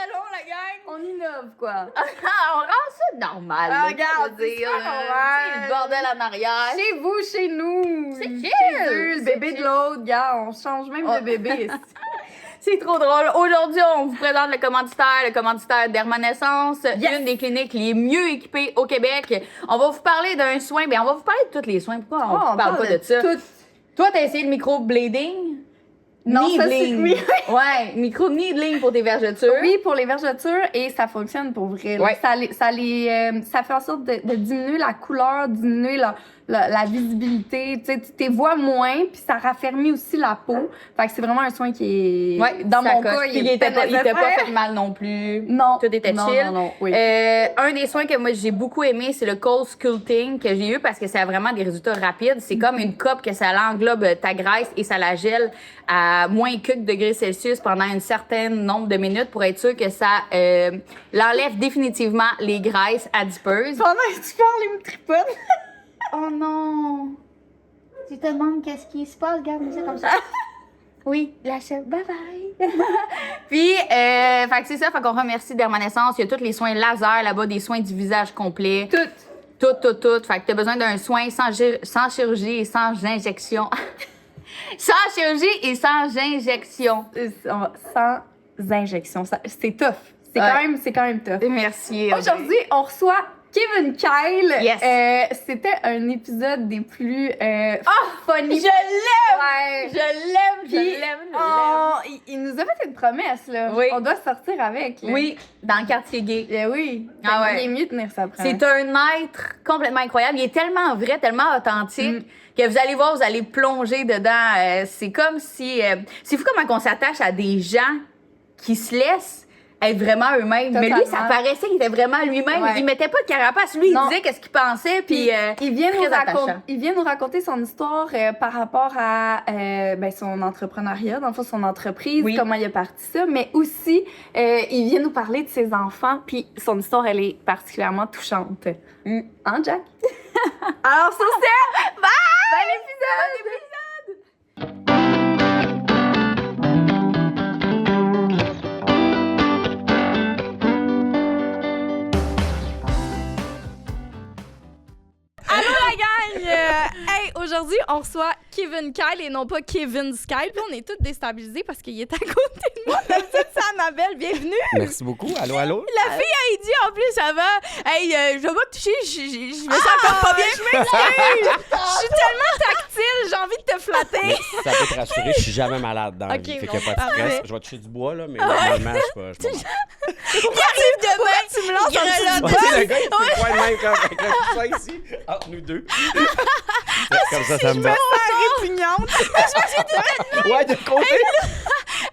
salon, la gang! On innove, quoi. On rend ça normal. Ah, là, regarde, je veux c'est dire, super normal. tu sais, le bordel en arrière. Chez vous, chez nous. C'est chill. Chez eux, le C'est bébé chill. de l'autre, gars, on change même de bébé. C'est trop drôle. Aujourd'hui, on vous présente le commanditaire d'Hermanescence, une des cliniques les mieux équipées au Québec. On va vous parler d'un soin, on va vous parler de tous les soins. Pourquoi on parle pas de ça? Tout. Toi, t'as essayé le micro-blading? Non, ça, c'est... Needling. Ouais, micro-needling pour tes vergetures. Oui, pour les vergetures, et ça fonctionne pour vrai. Ouais. Ça fait en sorte de diminuer la couleur, diminuer la visibilité. Tu sais, tu les vois moins, puis ça raffermit aussi la peau. Fait que c'est vraiment un soin qui est... Ouais, dans ça mon coche. cas, Puis il t'a pas nécessaire. fait mal non plus. Non. Tout était non, chill. Non, oui. Un des soins que moi j'ai beaucoup aimé, c'est le cold sculpting que j'ai eu parce que ça a vraiment des résultats rapides. C'est comme une coupe que ça englobe ta graisse et ça la gèle à moins quelques degrés Celsius pendant un certain nombre de minutes pour être sûr que ça l'enlève définitivement les graisses adipeuses. Pendant que tu parles, il me tripote. Oh non! Tu te demandes qu'est-ce qui se passe, regarde ça comme ça. Oui, la chef, bye bye. Puis, fait que c'est ça, fait qu'on remercie Dermanescence. Il y a tous les soins laser là-bas, des soins du visage complet. Tout. Fait que t'as besoin d'un soin sans chirurgie et sans injection. Sans chirurgie et sans injection. Sans injection. C'est tough. C'est quand même tough. Merci. Aujourd'hui, on reçoit Kevin Kyle. Yes. C'était un épisode des plus funny. Je l'aime! Ouais. Je l'aime. Il nous a fait une promesse, là. Oui. On doit sortir avec. Là. Oui, dans le quartier gay. Oui. Ah ouais. Il est mieux tenir sa promesse. C'est un être complètement incroyable. Il est tellement vrai, tellement authentique que vous allez voir, vous allez plonger dedans. C'est comme si... c'est fou comment on s'attache à des gens qui se laissent être vraiment eux-mêmes. Mais lui, ça paraissait qu'il était vraiment lui-même. Ouais. Il mettait pas de carapace. Lui, il disait qu'est-ce qu'il pensait. Puis il vient nous raconter son histoire par rapport à son entrepreneuriat, dans le fond, son entreprise, comment il a parti ça. Mais aussi, il vient nous parler de ses enfants. Puis son histoire, elle est particulièrement touchante. Hein, Jack? Alors, sur ce, bye! Bon épisode! Hey, aujourd'hui, on reçoit Kevin Kyle et non pas Kevin Sky. Puis on est tous déstabilisés parce qu'il est à côté de moi. D'habitude, c'est Annabelle. Bienvenue. Merci beaucoup. Allô, allô? La fille a dit en plus, ça va. Hey, je vais pas te toucher. Je me sens encore pas bien. Je m'excuse. Je suis tellement tactile. J'ai envie de te flatter. Mais ça peut te rassurer, je suis jamais malade dans la vie. Fait qu'il n'y a pas de stress. Je vais toucher du bois, là, mais normalement, je suis pas malade. Il arrive demain. Tu me lances en dessous Ouais, le gars, il fait quoi de même quand avec ça ici, entre nous deux. Comme ça me va. répugnante. Ouais, de côté.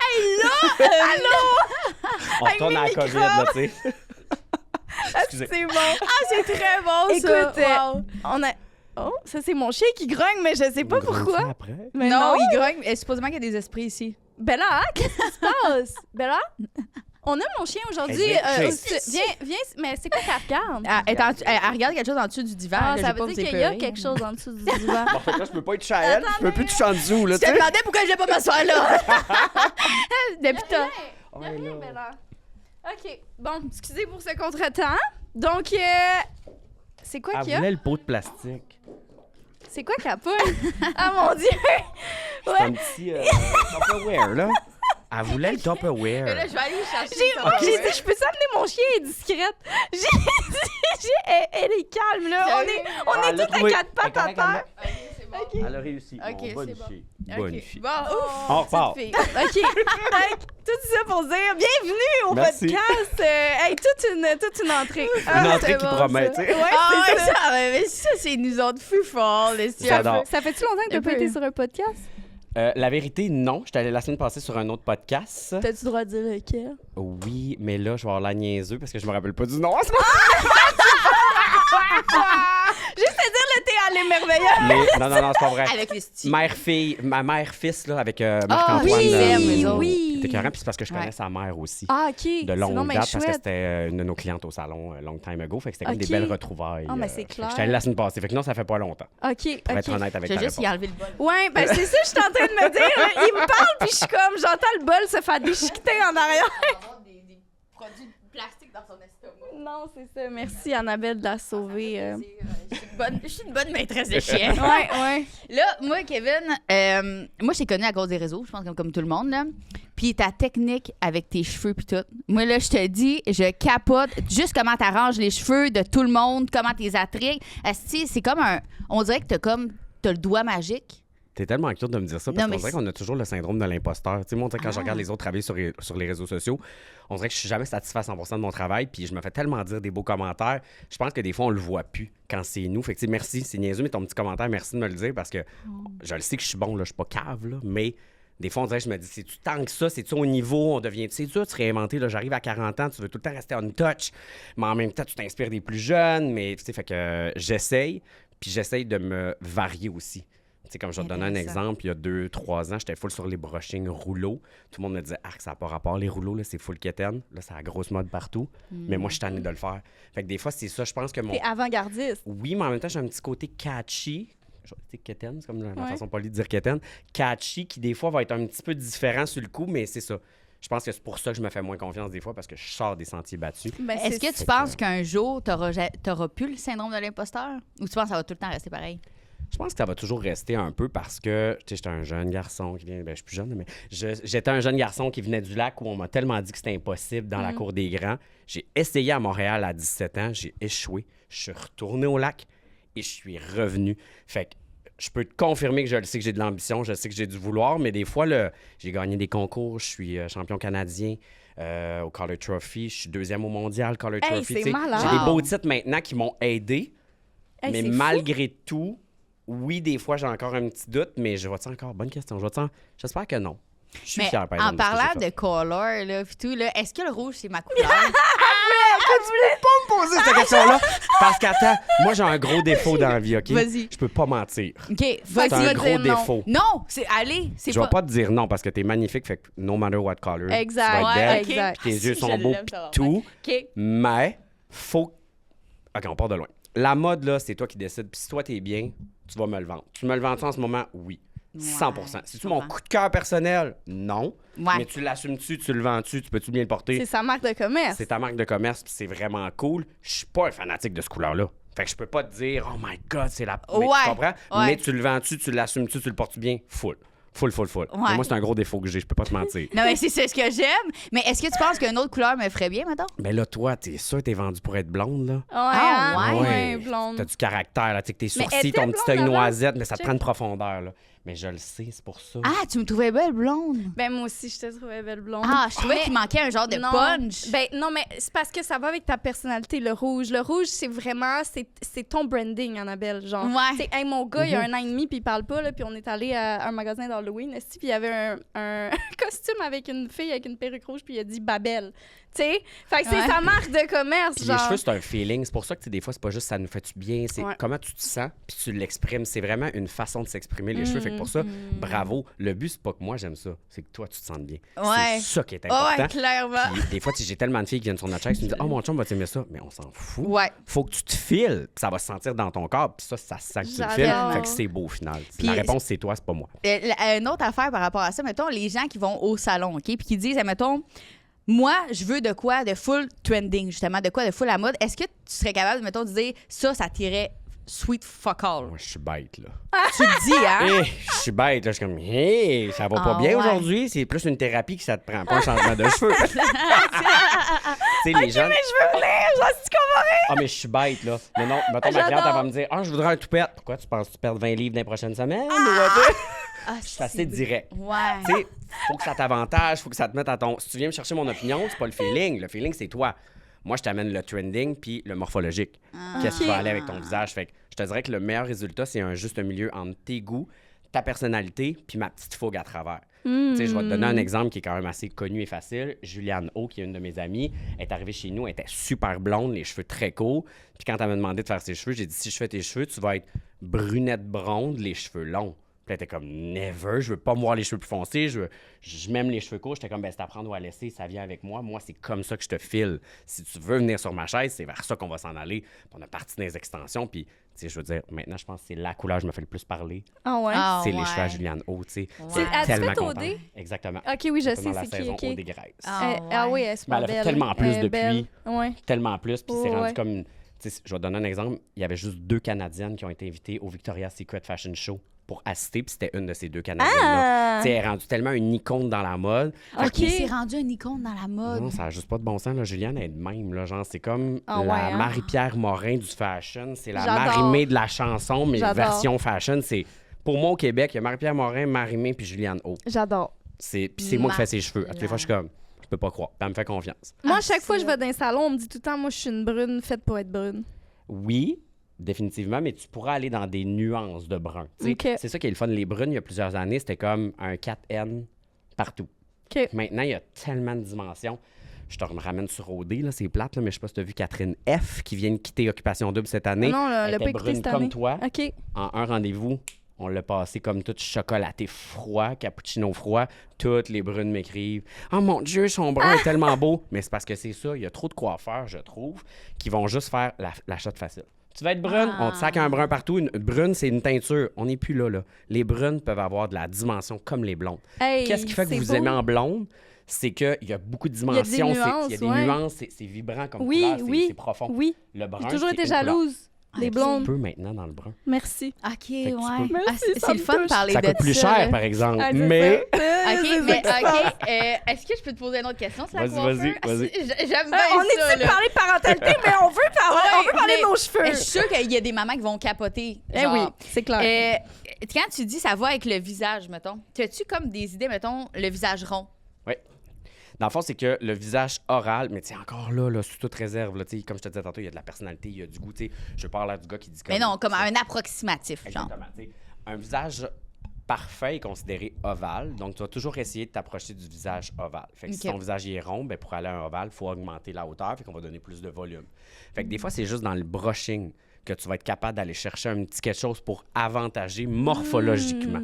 Hey, là, allô. On retourne à la COVID, là, tu sais. Excusez. C'est bon. Ah, c'est très bon, Écoute, ça. Wow. On a... Oh, ça, c'est mon chien qui grogne, mais je sais pas pourquoi. Après? Mais non, il grogne. Supposément qu'il y a des esprits ici. Bella, qu'est-ce qui se passe? Bella? On a mon chien aujourd'hui. Viens, mais c'est quoi qu'elle regarde? Elle regarde quelque chose en dessous du divan. Ah, là, ça j'ai veut pas dire vous qu'il y a épeurer. quelque chose en dessous du divan. Bon, fait que là, je peux pas être toucher à elle, je peux plus toucher en dessous, là, Je tu te sais. demandais pourquoi je vais pas m'asseoir là. Depuis tard. Ouais, Rien, là. Bella. OK. Bon, excusez pour ce contretemps. Donc, c'est quoi Elle qu'il y a? voulait le pot de plastique. C'est quoi qu'elle poule? Ah, mon Dieu! C'est un petit Tupperware, là. Elle voulait le Tupperware. Là, je vais aller chercher. J'ai dit, je peux s'amener mon chien, elle est discrète. J'ai dit, elle est calme, là. On est Elle l'a toutes à trouvé. quatre pattes à terre. Elle a réussi. Ok, Bon, bonne c'est fille. Bonne fille. Bon, On repart. OK. Tout ça pour dire bienvenue au Merci. podcast. Hey, toute une entrée. Une entrée qui promet, tu sais. Ouais, ah c'est ouais, ça. mais ça, c'est nous autres fous forts, les J'adore. Ça fait-tu longtemps que t'as pas été sur un podcast? La vérité, non. J'étais allé la semaine passée sur un autre podcast. T'as-tu le droit de dire lequel? Oui, mais là, je vais avoir la niaiseux parce que je me rappelle pas du nom. Juste te dire, là, t'es à l'émerveilleur. Mais non, c'est pas vrai. Avec les styles. Ma mère-fils, là, avec Ah, Marc-Antoine. oui, eux autres. oui. C'était carré, puis c'est parce que je connais Ouais. sa mère aussi. Ah, OK. De longue non, mais date, parce que chouette. c'était une de nos clientes au salon long time ago. Fait que c'était comme Ok. des belles retrouvailles. Ah, mais c'est Fait que clair. J'étais allé la semaine passée. Fait que non, ça fait pas longtemps. OK, Pour être OK. honnête avec J'ai ta juste y réponse. enlevé le bol. Ouais, ben c'est ça que je suis en train de me dire. Il me parle, puis je suis comme, j'entends le bol se faire déchiqueter en arrière. produit plastique dans son estomac. Non, c'est ça. Merci, Annabelle, de la sauver. Je suis une bonne maîtresse de chien. Ouais. Là, moi, Kevin, moi, je t'ai connu à cause des réseaux, je pense comme tout le monde, là. Puis ta technique avec tes cheveux puis tout. Moi, là, je te dis, je capote juste comment t'arranges les cheveux de tout le monde, comment t'es attrigues. C'est comme on dirait que t'as le doigt magique. T'es tellement cute de me dire ça parce qu'on dirait qu'on a toujours le syndrome de l'imposteur. Tu sais, moi, quand je regarde les autres travailler sur les réseaux sociaux, on dirait que je suis jamais satisfait à 100% de mon travail puis je me fais tellement dire des beaux commentaires. Je pense que des fois, on le voit plus quand c'est nous. Fait que, tu sais, merci, c'est niaiseux, mais ton petit commentaire, merci de me le dire parce que je le sais que je suis bon, là, je suis pas cave, là, mais des fois, on dirait que je me dis, c'est-tu tant que ça? C'est-tu au niveau? On devient, c'est dur de se réinventer, là, j'arrive à 40 ans, tu veux tout le temps rester on touch, mais en même temps, tu t'inspires des plus jeunes, mais tu sais, fait que j'essaye, puis j'essaye de me varier aussi. Tu sais, comme je vais te donner un exemple, il y a 2-3 ans, j'étais full sur les brushings rouleaux. Tout le monde me disait, ah, ça n'a pas rapport, les rouleaux, là, c'est full quétaine. Là, c'est la grosse mode partout. Mais moi, je suis tanné de le faire. Fait que des fois, c'est ça, je pense que T'es avant-gardiste. Oui, mais en même temps, j'ai un petit côté catchy. Tu sais, quétaine, c'est comme la façon polie de dire quétaine. Catchy, qui des fois va être un petit peu différent sur le coup, mais c'est ça. Je pense que c'est pour ça que je me fais moins confiance des fois, parce que je sors des sentiers battus. Ben, est-ce que tu penses qu'un jour, t'auras plus le syndrome de l'imposteur? Ou tu penses que ça va tout le temps rester pareil? Je pense que ça va toujours rester un peu parce que, tu sais, j'étais un jeune garçon qui vient... Ben, je suis plus jeune, mais j'étais un jeune garçon qui venait du lac où on m'a tellement dit que c'était impossible dans la cour des grands. J'ai essayé à Montréal à 17 ans, j'ai échoué. Je suis retourné au lac et je suis revenu. Fait que je peux te confirmer que je le sais que j'ai de l'ambition, je sais que j'ai du vouloir, mais des fois, j'ai gagné des concours, je suis champion canadien au Calder Trophy, je suis 2e au mondial Calder Trophy. C'est malade. J'ai des beaux titres maintenant qui m'ont aidé, mais malgré tout, oui, des fois, j'ai encore un petit doute, mais je vois-tu encore? Bonne question. J'espère que non. Je suis fier, par exemple. En parlant de color, là, pis tout, là, est-ce que le rouge, c'est ma couleur? Tu peux pas me poser cette question-là? Parce qu'attends, moi, j'ai un gros défaut dans la vie, OK? Vas-y. Je peux pas mentir. OK, C'est un gros défaut. Non, allez, c'est Je vais pas te dire non parce que t'es magnifique, fait que no matter what color, Exact. tu vas être belle, Exact. puis tes yeux sont beaux, pis tout. OK. Mais, faut... OK, on part de loin. La mode, là, c'est toi qui décides. Puis si toi, t'es bien, tu vas me le vendre. Tu me le vends-tu en ce moment? Oui. 100%. C'est-tu mon coup de cœur personnel? Non. Ouais. Mais tu l'assumes-tu, tu le vends-tu, tu peux-tu bien le porter? C'est sa marque de commerce. C'est ta marque de commerce, puis c'est vraiment cool. Je suis pas un fanatique de ce couleur-là. Fait que je peux pas te dire, oh my God, c'est la... Mais tu comprends? Ouais. Mais tu le vends-tu, tu l'assumes-tu, tu le portes bien? Full. Full. Ouais. Mais moi, c'est un gros défaut que j'ai, je peux pas te mentir. Non, mais c'est ce que j'aime. Mais est-ce que tu penses qu'une autre couleur me ferait bien, maintenant? Mais là, toi, t'es sûr que t'es vendu pour être blonde, là? Ouais, Ah, ouais, blonde. T'as du caractère, là. Tu sais, que tes Mais sourcils, était ton petit œil blonde avant? noisette, mais ça te Check. prend une profondeur, là. Mais je le sais, c'est pour ça. Ah, tu me trouvais belle blonde. Ben, moi aussi, je te trouvais belle blonde. Ah, je trouvais qu'il manquait un genre de Non. punch. Ben non, mais c'est parce que ça va avec ta personnalité, le rouge. Le rouge, c'est vraiment, c'est ton branding, Annabelle, genre. Ouais. C'est, hey, mon gars, il y a 1 an et demi, puis il parle pas, là, puis on est allé à un magasin d'Halloween, puis il y avait un costume avec une fille avec une perruque rouge, puis il a dit Babel. Tu sais? Fait que c'est Ouais. sa marque de commerce, Puis genre. les cheveux, c'est un feeling. C'est pour ça que, tu sais, des fois, c'est pas juste ça nous fait-tu bien, c'est Ouais. comment tu te sens, puis tu l'exprimes. C'est vraiment une façon de s'exprimer, les cheveux. Fait que pour ça, bravo. Le but, c'est pas que moi, j'aime ça. C'est que toi, tu te sentes bien. Ouais. C'est ça qui est Oh, important. ouais, clairement. Puis des fois, tu sais, j'ai tellement de filles qui viennent sur notre chaise qui me disent « Oh, mon chum va t'aimer ça. » Mais on s'en fout. Ouais. Faut que tu te files, puis ça va se sentir dans ton corps, puis ça se sent que tu le files. J'adore. Fait que c'est beau au final. Puis- la réponse, c'est toi, c'est pas moi. Une autre affaire par rapport à ça, mettons, les gens qui vont au salon, OK, puis qui disent, mettons, moi, je veux de quoi de full trending, justement, de quoi de full à mode. Est-ce que tu serais capable, mettons, de dire, ça t'irait sweet fuck all? Moi, je suis bête, là. Tu le dis, hein? Je suis bête, là. Je suis comme, hey, ça va pas Ah, bien ouais. aujourd'hui. C'est plus une thérapie que ça te prend, pas un changement de cheveux. Tu sais, les gens. Mais je veux rire, genre, si tu comprends. Ah, mais je suis bête, là. Mais non, mettons, ma cliente, elle va me dire, ah, je voudrais un toupette. Pourquoi tu penses que tu perds 20 livres dans les prochaines semaines? Ah, Je suis assez direct. Ouais. Tu sais, faut que ça t'avantage, faut que ça te mette à ton. Si tu viens me chercher mon opinion, c'est pas le feeling. Le feeling, c'est toi. Moi, je t'amène le trending puis le morphologique. Qu'est-ce qui va aller avec ton visage? Fait que je te dirais que le meilleur résultat, c'est un juste milieu entre tes goûts, ta personnalité puis ma petite fougue à travers. Tu sais, je vais te donner un exemple qui est quand même assez connu et facile. Juliane O, qui est une de mes amies, est arrivée chez nous, elle était super blonde, les cheveux très courts. Puis quand elle m'a demandé de faire ses cheveux, j'ai dit, si je fais tes cheveux, tu vas être brunette blonde, les cheveux longs. Puis elle était comme, never, je veux pas me voir les cheveux plus foncés, je m'aime les cheveux courts. J'étais comme, c'est à prendre ou à laisser, ça vient avec moi. Moi, c'est comme ça que je te file. Si tu veux venir sur ma chaise, c'est vers ça qu'on va s'en aller. Puis on a parti dans les extensions, puis, tu sais, je veux dire, maintenant, je pense que c'est la couleur que je me fais le plus parler. Ah ouais? C'est les cheveux à Juliane Haut, tu sais. C'est Tellement fait au content. dé? Exactement. OK, oui, je sais, Dans la c'est qui, saison OK. Haut des Graisses. Ah oui, elle est super Elle a fait belle. tellement plus Elle est depuis. belle. Ouais. Tellement plus, puis c'est Ouais. rendu comme... Tu sais, je vais te donner un exemple. Il y avait juste 2 Canadiennes qui ont été invitées au Victoria's Secret Fashion Show pour assister, puis c'était une de ces 2 Canadiennes-là. Tu sais, elle est rendue tellement une icône dans la mode. OK, c'est rendu une icône dans la mode. Non, ça n'a juste pas de bon sens. Là. Juliane elle est de même. Là. Genre, c'est comme Ah la ouais, hein? Marie-Pierre Morin du fashion. C'est la J'adore. Marie-Mé de la chanson, mais J'adore. version fashion. C'est... Pour moi, au Québec, il y a Marie-Pierre Morin, Marie-Mé puis Juliane Haut. J'adore. Puis c'est moi qui fais ses cheveux. À toutes les fois, je suis comme... Je peux pas croire. Puis elle me fait confiance. Moi, à chaque fois que je vais dans un salon, on me dit tout le temps, moi, je suis une brune faite pour être brune. Oui, définitivement, mais tu pourras aller dans des nuances de brun. Tu sais, OK. c'est ça qui est le fun. Les brunes, il y a plusieurs années, c'était comme un 4N partout. OK. Maintenant, il y a tellement de dimensions. Je te ramène sur OD, là, c'est plate, là, mais je sais pas si tu as vu Catherine F. qui vient de quitter Occupation Double cette année. Non, Elle le était pas écouté brune cette comme année. toi. OK. En un rendez-vous, on l'a passé comme tout chocolaté froid, cappuccino froid. Toutes les brunes m'écrivent « Oh mon Dieu, son brun est tellement beau! » Mais c'est parce que c'est ça, il y a trop de coiffeurs, je trouve, qui vont juste faire la shot facile. Tu vas être brune, on te sac un brun partout. Une brune, c'est une teinture. On n'est plus là. Les brunes peuvent avoir de la dimension comme les blondes. Hey, Qu'est-ce qui fait que c'est vous beau. aimez en blonde? C'est qu'il y a beaucoup de Il y a des dimensions. Il y a des nuances, nuances, c'est vibrant comme Oui, couleur, oui, c'est profond. Oui. Le brun, J'ai toujours c'est été une couleur. jalouse des Un blondes. peu maintenant dans le brun. Merci. OK, que tu ouais. peux- Merci, ça C'est me le fun de touche. parler Ça de coûte plus ça, cher, là. par exemple. Ah, c'est mais... ça. OK, mais OK. Est-ce que je peux te poser une autre question sur la Vas-y, coiffeur? vas-y. J'aime bien On ça, est-tu là. parler parentalité, mais on veut parler mais- de nos cheveux. Je suis sûre qu'il y a des mamans qui vont capoter. Eh genre. oui, c'est clair. Quand tu dis ça va avec le visage, mettons, as-tu comme des idées, mettons, le visage rond? Oui. Dans le fond, c'est que le visage oral, mais tu sais, encore là, sous toute réserve, là, tu sais, comme je te disais tantôt, il y a de la personnalité, il y a du goût, tu sais. Je veux pas l'air du gars qui dit comme... Mais non, comme un approximatif, genre. Exactement, tu sais. Un visage parfait est considéré ovale, donc tu vas toujours essayer de t'approcher du visage ovale. Fait que si OK. ton visage est rond, ben pour aller à un ovale, il faut augmenter la hauteur, fait qu'on va donner plus de volume. Fait que des fois, c'est juste dans le brushing que tu vas être capable d'aller chercher un petit quelque chose pour avantager morphologiquement.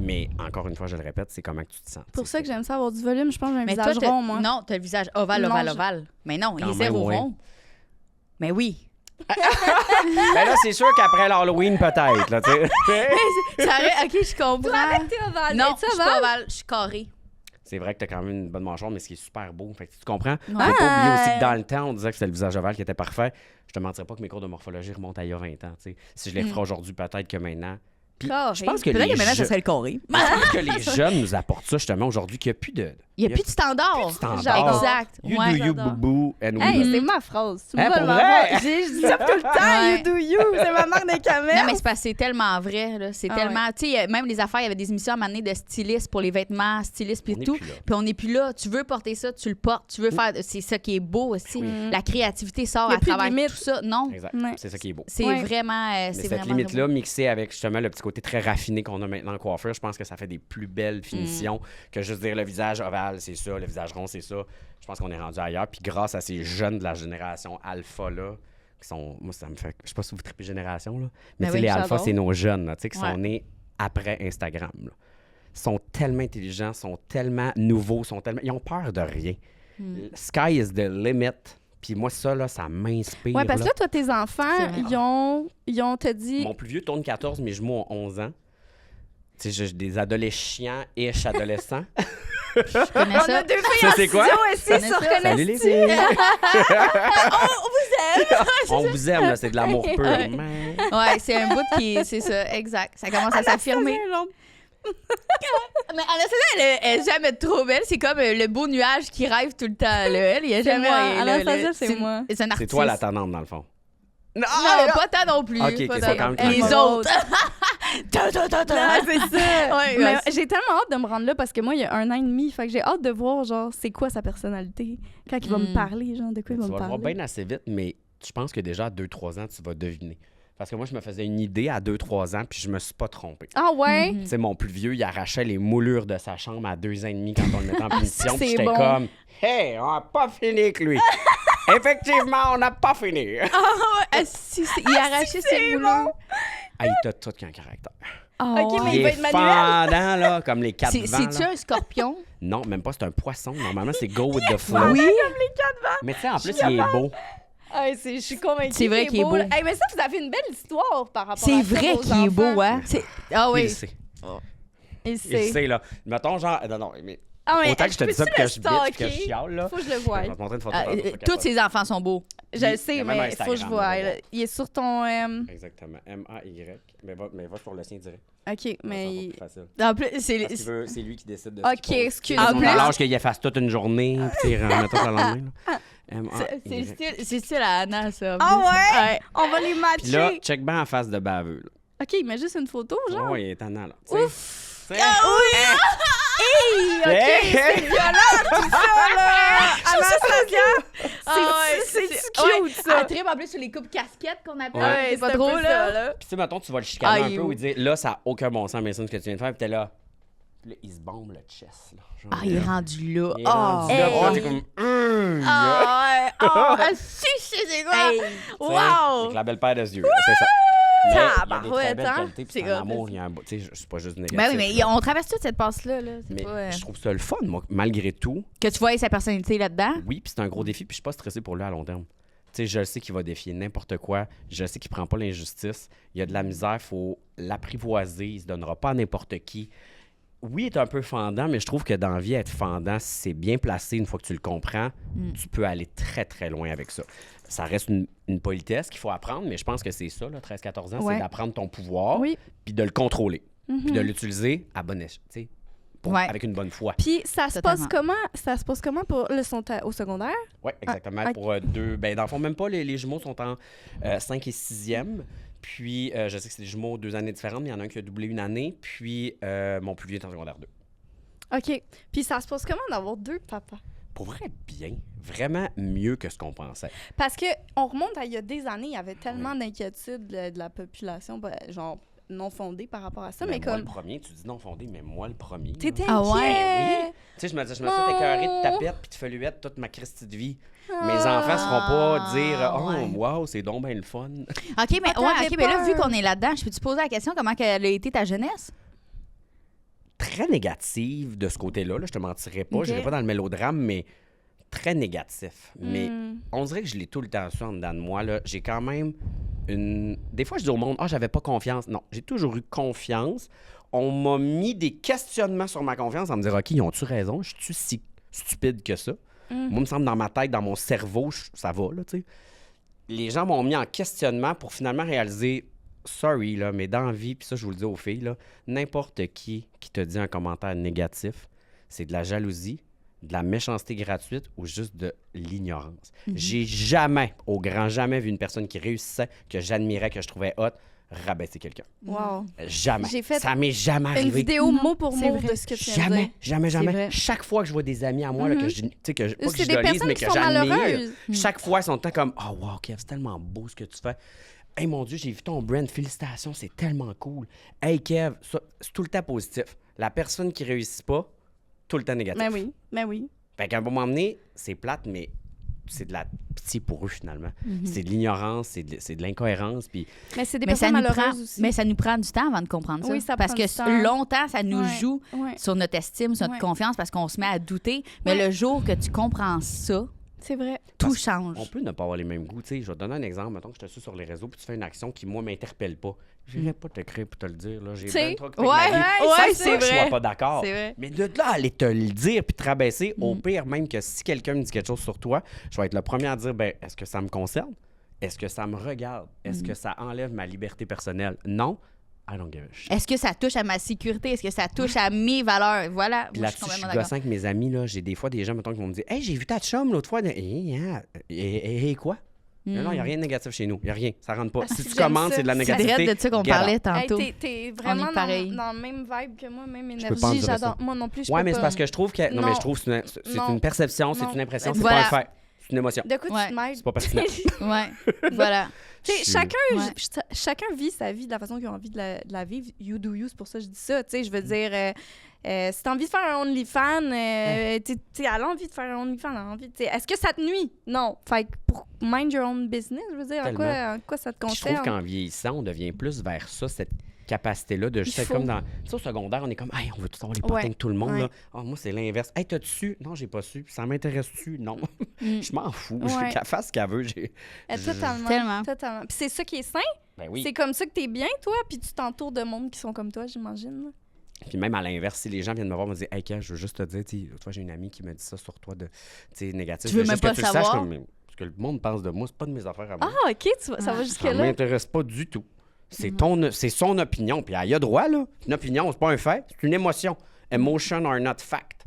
Mais encore une fois, je le répète, c'est comment que tu te sens. Pour ça que j'aime ça avoir du volume, je pense que j'ai un Mais visage toi, rond, moi. non, t'as le visage ovale, Non, ovale, je- ovale. Mais non, il Quand est zéro même, oui. rond. Mais oui. Ben là, c'est sûr qu'après l'Halloween, peut-être, là, tu sais. Ça aurait- OK, je comprends. T'es ovale. Non, Es-tu je suis pas ovale, je suis carré. C'est vrai que t'as quand même une bonne mâchoire, mais ce qui est super beau. Fait que tu comprends? Faut Ouais. pas oublier aussi que dans le temps, on disait que c'était le visage ovale qui était parfait. Je te mentirais pas que mes cours de morphologie remontent à il y a 20 ans. Tu sais. Si je les ferais aujourd'hui, peut-être que maintenant. Puis Carré. je pense que Peut-être les que maintenant, ça je serait le carré. pense que les jeunes nous apportent ça justement aujourd'hui, qu'il n'y a plus de. Il n'y a plus de standard. standard. Exact. You Ouais. do you, j'adore. boo-boo, and we Hey, do. c'est ma phrase. Tu me Hein, voles pour ma vrai? phrase. Je dis ça tout le temps, Ouais. you do you. C'est ma marque de camel. Non, mais c'est parce que c'est tellement vrai. Là. C'est Ah tellement. Tu sais, même les affaires, il y avait des émissions à un moment donné de stylistes pour les vêtements, stylistes puis On est tout. plus là. Puis on n'est plus là. Tu veux porter ça, tu le portes. Tu veux faire. C'est ça qui est beau aussi. La créativité sort Il y a à plus de travers limite. tout ça. Non. Exact. Ouais. C'est ça qui est beau. C'est Ouais. vraiment. Mais c'est cette vraiment limite-là, beau. mixée avec justement le petit côté très raffiné qu'on a maintenant en coiffure, je pense que ça fait des plus belles finitions que juste dire le visage ovale, c'est ça, le visage rond, c'est ça. Je pense qu'on est rendu ailleurs. Puis grâce à ces jeunes de la génération alpha-là, qui sont. Moi, ça me fait. Je sais pas si vous tripez génération, là. Mais tu sais, oui, les alphas, j'adore. c'est nos jeunes, là, tu sais, qui Ouais. sont nés après Instagram, là. Ils sont tellement intelligents, sont tellement nouveaux, sont tellement. Ils ont peur de rien. Sky is the limit. Puis moi, ça, là, ça m'inspire. Ouais, parce que là. là, toi, tes enfants, C'est ils ont te dit. Mon plus vieux tourne 14, mes jumeaux ont 11 ans. Tu sais, j'ai des adolescents-ish adolescents. Je connais On ça. a deux filles Ça, en c'est quoi? studio ici, Connais se ça? Salut les reconnaissent-tu? filles! On vous aime! On vous aime, là, c'est de l'amour pur. Ouais. Mais- Ouais, c'est un bout qui. C'est ça, exact. Ça commence à s'affirmer. Mais Anastasia, elle est jamais trop belle. C'est comme le beau nuage qui rêve tout le temps. Là. Elle, il y a C'est jamais. moi. là, Anastasia, c'est moi. C'est un C'est artiste. toi la tendante, dans le fond. Non, Non, pas tant non plus. Ok, pas ok, tant. c'est quand même Les tranquille. autres. Ah, c'est ça. Ouais, Mais ouais, j'ai tellement hâte de me rendre là parce que moi, il y a 1 an et demi, fait que j'ai hâte de voir, genre, c'est quoi sa personnalité quand il va me parler, genre, de quoi il va Tu me vas le voir parler. bien assez vite, mais je pense que déjà à 2-3 ans, tu vas deviner. Parce que moi, je me faisais une idée à 2-3 ans, puis je me suis pas trompé. Ah ouais? Tu sais, mon plus vieux, il arrachait les moulures de sa chambre à 2 ans et demi quand on le mettait en punition. c'est Puis j'étais bon. comme, hey, on n'a pas fini avec lui. Effectivement, on n'a pas fini. Ah, si, il a arraché ses moulons. Ah, il t'a tout qu'un caractère. OK, mais il va être manuel. fendant, là, comme les 4 vents. C'est-tu là. un scorpion? Non, même pas, c'est un poisson. Normalement, c'est go with the flow. Oui. Mais tu sais, en plus, il est beau. Ah, je suis convaincue. C'est vrai qu'il est beau. là. Hey, mais ça, vous avez une belle histoire par rapport à C'est ça, vrai vos qu'il est beau, enfants. hein? Ah Il oui. le sait. Il Il sait. sait, là. Mettons, genre... Non, mais... Ah, mais Autant que je te dis ça, puis que je bitch, que je chiale, là. Faut que je le voie. Je vais te montrer une photo. Tous ses enfants sont beaux. Je le il y sais, a même mais faut que je Instagram, vois. là, là. Il est sur ton... Exactement. M-A-Y. Mais va sur le sien direct. OK, C'est mais... plus facile. En plus, Parce qu'il veut- c'est lui qui décide de OK, ce qu'il pose. excuse-moi. C'est En plus- à l'âge qu'il efface toute une journée, puis il remet tout le lendemain. là. M-A-Y. C'est style à Anna, ça. en Ah plus. ouais? On va les Puis là, matcher. check bien en face de baveux. Là. OK, mais juste une photo, genre? Oh, il est tannant, là. Ouf! Hey, OK, c'est violent, tout ça, là! Anastasia! C'est cute, ça! Elle tripe en plus sur les coupes casquettes qu'on appelle. Ouais, C'est pas trop, là. Puis tu sais, mettons, tu vas le chicaner Ah, un il est peu où? ou dire, là, ça n'a aucun bon sens, mais ça, ce que tu viens de faire, puis t'es là. Puis là, il se bombe le chest, là. Genre, Ah, il est rendu là. Il est rendu là, puis là, t'es comme... Ah, ouais. Oh, c'est quoi? Tu sais, Wow! Avec la belle paire de yeux, là, c'est ça. Mais il y a des très Tabarouette, belles hein? qualités, puis C'est c'est un hot. amour, il y a un... Tu sais, c'est pas juste négatif. Ben oui, mais là. on traverse toute cette passe-là. Là. C'est Mais pas, je trouve ça le fun, moi, malgré tout. Que tu vois sa personnalité là-dedans. Oui, puis c'est un gros défi, puis je suis pas stressé pour lui à long terme. Tu sais, je le sais qu'il va défier n'importe quoi. Je sais qu'il prend pas l'injustice. Il y a de la misère, faut l'apprivoiser. Il se donnera pas à n'importe qui. Oui, il est un peu fendant, mais je trouve que dans la vie, être fendant, si c'est bien placé, une fois que tu le comprends, tu peux aller très, très loin avec ça. Ça reste une politesse qu'il faut apprendre, mais je pense que c'est ça, là, 13-14 ans, Ouais. c'est d'apprendre ton pouvoir, Oui. puis de le contrôler, puis de l'utiliser à bon escient, tu sais, Ouais. avec une bonne foi. Puis ça se Totalement. passe comment? Ça se passe comment pour le son au secondaire? Oui, exactement. Ah, pour deux. Ben, dans le fond, même pas, les jumeaux sont en 5 et 6e. Puis, je sais que c'est des jumeaux 2 années différentes, mais il y en a un qui a doublé une année. Puis, mon plus vieux est en secondaire 2. OK. Puis ça se passe comment d'avoir 2 papas? Pour vrai, bien. Vraiment mieux que ce qu'on pensait. Parce que on remonte à il y a des années, il y avait tellement d'inquiétudes de la population, genre non fondée par rapport à ça, mais moi, comme... le premier, tu dis non fondé, mais moi, le premier. là. T'étais Ah ouais? inquiet! Oui. Tu sais, je me suis fait écœurer de tapette puis de feluette toute ma Christie de vie. Mes enfants ne seront pas dire « Oh, ouais. wow, c'est donc bien le fun. » OK, mais, Ah, ouais, t'avais OK, mais là, peur. vu qu'on est là-dedans, je peux-tu poser la question comment elle a été ta jeunesse? Très négative de ce côté-là. Là, je te mentirais pas. Ok. Je n'irai pas dans le mélodrame, mais très négatif. Mais Hmm. on dirait que je l'ai tout le temps ça en dedans de moi. Là. J'ai quand même une... Des fois, je dis au monde « Ah, j'avais pas confiance. » Non, j'ai toujours eu confiance. On m'a mis des questionnements sur ma confiance en me disant « OK, ils ont-tu raison? Je suis si stupide que ça? Moi, il me semble, dans ma tête, dans mon cerveau, ça va, là, tu sais. » Les gens m'ont mis en questionnement pour finalement réaliser sorry, là, mais dans la vie, puis ça, je vous le dis aux filles, là, n'importe qui te dit un commentaire négatif, c'est de la jalousie, de la méchanceté gratuite ou juste de l'ignorance. J'ai jamais, au grand jamais, vu une personne qui réussissait, que j'admirais, que je trouvais hot, rabaisser quelqu'un. Wow. Jamais. J'ai fait Ça m'est jamais Une arrivé. vidéo mot pour c'est mot vrai. de ce que tu viens de Jamais, dire. jamais, C'est jamais. vrai. Chaque fois que je vois des amis à moi, là, que je, tu sais, que, pas que C'est je des idolise, personnes mais qui que sont j'admire, malheureuses. chaque fois, ils sont tout le temps comme « Oh, wow, Kev, c'est tellement beau ce que tu fais. Hey, mon Dieu, j'ai vu ton brand, félicitations, c'est tellement cool. Hey, Kev, ça, c'est tout le temps positif. La personne qui réussit pas, tout le temps négatif. Mais oui. Fait qu'à un moment donné, c'est plate, mais c'est de la pitié pour eux, finalement. C'est de l'ignorance, c'est de l'incohérence, puis... Mais c'est des Mais ça, personnes nous prend, malheureuses aussi. mais ça nous prend du temps avant de comprendre ça. Oui, ça parce prend que du temps. longtemps, ça nous Ouais, joue ouais. sur notre estime, sur notre Ouais. confiance, parce qu'on se met à douter. Mais Ouais. le jour que tu comprends ça, C'est vrai. tout Parce change. On peut ne pas avoir les mêmes goûts. Tu sais, je vais te donner un exemple. Mettons que je te suis sur les réseaux puis tu fais une action qui, moi, m'interpelle pas. Je n'irai pas t'écrire pour te le dire. Là. J'ai Tu sais, bien trop occupé de ouais, ma vie. ouais, Ça se c'est peut que je vrai. sois pas d'accord. C'est vrai. Mais de là, à aller te le dire puis te rabaisser, au pire, même que si quelqu'un me dit quelque chose sur toi, je vais être le premier à dire, ben, est-ce que ça me concerne? Est-ce que ça me regarde? Est-ce que ça enlève ma liberté personnelle? Non. I don't give a shit. Est-ce que ça touche à ma sécurité? Est-ce que ça touche à mes valeurs? Voilà. Puis Moi, je suis là-dessus, je suis complètement gossant d'accord. avec mes amis. Là. J'ai des fois des gens, mettons, qui vont me dire, hey, j'ai vu ta chum l'autre fois. Et quoi? Non, il n'y a rien de négatif chez nous. Il n'y a rien. Ça rentre pas. Si tu J'aime commandes, ça. c'est de la C'est négativité. C'est de ça qu'on get out. parlait Hey, tantôt. t'es vraiment pareil. dans le même vibe que moi, même peux pas énergie. endurer J'adore. ça. Moi non plus, je Ouais, peux mais c'est pas. parce que je trouve que. Non, Non. mais je trouve que c'est Non. une perception, c'est Non. une impression, c'est Voilà. pas un fait. C'est une émotion. De quoi Ouais. tu te mêles? C'est pas pertinent. Ouais, voilà. Tu sais, Je suis- Ouais. chacun vit sa vie de la façon qu'il a envie de la vivre. You do you, c'est pour ça que je dis ça. Tu sais, je veux dire, si t'as envie de faire un OnlyFans, elle a envie de faire un OnlyFans, elle a envie. Est-ce que ça te nuit? Non. Fait que pour mind your own business, je veux dire, en quoi ça te Puis je trouve concerne? qu'en vieillissant, on devient plus vers ça, cette capacité-là de juste être comme dans... Tu sais, au secondaire, on est comme, hey, on veut tout savoir les potins de tout le monde. Là. Oh, moi, c'est l'inverse. Hey, t'as-tu su? Non, j'ai pas su. Ça m'intéresse-tu? Non. Je m'en fous. Qu'elle fasse ce qu'elle veut. Totalement. Puis c'est ça qui est sain. Ben oui. C'est comme ça que t'es bien, toi, puis tu t'entoures de monde qui sont comme toi, j'imagine. Puis même à l'inverse, si les gens viennent me voir et me dire, hey, Kat, je veux juste te dire, toi, j'ai une amie qui me dit ça sur toi de négatif. Tu veux même pas savoir? Ce que le monde pense de moi, c'est pas de mes affaires à moi. Ah, OK, ça va jusque-là. Ça m'intéresse pas du tout. C'est son opinion. Puis elle y a droit, là. Une opinion, c'est pas un fait, c'est une émotion. Emotion are not fact.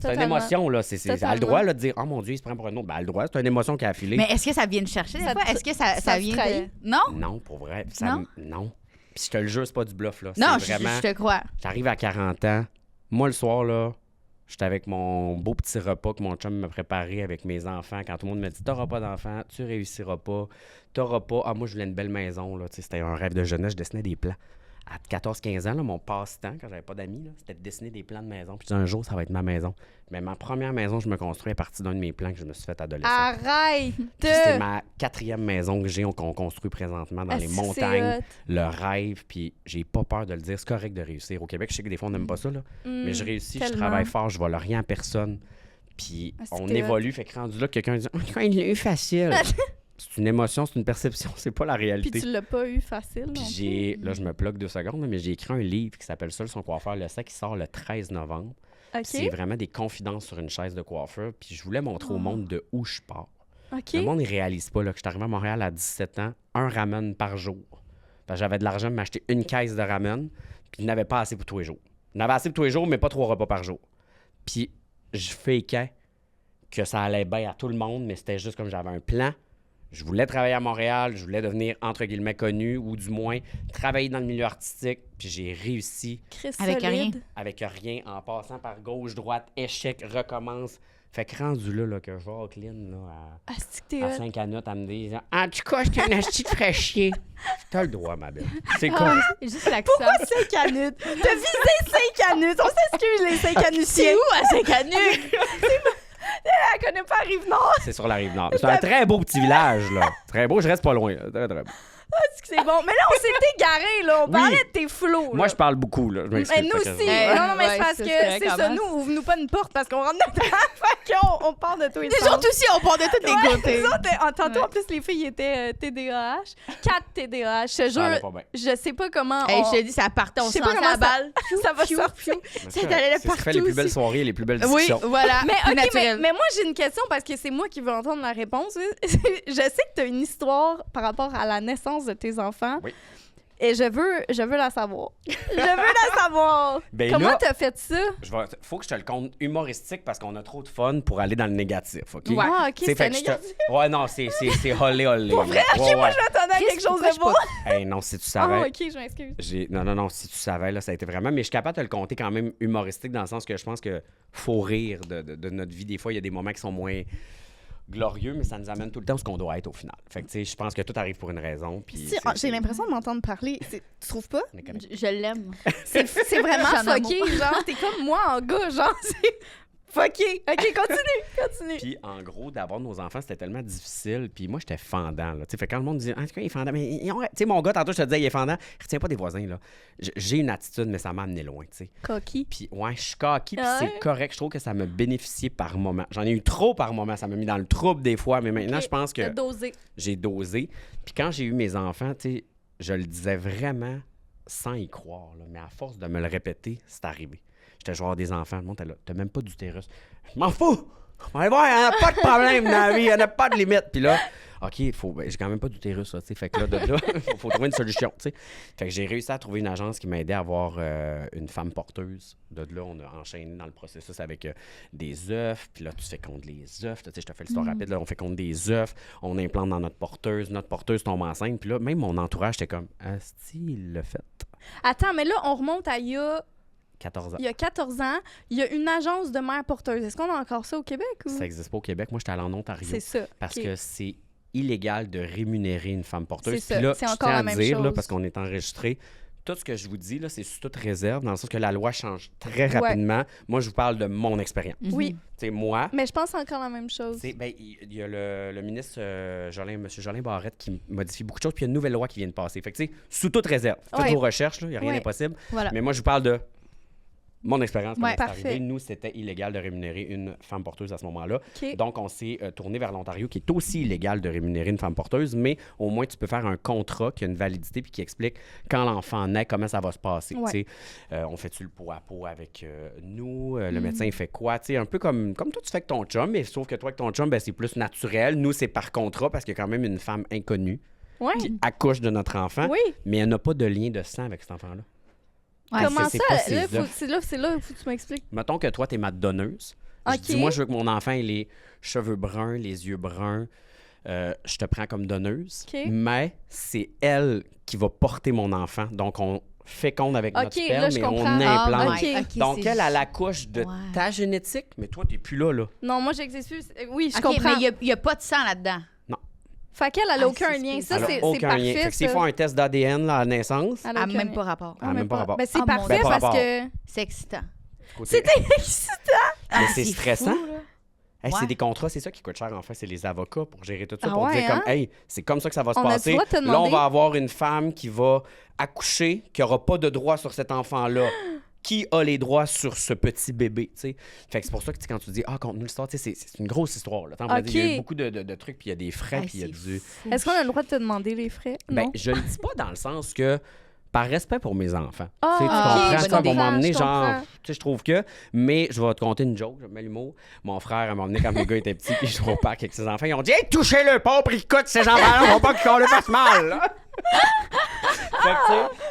C'est une émotion, là. Elle a le droit là, de dire, oh mon Dieu, il se prend pour un autre. Ben, elle a le droit, c'est une émotion qui a affilé. Mais est-ce que ça vient de chercher des fois? Est-ce que ça vient de... Non? Non, pour vrai. Non. Puis je te le jure, c'est pas du bluff, là. Non, vraiment... je te crois. J'arrive à 40 ans. Moi, le soir, là, j'étais avec mon beau petit repas que mon chum me préparait avec mes enfants. Quand tout le monde me dit, t'auras pas d'enfants, tu réussiras pas, t'auras pas... Ah, moi, je voulais une belle maison, là. Tu sais, c'était un rêve de jeunesse. Je dessinais des plans. À 14-15 ans, là, mon passe-temps, quand j'avais pas d'amis, là, c'était de dessiner des plans de maison. Puis un jour, ça va être ma maison. Mais ma première maison, je me construis à partir d'un de mes plans que je me suis fait adolescent. Arrête! C'est ma 4e maison que j'ai, qu'on construit présentement dans les montagnes. Le rêve, puis j'ai pas peur de le dire. C'est correct de réussir. Au Québec, je sais que des fois, on n'aime pas ça, là. Mais je réussis, je travaille fort, je vole rien à personne. Puis on évolue. Fait que rendu là, quelqu'un dit « il l'a eu facile ». C'est une émotion, c'est une perception, c'est pas la réalité. Puis tu l'as pas eu facile. Puis là, je me plug 2 secondes, mais j'ai écrit un livre qui s'appelle Seul son coiffeur le sait, qui sort le 13 novembre. Okay. C'est vraiment des confidences sur une chaise de coiffeur. Puis je voulais montrer au monde de où je pars. Okay. Le monde, il réalise pas là, que je suis arrivé à Montréal à 17 ans, un ramen par jour. J'avais de l'argent pour m'acheter une caisse de ramen, puis il n'avait pas assez pour tous les jours. Il n'avait assez pour tous les jours, mais pas 3 repas par jour. Puis je fakais que ça allait bien à tout le monde, mais c'était juste comme j'avais un plan. Je voulais travailler à Montréal, je voulais devenir, entre guillemets, connu, ou du moins travailler dans le milieu artistique, puis j'ai réussi. Avec rien. Avec rien, en passant par gauche, droite, échec, recommence. Fait que rendu là que Jacqueline, là, à 5 années, elle me dit « En tout cas, j'étais un asti de fraîchier. » T'as le droit, ma belle. C'est quoi? Juste l'accent. Pourquoi 5 années? T'as visé 5 années. On s'excuse, les 5 années. C'est où, à 5 années? Elle connaît pas Rive-Nord. C'est sur la Rive-Nord. C'est un très beau petit village, là. Très beau, je reste pas loin. Là. Très, très beau. C'est bon. Mais là, on s'est égarés, là. On parlait de tes flots. Moi, je parle beaucoup, là. Mais nous aussi. Non, mais c'est parce que c'est ça. Nous, ouvre-nous pas une porte parce qu'on rentre dedans. Fait qu'on part de tous les sens. Les autres aussi, on part de tous les côtés. Les autres, tantôt, en plus, les filles étaient TDAH. 4 TDAH. Je te jure, je sais pas comment. Je te dis, ça partait, on se lançait la balle. Ça va sortir. Ça allait partout. Ça fait les plus belles soirées et les plus belles discussions. Oui, voilà. Mais moi, j'ai une question parce que c'est moi qui veux entendre la réponse. Je sais que tu as une histoire par rapport à la naissance de tes enfants. Oui. Et je veux la savoir. Je veux la savoir. Ben comment t'as fait ça? Faut que je te le compte humoristique parce qu'on a trop de fun pour aller dans le négatif, OK? Ouais, OK, c'est négatif. Ouais, non, c'est holé. Pour vrai? OK, moi, je m'attendais à quelque chose de beau. Hey, non, si tu savais... Ah, OK, je m'excuse. Non, si tu savais, là, ça a été vraiment... Mais je suis capable de te le compter quand même humoristique dans le sens que je pense que faut rire de notre vie. Des fois, il y a des moments qui sont moins... glorieux, mais ça nous amène tout le temps ce qu'on doit être au final. Fait que, tu sais, je pense que tout arrive pour une raison. Puis j'ai l'impression de m'entendre parler. Tu trouves pas? Je l'aime. C'est vraiment fucké, genre, t'es comme moi en gars, genre, c'est fucké. OK, continue. Puis, en gros, d'avoir nos enfants, c'était tellement difficile. Puis moi, j'étais fendant, là. Tu sais, fait quand le monde dit, en tout cas, il est fendant. Mais, tu sais, mon gars, tantôt, je te disais, il est fendant. Retiens pas des voisins, là. J'ai une attitude, mais ça m'a amené loin, tu sais. Coquille. Puis, ouais, je suis coquille, puis c'est correct. Je trouve que ça m'a bénéficié par moment. J'en ai eu trop par moment. Ça m'a mis dans le trouble des fois. Mais maintenant, je pense que j'ai dosé. Puis quand j'ai eu mes enfants, tu sais, je le disais vraiment sans y croire, là. Mais à force de me le répéter, c'est arrivé. J'étais genre des enfants, le monde était là, t'as même pas d'utérus. Je m'en fous! On va voir, il n'y en a pas de problème dans la vie, il n'y en a pas de limite. Puis là, OK, j'ai quand même pas d'utérus, tu sais. Fait que là, il faut trouver une solution, tu sais. Fait que j'ai réussi à trouver une agence qui m'a aidé à avoir une femme porteuse. De là, on a enchaîné dans le processus avec des œufs. Puis là, tu fais compte les œufs. Tu sais, je te fais l'histoire rapide. Là, on fait compte des œufs. On implante dans notre porteuse. Notre porteuse tombe enceinte. Puis là, même mon entourage, était comme, asti, il l'a fait. Attends, mais là, on remonte à il y a 14 ans. Il y a 14 ans, il y a une agence de mère porteuse. Est-ce qu'on a encore ça au Québec? Ou? Ça n'existe pas au Québec. Moi, j'étais allé en Ontario. C'est ça. Parce que c'est illégal de rémunérer une femme porteuse. C'est ça. Là, c'est encore la même chose. Là, parce qu'on est enregistré, tout ce que je vous dis, là, c'est sous toute réserve, dans le sens que la loi change très rapidement. Moi, je vous parle de mon expérience. Oui. Tu sais, moi... Mais je pense encore la même chose. Il y a le ministre M. Jolin Barrette qui modifie beaucoup de choses, puis il y a une nouvelle loi qui vient de passer. Fait que, tu sais, sous toute réserve. Faites vos recherches, il n'y a rien d'impossible. Voilà. Mais moi, je vous parle de mon expérience. Quand c'est parfait. arrivé, nous, c'était illégal de rémunérer une femme porteuse à ce moment-là. OK. Donc, on s'est tourné vers l'Ontario, qui est aussi illégal de rémunérer une femme porteuse, mais au moins, tu peux faire un contrat qui a une validité puis qui explique quand l'enfant naît, comment ça va se passer. Ouais. Tu sais, on fait-tu le pot à pot avec nous? Le médecin, il fait quoi? Tu sais, un peu comme toi, tu fais avec ton chum, mais sauf que toi, avec ton chum, ben, c'est plus naturel. Nous, c'est par contrat parce qu'il y a quand même une femme inconnue Ouais. qui accouche de notre enfant, Oui. mais elle n'a pas de lien de sang avec cet enfant-là. Ouais, Comment c'est ça? pas ses Là, œufs. c'est là, faut que tu m'expliques. Mettons que toi, t'es ma donneuse. OK. Je dis, moi, je veux que mon enfant ait les cheveux bruns, les yeux bruns. Je te prends comme donneuse. OK. Mais c'est elle qui va porter mon enfant. Donc, on féconde avec notre OK, là, sperme je et on comprends. implante. OK. OK, Donc, c'est- elle a la couche de ta génétique, mais toi, t'es plus là. Non, moi, j'excuse. Oui, je OK, comprends. mais il n'y a pas de sang là-dedans. Fait qu'elle, elle a aucun c'est lien. spécial. Ça, Elle a c'est aucun parfait. lien. Fait que s'ils ça. font un test d'ADN là, à la naissance, Elle Ah, a aucun même lien. pas rapport. Ah, même pas rapport. Ben, c'est Ah, mon parfait Dieu. parce Pas que... C'est excitant. côté- excitant. Mais c'est stressant. fou, là. Hey, Ouais. C'est des contrats, c'est ça qui coûte cher en fait, c'est les avocats pour gérer tout ça, Ah pour ouais, dire comme, hein? hey, c'est comme ça que ça va se On a-tu passer. le droit de te Là, on demander? va avoir une femme qui va accoucher, qui n'aura pas de droit sur cet enfant-là. Qui a les droits sur ce petit bébé, tu sais? Fait que c'est pour ça que tu sais, quand tu dis, conte-nous l'histoire, tu sais, c'est une grosse histoire. Là. Il y a eu OK. beaucoup de trucs, puis il y a des frais, Ah, puis il y a c'est du... fou. Est-ce qu'on a le droit de te demander les frais? Ben, Non. je le dis pas dans le sens que, par respect pour mes enfants. Ah, Tu sais, tu ok, comprends, je ça, à un moment comprends, donné, je genre, comprends. tu sais, je trouve que, mais je vais te conter une joke, j'aime bien l'humour. Mon frère, à un moment donné, quand le gars était petit, puis je suis au parc avec ses enfants, ils ont dit, hey, touchez-le pas, puis écoute, ces enfants-là, on va pas qu'on le fasse mal, là.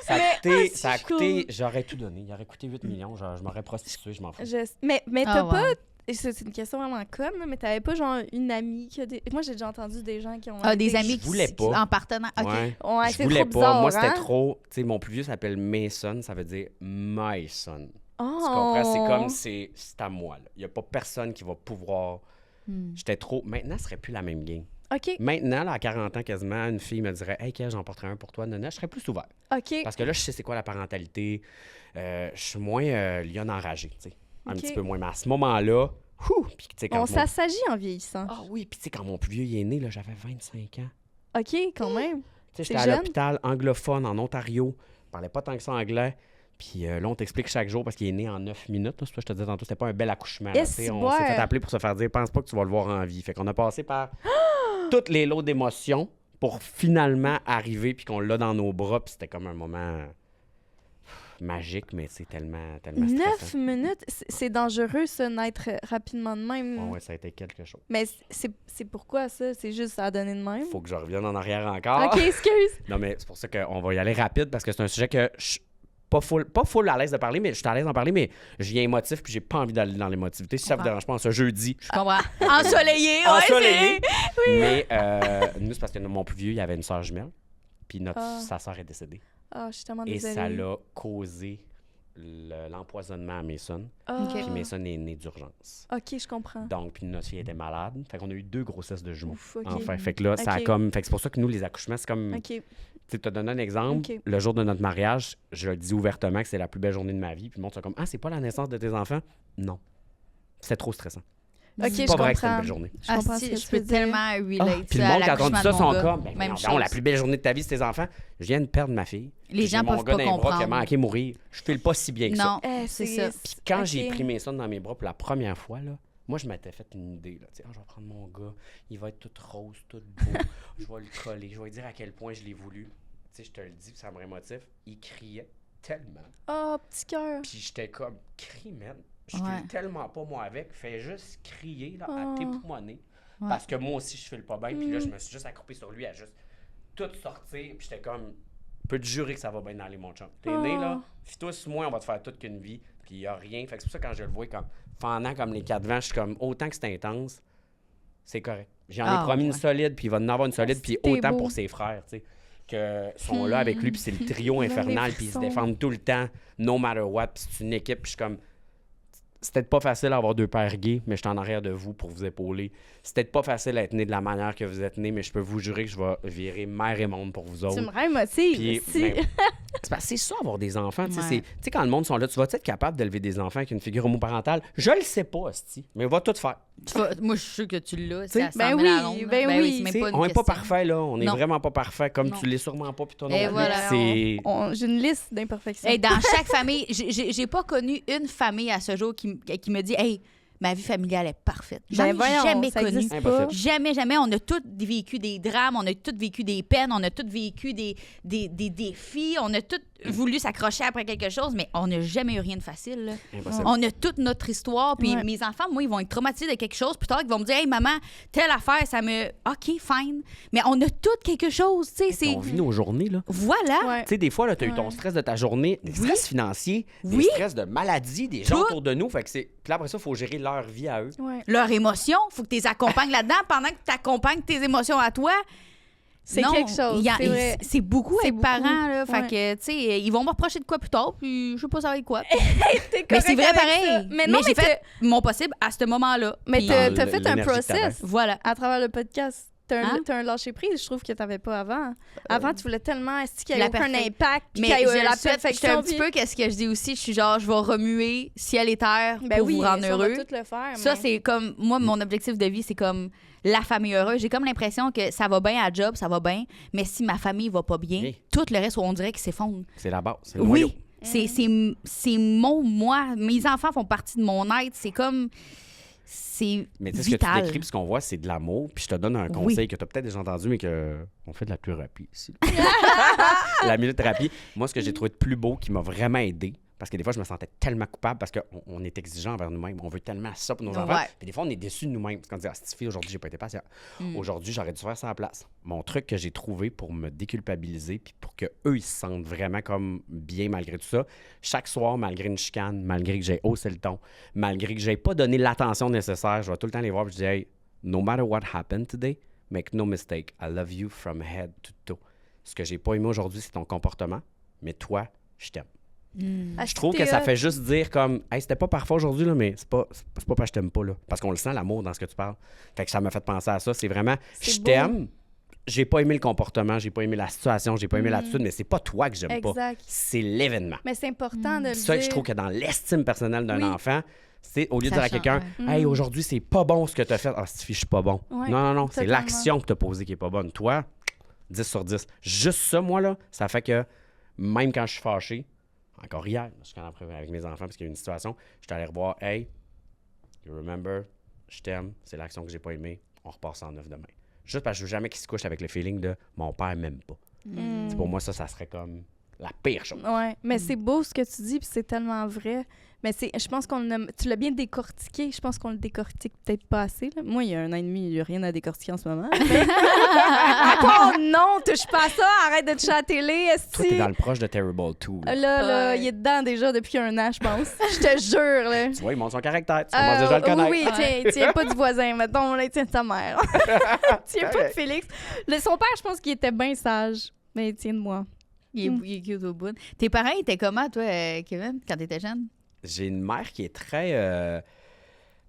Fait que, tu sais, ça a coûté, j'aurais tout donné. Il aurait coûté 8 millions, genre, je m'aurais prostitué, je m'en fous. Mais Ah, t'as ouais. pas... et c'est une question vraiment conne, là, mais t'avais pas genre une amie qui a des... Moi, j'ai déjà entendu des gens qui ont... Ah, des amis Je voulais qui, pas. en partenaire. OK. Ouais. Ouais, Je c'est voulais trop pas. bizarre, Moi, c'était hein? trop. Tu sais, mon plus vieux s'appelle Mason, ça veut dire my son. Oh. Tu comprends? C'est comme c'est à moi. Il n'y a pas personne qui va pouvoir. J'étais trop. Maintenant, ce serait plus la même game. OK, Maintenant, là, à 40 ans quasiment, une fille me dirait, hey, Kev, j'en porterai un pour toi, nana. Je serais plus ouvert. OK. Parce que là, je sais c'est quoi la parentalité. Je suis moins lion enragé, tu sais. Un OK. petit peu moins. Mais à ce moment-là, puis tu sais, quand On mon- s'assagit en vieillissant. Ah oui, puis tu sais, quand mon plus vieux il est né, là, j'avais 25 ans. OK, quand même. Tu sais, C'est j'étais à jeune. l'hôpital anglophone en Ontario. Je parlais pas tant que ça anglais. Puis là, on t'explique chaque jour parce qu'il est né en 9 minutes. Là. C'est pour ça que je te disais tantôt, c'était pas un bel accouchement. Là, Yes, tu sais. On ouais. s'est fait appeler pour se faire dire, pense pas que tu vas le voir en vie. Fait qu'on a passé par toutes les lots d'émotions pour finalement arriver puis qu'on l'a dans nos bras. Puis c'était comme un moment magique, mais c'est tellement 9 stressant. minutes, c'est dangereux, ça, naître rapidement de même. Ouais, ça a été quelque chose. Mais c'est pourquoi, ça? C'est juste à donner de même? Faut que je revienne en arrière encore. OK, excuse. Non, mais c'est pour ça qu'on va y aller rapide parce que c'est un sujet que je suis pas full à l'aise de parler, mais je suis à l'aise d'en parler, mais je viens émotif puis j'ai pas envie d'aller dans l'émotivité. Si ça vous dérange pas, en ce jeudi, Je comprends. Ensoleillé, ouais, ensoleillé. Mais nous, c'est parce que mon plus vieux, il avait une sœur jumelle, puis sa sœur est décédée. Ah, je suis tellement Et désolée. ça l'a causé l'empoisonnement à Mason. Ah. OK. Puis Mason est né d'urgence. OK, je comprends. Donc, puis notre fille était malade. Fait qu'on a eu 2 grossesses de jumeaux. Ouf, OK. Enfin, fait que là, ça a OK. comme. Fait que c'est pour ça que nous, les accouchements, c'est comme. OK. Tu sais, te donner un exemple. OK. Le jour de notre mariage, je le dis ouvertement que c'est la plus belle journée de ma vie. Puis le monde sont comme, ah, c'est pas la naissance de tes enfants? Non. C'est trop stressant. OK, C'est je pas vrai que c'est une comprends. belle journée. Je comprends ce que je tu peux veux dire. tellement relate Puis le ça à monde, quand on dit l'accouchement ça, de sont mon gars. comme, ben, Même non, chose. la plus belle journée de ta vie, c'est tes enfants. Je viens de perdre ma fille. Les gens J'ai mon peuvent gars pas dans les bras qui a comprendre. manqué mourir. Je file pas si bien que ça. Non, Eh, c'est ça. Puis quand OK. j'ai pris mes sons dans mes bras pour la première fois, là, moi, je m'étais fait une idée. Là. Tu sais, je vais prendre mon gars, il va être tout rose, tout beau. Je vais le coller, je vais lui dire à quel point je l'ai voulu. Tu sais, je te le dis, puis ça me rémotive. Il criait tellement. Oh, petit cœur. Puis j'étais comme, crie, man. Je Ouais. file tellement pas, moi, avec. Fais juste crier, là, Oh. à t'époumoner. Ouais. Parce que moi aussi, je file pas bien. Puis là, je me suis juste accroupé sur lui à juste tout sortir. Puis j'étais comme, peux te jurer que ça va bien aller, mon chum. T'es né, là. Fie-toi sur moi, on va te faire toute qu'une vie. Puis il y a rien. Fait que c'est pour ça que quand je le vois comme fendant comme les 4 vents, je suis comme, autant que c'est intense, c'est correct. J'en ai promis une solide, puis il va en avoir une solide, puis T'es autant beau. pour ses frères, tu sais, que sont là avec lui, puis c'est le trio infernal, puis ils se défendent tout le temps, no matter what, puis c'est une équipe, puis je suis comme, c'est peut-être pas facile d'avoir 2 pères gays, mais je suis en arrière de vous pour vous épauler. C'est peut-être pas facile d'être né de la manière que vous êtes né, mais je peux vous jurer que je vais virer mère et monde pour vous autres. Tu me rends émotive. Puis, si. ben, C'est ça, avoir des enfants. Tu Ouais. sais, quand le monde sont là, tu vas être capable d'élever des enfants avec une figure homoparentale? Je le sais pas, hostie, mais va tout faire. Moi, je suis sûre que tu l'as. T'sais, C'est à 100 ben 000 oui, à la ronde, là. ben oui. c'est même T'sais, pas une on n'est pas question. parfait, là. On est Non. vraiment pas parfait, comme Non. tu l'es sûrement pas, puis toi non Et plus. voilà. C'est... J'ai une liste d'imperfections. Hey, dans chaque famille, j'ai pas connu une famille à ce jour qui me dit « Hey, ma vie familiale est parfaite. » J'en ai voyons, jamais ça connu. existe pas. Impossible. Jamais. On a tous vécu des drames, on a tous vécu des peines, on a tous vécu des défis, on a tous voulu s'accrocher après quelque chose, mais on n'a jamais eu rien de facile. Là. Impossible. On a toute notre histoire, puis Ouais. mes enfants, moi, ils vont être traumatisés de quelque chose, plus tard, ils vont me dire « Hey, maman, telle affaire, ça me... OK, fine. » Mais on a tout quelque chose, tu sais, c'est... On vit nos journées, là. Voilà. Ouais. Tu sais, des fois, tu as eu ton stress de ta journée, des stress financiers, des Oui. stress de maladie, des gens Tout. autour de nous. Fait que c'est... Puis là, après ça, il faut gérer leur vie à eux. Ouais. Leurs émotions, faut que tu les accompagnes là-dedans pendant que tu accompagnes tes émotions à toi. C'est Non, quelque chose, c'est vrai. c'est beaucoup C'est être beaucoup, parent, là. Fait ouais. que, tu sais, ils vont me reprocher de quoi plus tard, puis je sais pas ça va être quoi. T'es Mais correct c'est vrai avec pareil. ça. Mais non, j'ai mais fait mon possible à ce moment-là. Mais Puis- t'as Dans fait un l'énergie que t'avais. process Voilà. à travers le podcast. Hein? T'as un lâcher-prise, je trouve que t'avais pas avant. Avant, tu voulais tellement est-ce qu'il y la ait aucun perfec- impact, puis Mais qu'il y ait je la le souhaite, je suis perfection. un petit peu qu'est-ce que je dis aussi, je suis genre, je vais remuer ciel et terre Ben pour oui, vous rendre ça, on va heureux. tout le faire. Ça, mais- c'est comme, moi, mon objectif de vie, c'est comme la famille heureuse. J'ai comme l'impression que ça va bien à job, ça va bien, mais si ma famille va pas bien, Oui. tout le reste, on dirait qu'il s'effondre. C'est la base, c'est le noyau. Oui, c'est mon moi. Mes enfants font partie de mon être. C'est comme, c'est Mais tu sais, ce que tu vital. décris, puis ce qu'on voit, c'est de l'amour. Puis je te donne un conseil que tu as peut-être déjà entendu, mais qu'on fait de la thérapie ici. La minuthérapie. Moi, ce que j'ai trouvé de plus beau, qui m'a vraiment aidé, parce que des fois, je me sentais tellement coupable parce qu'on est exigeant envers nous-mêmes. On veut tellement ça pour nos enfants. Ouais. Puis des fois, on est déçus de nous-mêmes. Parce qu'on dit, ah, cette fille, aujourd'hui, j'ai pas été patient. Aujourd'hui, j'aurais dû faire ça à la place. Mon truc que j'ai trouvé pour me déculpabiliser, puis pour qu'eux, ils se sentent vraiment comme bien malgré tout ça, chaque soir, malgré une chicane, malgré que j'ai haussé le ton, malgré que j'ai pas donné l'attention nécessaire, je vais tout le temps les voir et je dis, hey, no matter what happened today, make no mistake, I love you from head to toe. Ce que j'ai pas aimé aujourd'hui, c'est ton comportement, mais toi, je t'aime. Ah, Je trouve que ça fait juste dire comme, hey, c'était pas parfait aujourd'hui, là, mais c'est pas parce que je t'aime pas, là. Parce qu'on le sent, l'amour, dans ce que tu parles. Fait que ça m'a fait penser à ça. C'est vraiment, C'est je beau. t'aime, j'ai pas aimé le comportement, j'ai pas aimé la situation, j'ai pas aimé l'attitude, mais c'est pas toi que j'aime pas. Exact. C'est l'événement. Mais c'est important de le Ça, dire. je trouve que dans l'estime personnelle d'un Oui. enfant, c'est au lieu de Ça dire à quelqu'un, change, hey, aujourd'hui, c'est pas bon ce que tu as fait. Ah, cette fille, je suis pas bon. Ouais, Non, c'est totalement. l'action que tu as posée qui est pas bonne. Toi, 10 sur 10. Juste ça, moi, là, ça fait que même quand je suis fâché, encore hier, je suis avec mes enfants parce qu'il y a eu une situation, je suis allé revoir, hey, you remember, je t'aime, c'est l'action que j'ai pas aimée, on repart ça en 9 demain. Juste parce que je veux jamais qu'ils se couchent avec le feeling de mon père m'aime pas. C'est pour moi, ça serait comme la pire chose. Ouais, mais c'est beau ce que tu dis, puis c'est tellement vrai. Mais je pense tu l'as bien décortiqué. Je pense qu'on le décortique peut-être pas assez. Là. Moi, il y a 1 an et demi, il n'y a rien à décortiquer en ce moment. Oh non, touche pas à ça, arrête de toucher à la télé. Toi, t'es dans le proche de Terrible 2. Là. Là, Ouais. il est dedans déjà depuis 1 an, je pense. Je te jure, là. Tu vois, il montre son caractère. Tu commences déjà à le connaître. Oui, tiens pas du voisin, mettons, là, tiens de ta mère. Tiens pas de Félix. Son père, je pense qu'il était bien sage. Mais tiens de moi. Il est cute au bout. Tes parents étaient comment, toi, Kevin, quand t'étais jeune? J'ai une mère qui est très...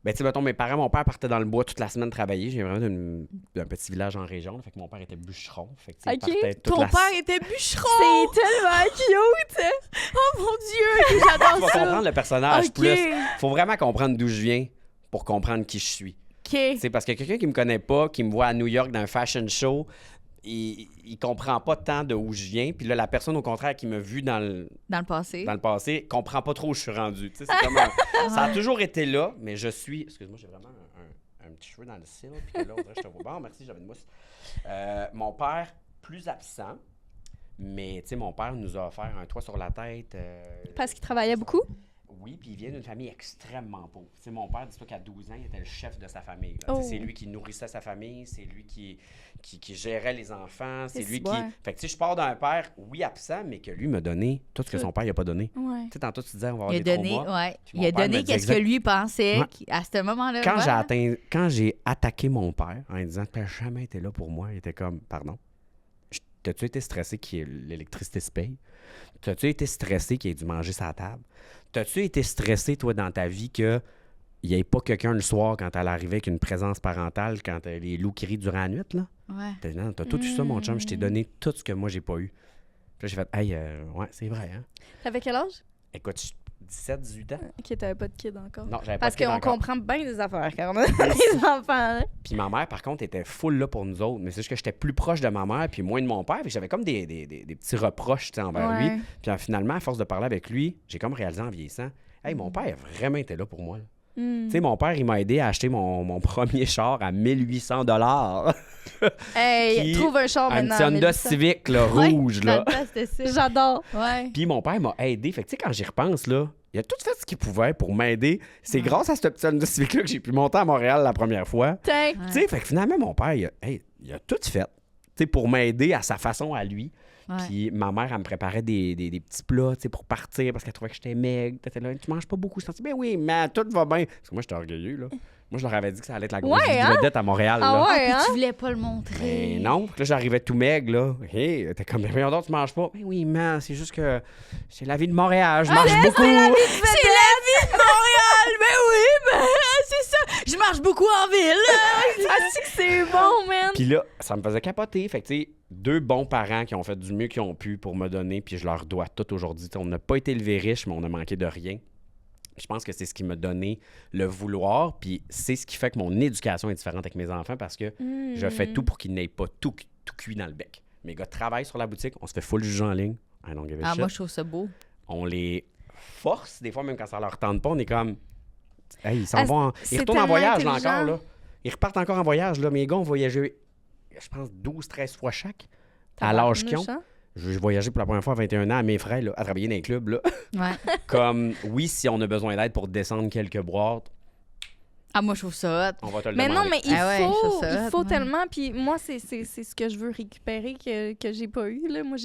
Ben, tu sais, mettons, mon père partait dans le bois toute la semaine travailler. J'ai vraiment d'un petit village en région. Là, fait que mon père était bûcheron. Fait que, tu sais, il OK. partait toute Ton la... père était bûcheron! C'est tellement cute! Oh mon Dieu, Tu j'adore vas ça! comprendre le personnage OK. plus. Faut vraiment comprendre d'où je viens pour comprendre qui je suis. OK. C'est parce que quelqu'un qui me connaît pas, qui me voit à New York dans un fashion show, il comprend pas tant de où je viens. Puis là, la personne, au contraire, qui m'a vu dans le passé, comprend pas trop où je suis rendu. Tu sais, c'est comme ça a toujours été là, mais je suis... Excuse-moi, j'ai vraiment un petit cheveu dans le cil. Puis que là, on dirait que je te vois. Bon, merci, j'avais une mousse. Mon père, plus absent, mais tu sais, mon père nous a offert un toit sur la tête. Parce qu'il travaillait beaucoup? Oui, puis il vient d'une famille extrêmement pauvre. Tu sais, mon père, dis-toi qu'à 12 ans, il était le chef de sa famille. Là. Tu sais, c'est lui qui nourrissait sa famille, c'est lui qui gérait les enfants, c'est lui qui... Fait que tu sais, je pars d'un père, oui, absent, mais que lui m'a donné tout ce que son père n'a pas donné. Ouais. Tu sais, tantôt, tu disais, on va avoir Il a des donné, traumas. ouais. Puis Il a mon père me donné dit qu'est-ce que exact- lui pensait Ouais. à ce moment-là. Quand voilà. quand j'ai attaqué mon père en lui disant « Tu n'as jamais été là pour moi », il était comme « Pardon, t'as-tu été stressé que l'électricité se paye? T'as-tu été stressé qu'il ait dû manger sa table? T'as-tu été stressé, toi, dans ta vie, qu'il n'y ait pas quelqu'un le soir quand elle arrivait avec une présence parentale, quand les loups crient durant la nuit, là? Ouais. T'as tout eu ça, mon chum, je t'ai donné tout ce que moi, j'ai pas eu. Puis là, j'ai fait, hey, ouais, c'est vrai, hein. T'avais quel âge? Écoute, 17, 18 ans. Ok, t'avais pas de kid encore. Non, j'avais pas Parce de kid qu'on encore. comprend bien des affaires quand on a des enfants. Hein? Puis ma mère, par contre, était full là pour nous autres. Mais c'est juste que j'étais plus proche de ma mère puis moins de mon père. Puis j'avais comme des petits reproches envers lui. Puis finalement, à force de parler avec lui, j'ai comme réalisé en vieillissant, hey, mon père a vraiment été là pour moi. Tu sais, mon père, il m'a aidé à acheter mon premier char à 1800 $. Hey, trouve un char maintenant. Un petit Honda Civic, là, rouge, là. J'adore. Ouais. Puis mon père m'a aidé. Fait que, tu sais, quand j'y repense, là, il a tout fait ce qu'il pouvait pour m'aider. C'est grâce à ce petit Honda Civic-là que j'ai pu monter à Montréal la première fois. Tu sais, fait que finalement, mon père, il a tout fait, tu sais, pour m'aider à sa façon à lui. Ouais. Puis ma mère, elle me préparait des petits plats, tu sais, pour partir parce qu'elle trouvait que j'étais maigre. T'étais là, tu manges pas beaucoup. Je suis ben oui, mais tout va bien. Parce que moi, j'étais orgueilleux, là. Moi, je leur avais dit que ça allait être la grosse vedette à Montréal, là. Ah ouais, Puis hein? tu voulais pas le montrer. Mais non, puis là, j'arrivais tout maigre, là. Hey, t'es comme, mais voyons donc, tu manges pas. Mais oui, man, c'est juste que c'est la vie de Montréal. Je marche beaucoup. C'est la vie de Montréal! Ben oui, c'est ça! Je marche beaucoup en ville! C'est bon, man! Puis là, ça me faisait capoter. Fait que, tu sais, 2 bons parents qui ont fait du mieux qu'ils ont pu pour me donner, puis je leur dois tout aujourd'hui. T'sais, on n'a pas été élevés riches, mais on a manqué de rien. Je pense que c'est ce qui m'a donné le vouloir, puis c'est ce qui fait que mon éducation est différente avec mes enfants parce que je fais tout pour qu'ils n'aient pas tout cuit dans le bec. Mes gars travaillent sur la boutique, on se fait full juger en ligne. I don't give a shit. Moi, je trouve ça beau. On les force, des fois, même quand ça leur tente pas, on est comme... Hey, ils s'en vont ils c'est retournent en tellement voyage, là, intelligent. encore, là. Ils repartent encore en voyage, là. Mes gars ont voyagé, je pense, 12-13 fois chaque, à l'âge qu'ils ont. J'ai voyagé pour la première fois à 21 ans à mes frères, là, à travailler dans les clubs, là. Ouais. Comme, oui, si on a besoin d'aide pour descendre quelques boîtes, Moi, je trouve ça hot. on va te le Mais demander. non, mais il Ah ouais, faut, je trouve ça il faut hot, ouais. tellement. Puis moi, c'est ce que je veux récupérer que j'ai pas eu. Là. Moi,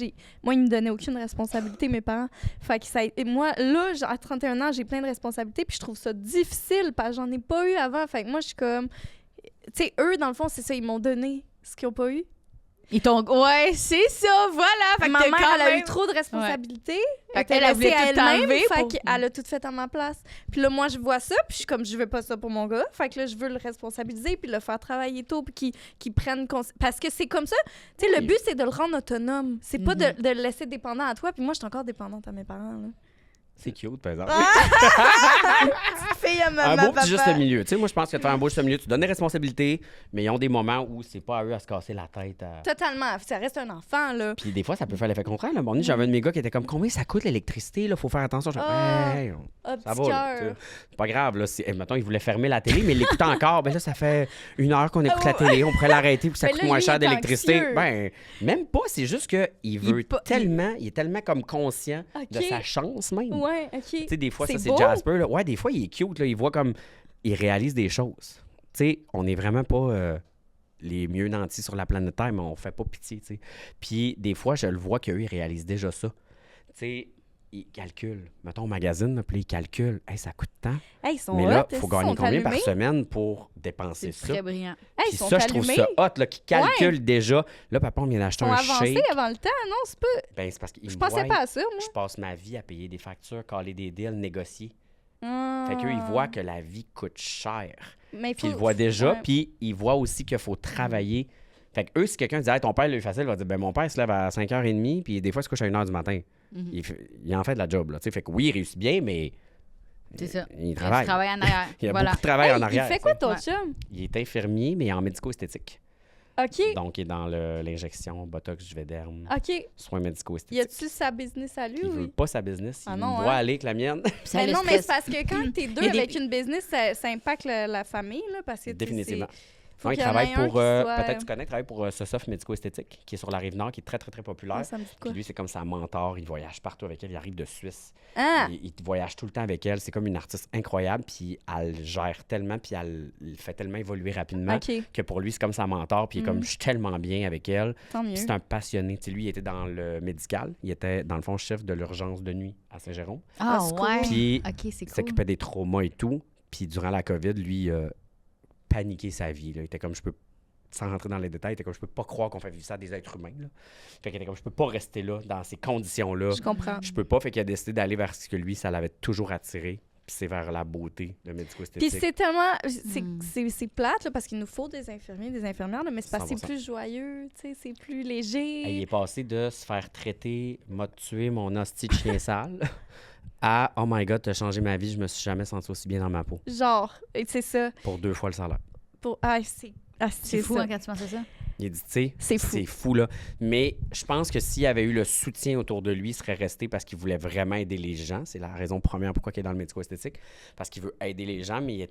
ils me donnaient aucune responsabilité, mes parents. Fait que et moi, là, à 31 ans, j'ai plein de responsabilités. Puis je trouve ça difficile parce que j'en ai pas eu avant. Fait que moi, je suis comme... Tu sais, eux, dans le fond, c'est ça. Ils m'ont donné ce qu'ils ont pas eu. Ils t'ont... Ouais, c'est ça, voilà. Fait que Ma t'as mère, quand elle a même- eu trop de responsabilités. Fait Elle qu'elle, elle voulait tout t'enlever Fait pour- qu'elle a tout fait à ma place. Puis là, moi, je vois ça, puis je suis comme, je veux pas ça pour mon gars. Fait que là, je veux le responsabiliser, puis le faire travailler tôt, puis qu'il prenne... Parce que c'est comme ça. Tu sais, le but, c'est de le rendre autonome. C'est pas de le laisser dépendant à toi. Puis moi, je suis encore dépendante à mes parents, là. C'est cute, par exemple. Fille à Un beau petit juste milieu. Tu sais, moi, je pense que tu as un beau juste milieu. Tu donnes des responsabilités, mais ils ont des moments où c'est pas à eux à se casser la tête. Totalement. Ça reste un enfant, là. Puis des fois, ça peut faire l'effet contraire. Là. Bon, j'avais un de mes gars qui était comme, combien ça coûte l'électricité? Là, faut faire attention. Je fais, hey, Ah, ça petit va. Là, cœur. c'est pas grave. Là, mettons, il voulait fermer la télé, mais il l'écoute encore. Ben là, ça fait 1 heure qu'on écoute la télé. On pourrait l'arrêter, puis ça Mais coûte là, moins lui, cher il est d'électricité. anxieux. Ben, même pas. C'est juste qu'il veut tellement, il est tellement comme conscient de Ok. sa chance même. Ouais, OK. Tu sais, des fois, ça, C'est c'est beau. Jasper. Là. Ouais, des fois, il est cute. Là. Il voit comme... Il réalise des choses. Tu sais, on n'est vraiment pas les mieux nantis sur la planète Terre, mais on fait pas pitié, tu sais. Puis, des fois, je le vois qu'eux, ils réalisent déjà ça. Tu sais, ils calculent. Mettons, au magazine, là, puis ils calculent. Hey, ça coûte tant. Hey, ils sont Mais là, hot, il faut ils gagner sont combien par allumés. semaine pour dépenser C'est ça? très brillant. Hey, Puis ils sont ça, je trouve allumés. ça hot, là, qui calcule déjà. Là, papa, on vient d'acheter Ils sont un avancés shake. avant le temps, non? C'est pas... Ben, c'est parce qu'ils Je me pensais voient. pas à ça, moi. Je passe ma vie à payer des factures, caler des deals, négocier. Ah. Fait qu'eux, ils voient que la vie coûte cher. Mais Puis ils le voient déjà, ouais. puis ils voient aussi qu'il faut travailler. Fait que eux, si quelqu'un dit hey, ton père, il est facile, il va dire ben mon père il se lève à 5h30, puis des fois, il se couche à 1h du matin. Il en fait de la job, là. T'sais. Fait que oui, il réussit bien, mais C'est ça. il travaille. Il travaille en arrière. Il y a Voilà. beaucoup de travail Hey, en arrière. il fait quoi t'sais. ton Ouais. chum? Il est infirmier, mais en médico-esthétique. OK. Donc, il est dans l'injection, botox, Juvederm, OK. soins Y médico-esthétiques. a-tu sa business à lui Il ou veut pas sa business, Ah il non, me voit hein? aller avec la mienne. Ça Mais le non, mais stresse. c'est parce que quand t'es deux Il y a des- avec une business, ça impacte la famille, là, parce que tu sais, Définitivement. faut Non, il qu'il y en travaille ait un pour, qui soit- peut-être tu connais, il travaille pour Sosof Médico-Esthétique, qui est sur la Rive-Nord, qui est très, très, très populaire. Ah, ça me dit quoi? Puis lui, c'est comme sa mentor, il voyage partout avec elle, il arrive de Suisse. Ah! Il voyage tout le temps avec elle, c'est comme une artiste incroyable, puis elle gère tellement, puis elle le fait tellement évoluer rapidement OK, que pour lui, c'est comme sa mentor, puis il est comme, je suis tellement bien avec elle. tant mieux. Puis c'est un passionné. Tu sais, lui, il était dans le médical, il était, dans le fond, chef de l'urgence de nuit à Saint-Jérôme. Ah, c'est ouais. Puis OK, c'est il cool. s'occupait des traumas et tout. Puis durant la COVID, lui, il a paniqué sa vie. Là. Il était comme, sans rentrer dans les détails, il était comme, je peux pas croire qu'on fait vivre ça à des êtres humains. Là. Fait qu'il était comme, je peux pas rester là, dans ces conditions-là. Je comprends. Je peux pas. Fait qu'il a décidé d'aller vers ce que lui, ça l'avait toujours attiré. Puis c'est vers la beauté, le médico-esthétique. Puis c'est tellement... C'est plate, là, parce qu'il nous faut des infirmiers, des infirmières, là, mais c'est parce que c'est 100%. plus joyeux, tu sais, c'est plus léger. Il est passé de se faire traiter, m'a tué mon hostie de chien sale, à oh my god, t'as changé ma vie, je me suis jamais senti aussi bien dans ma peau. Genre, et c'est ça. Pour 2 fois le salaire. C'est fou ça. hein, quand tu penses à ça. Il dit, tu sais, C'est fou. c'est fou, là. Mais je pense que s'il avait eu le soutien autour de lui, il serait resté parce qu'il voulait vraiment aider les gens. C'est la raison première pourquoi il est dans le médico-esthétique. Parce qu'il veut aider les gens, mais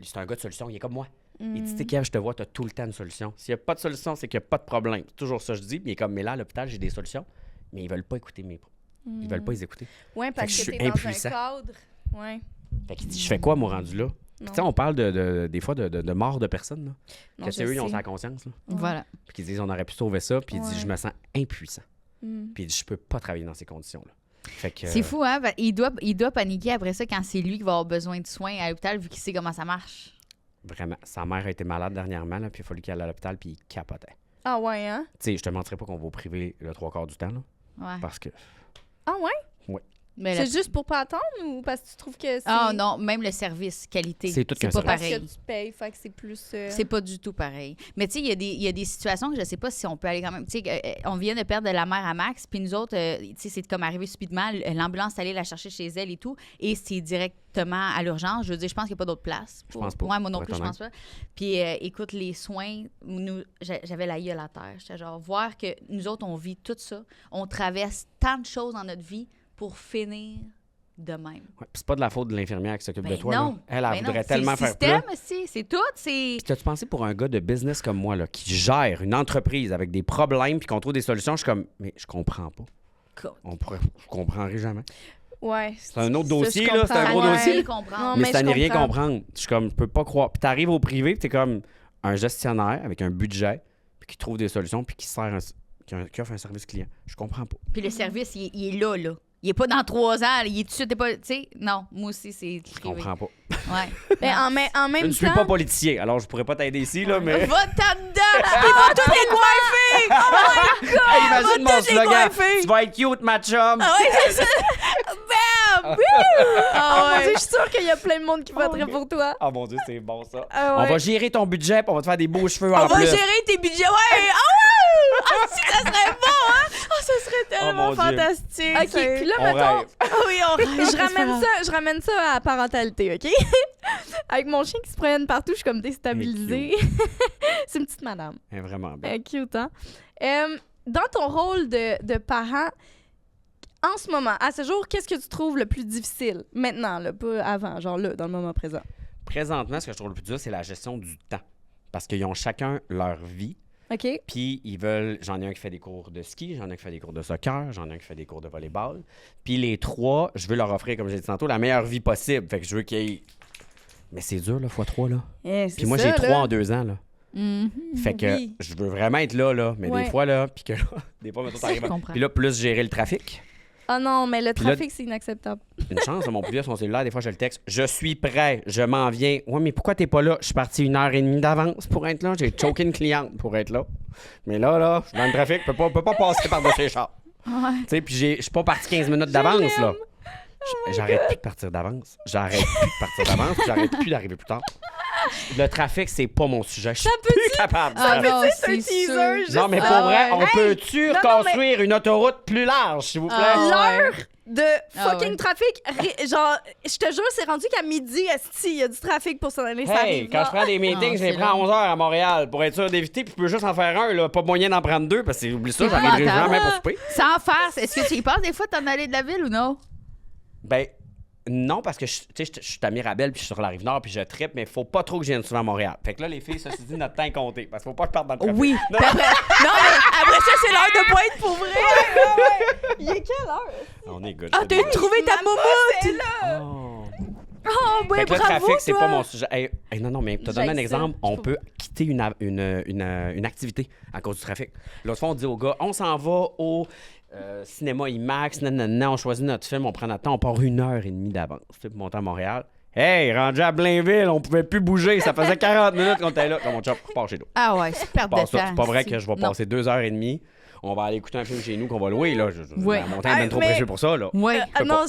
c'est un gars de solution. Il est comme moi. Il dit, tu sais, Kev, je te vois, tu as tout le temps une solution. S'il n'y a pas de solution, c'est qu'il n'y a pas de problème. C'est toujours ça que je dis. Puis il est comme, mais là, à l'hôpital, j'ai des solutions. Mais ils veulent pas écouter Ils veulent pas les écouter. Ouais, parce Fait que que je t'es suis dans impuissant. un cadre. Ouais. Fait qu'il dit, je fais quoi, moi, rendu là? Puis tu sais, on parle des fois de mort de personnes, là. Non, Que je c'est eux, ils ont sais. sa conscience, là. Voilà. Puis qu'ils disent, on aurait pu sauver ça. Puis il dit, Ouais. je me sens impuissant. Mm. Puis il dit, je peux pas travailler dans ces conditions-là. Fait que, C'est fou, hein? Il doit paniquer après ça quand c'est lui qui va avoir besoin de soins à l'hôpital vu qu'il sait comment ça marche. Vraiment. Sa mère a été malade dernièrement, là, puis il a fallu qu'elle aille à l'hôpital, puis il capotait. Ah ouais, hein? Tu sais, je te mentirais pas qu'on va au privé le 3/4 du temps, là. Ouais. Parce que. Ah ouais? Mais la- C'est juste pour pas attendre ou parce que tu trouves que c'est... Ah non, même le service, qualité. C'est tout qu'un pas service. Parce pareil. que tu payes, fait que c'est plus... C'est pas du tout pareil. Mais tu sais, il y a des situations que je sais pas si on peut aller quand même. Tu sais, on vient de perdre la mère à Max, puis nous autres, tu sais, c'est comme arrivé subitement. L'ambulance est allée la chercher chez elle et tout, et c'est directement à l'urgence. Je veux dire, je pense qu'il n'y a pas d'autre place. Je pense pas, Ouais, moi non pour plus, être je pense pas. Puis écoute, les soins, j'avais la gueule à terre. J'étais genre, voir que nous autres, on vit tout ça. On traverse tant de choses dans notre vie pour finir de même. Ouais, puis c'est pas de la faute de l'infirmière qui s'occupe de Ben toi, non. là. Elle Ben voudrait non, tellement c'est faire le plat. système, c'est tout. C'est... Puis t'as-tu pensé pour un gars de business comme moi, là, qui gère une entreprise avec des problèmes, puis qu'on trouve des solutions, je suis comme, mais je comprends pas. Je comprendrai jamais. Ouais. C'est un autre Ça, je dossier, là, c'est un comprends. gros Ouais. dossier. comprendre. Non, Mais mais ça je n'est rien comprends. comprendre. Je suis comme, je peux pas croire. Puis t'arrives au privé, puis t'es comme un gestionnaire avec un budget, puis qui trouve des solutions, puis qui qui offre un service client. Je comprends pas. Puis le service, il est là, là. Il est pas dans 3 ans, là. Il est tout de suite, t'es pas... Tu sais, non, moi aussi, c'est Je privé. comprends pas. Ouais. Mais en Je même ne suis temps... pas politicien, alors je pourrais pas t'aider ici, là, mais. Va dedans! Ils vont tous les coiffer! Oh my God! Hey, imagine mon tous les slogan. coiffer! Tu vas être cute, ma chum. Ah ouais, c'est ça! Bam! Wouh! Ah Ah mon ouais. Dieu, je suis sûre qu'il y a plein de monde qui voterait pour toi. Oh mon Dieu, c'est bon ça. Ah On ouais. va gérer ton budget, puis on va te faire des beaux cheveux en On va plus. gérer tes budgets. Ouais! Ah ouais! Ah si, ça serait bon, hein? Ah, ça serait tellement mon Dieu. fantastique. OK, puis là, On mettons... rêve. Ah oui, on rêve. Je ramène ça à la parentalité, OK? Avec mon chien qui se promène partout, je suis comme déstabilisée. C'est une petite madame. Elle est vraiment bien. Cute, hein? Dans ton rôle de parent, en ce moment, à ce jour, qu'est-ce que tu trouves le plus difficile? Maintenant, là, pas avant, genre là, dans le moment présent. Présentement, ce que je trouve le plus dur, c'est la gestion du temps. Parce qu'ils ont chacun leur vie. OK? Puis ils veulent. J'en ai un qui fait des cours de ski, j'en ai un qui fait des cours de soccer, j'en ai un qui fait des cours de volleyball. Puis les 3, je veux leur offrir, comme j'ai dit tantôt, la meilleure vie possible. Fait que je veux qu'ils aient. Mais c'est dur, là, x3, là. Puis moi, j'ai 3 en 2 ans, là. Fait que Oui. je veux vraiment être là, mais Ouais. des fois, là, puis que là, des fois, mettons, t'arrives. Je comprends. Puis là, plus gérer le trafic. Ah non, mais le Puis là- trafic, c'est inacceptable. Une chance, mon plus vieux, son cellulaire, des fois, je le texte. Je suis prêt, je m'en viens. Ouais, mais pourquoi t'es pas là? Je suis parti 1h30 d'avance pour être là. J'ai choqué une cliente pour être là. Mais là, je suis dans le trafic, je peux pas passer par-dessus les chars. Ouais. Tu sais, puis je suis pas parti 15 minutes d'avance, là. J'arrête plus de partir d'avance. J'arrête plus de partir d'avance, puis j'arrête plus d'arriver plus tard. Le trafic, c'est pas mon sujet. Je suis plus capable. de Ah faire. non, C'est un c'est teaser, sûr. juste Non, mais pour ça. vrai, on Hey! peut-tu Non, non, construire une autoroute plus large, s'il vous plaît? Ah, L'heure de Ah fucking ouais. trafic, genre, je te jure, c'est rendu qu'à midi, esti, il y a du trafic pour s'en aller, ça Hey, arrive. quand je prends des meetings, Ah, je les c'est prends à long. 11h à Montréal pour être sûr d'éviter, puis je peux juste en faire un, là. Pas moyen d'en prendre 2, parce que oublie ça, C'est j'arriverai épouvantable. jamais pour souper. Sans faire, est-ce que tu y penses des fois de t'en aller de la ville ou non? Ben, non, parce que tu sais, je suis à Mirabel, puis je suis sur la Rive-Nord, puis je trippe, mais faut pas trop que je vienne souvent à Montréal. Fait que là, les filles, ça se dit, notre temps est compté, parce qu'il faut pas que je parte dans le trafic. Oui. Non, Puis après, non, mais après ça, c'est l'heure de pointe pour vrai. Il est quelle heure? on est good. Ah, c'est t'as bien. trouvé ta moumoute! Oh. Oh, Fait ben que le bravo, trafic, c'est toi. pas mon sujet. Hey, non, mais te donner un J'haïs ça. exemple. On peut quitter une activité à cause du trafic. L'autre fois, on dit aux gars, on s'en va au cinéma IMAX, nanana, on choisit notre film, on prend notre temps, on part 1h30 d'avance tu sais, pour monter à Montréal. Hey, rendu à Blainville, on pouvait plus bouger. Ça faisait 40 minutes qu'on était là. Comme mon chum, part chez nous. Ah ouais, c'est perte de Passe ça. temps. C'est pas vrai que je vais Non. passer 2h30. On va aller écouter un film chez nous qu'on va louer. Là. Ouais. Mon temps est bien trop mais- précieux pour ça. Là. Ouais. peux non, pas.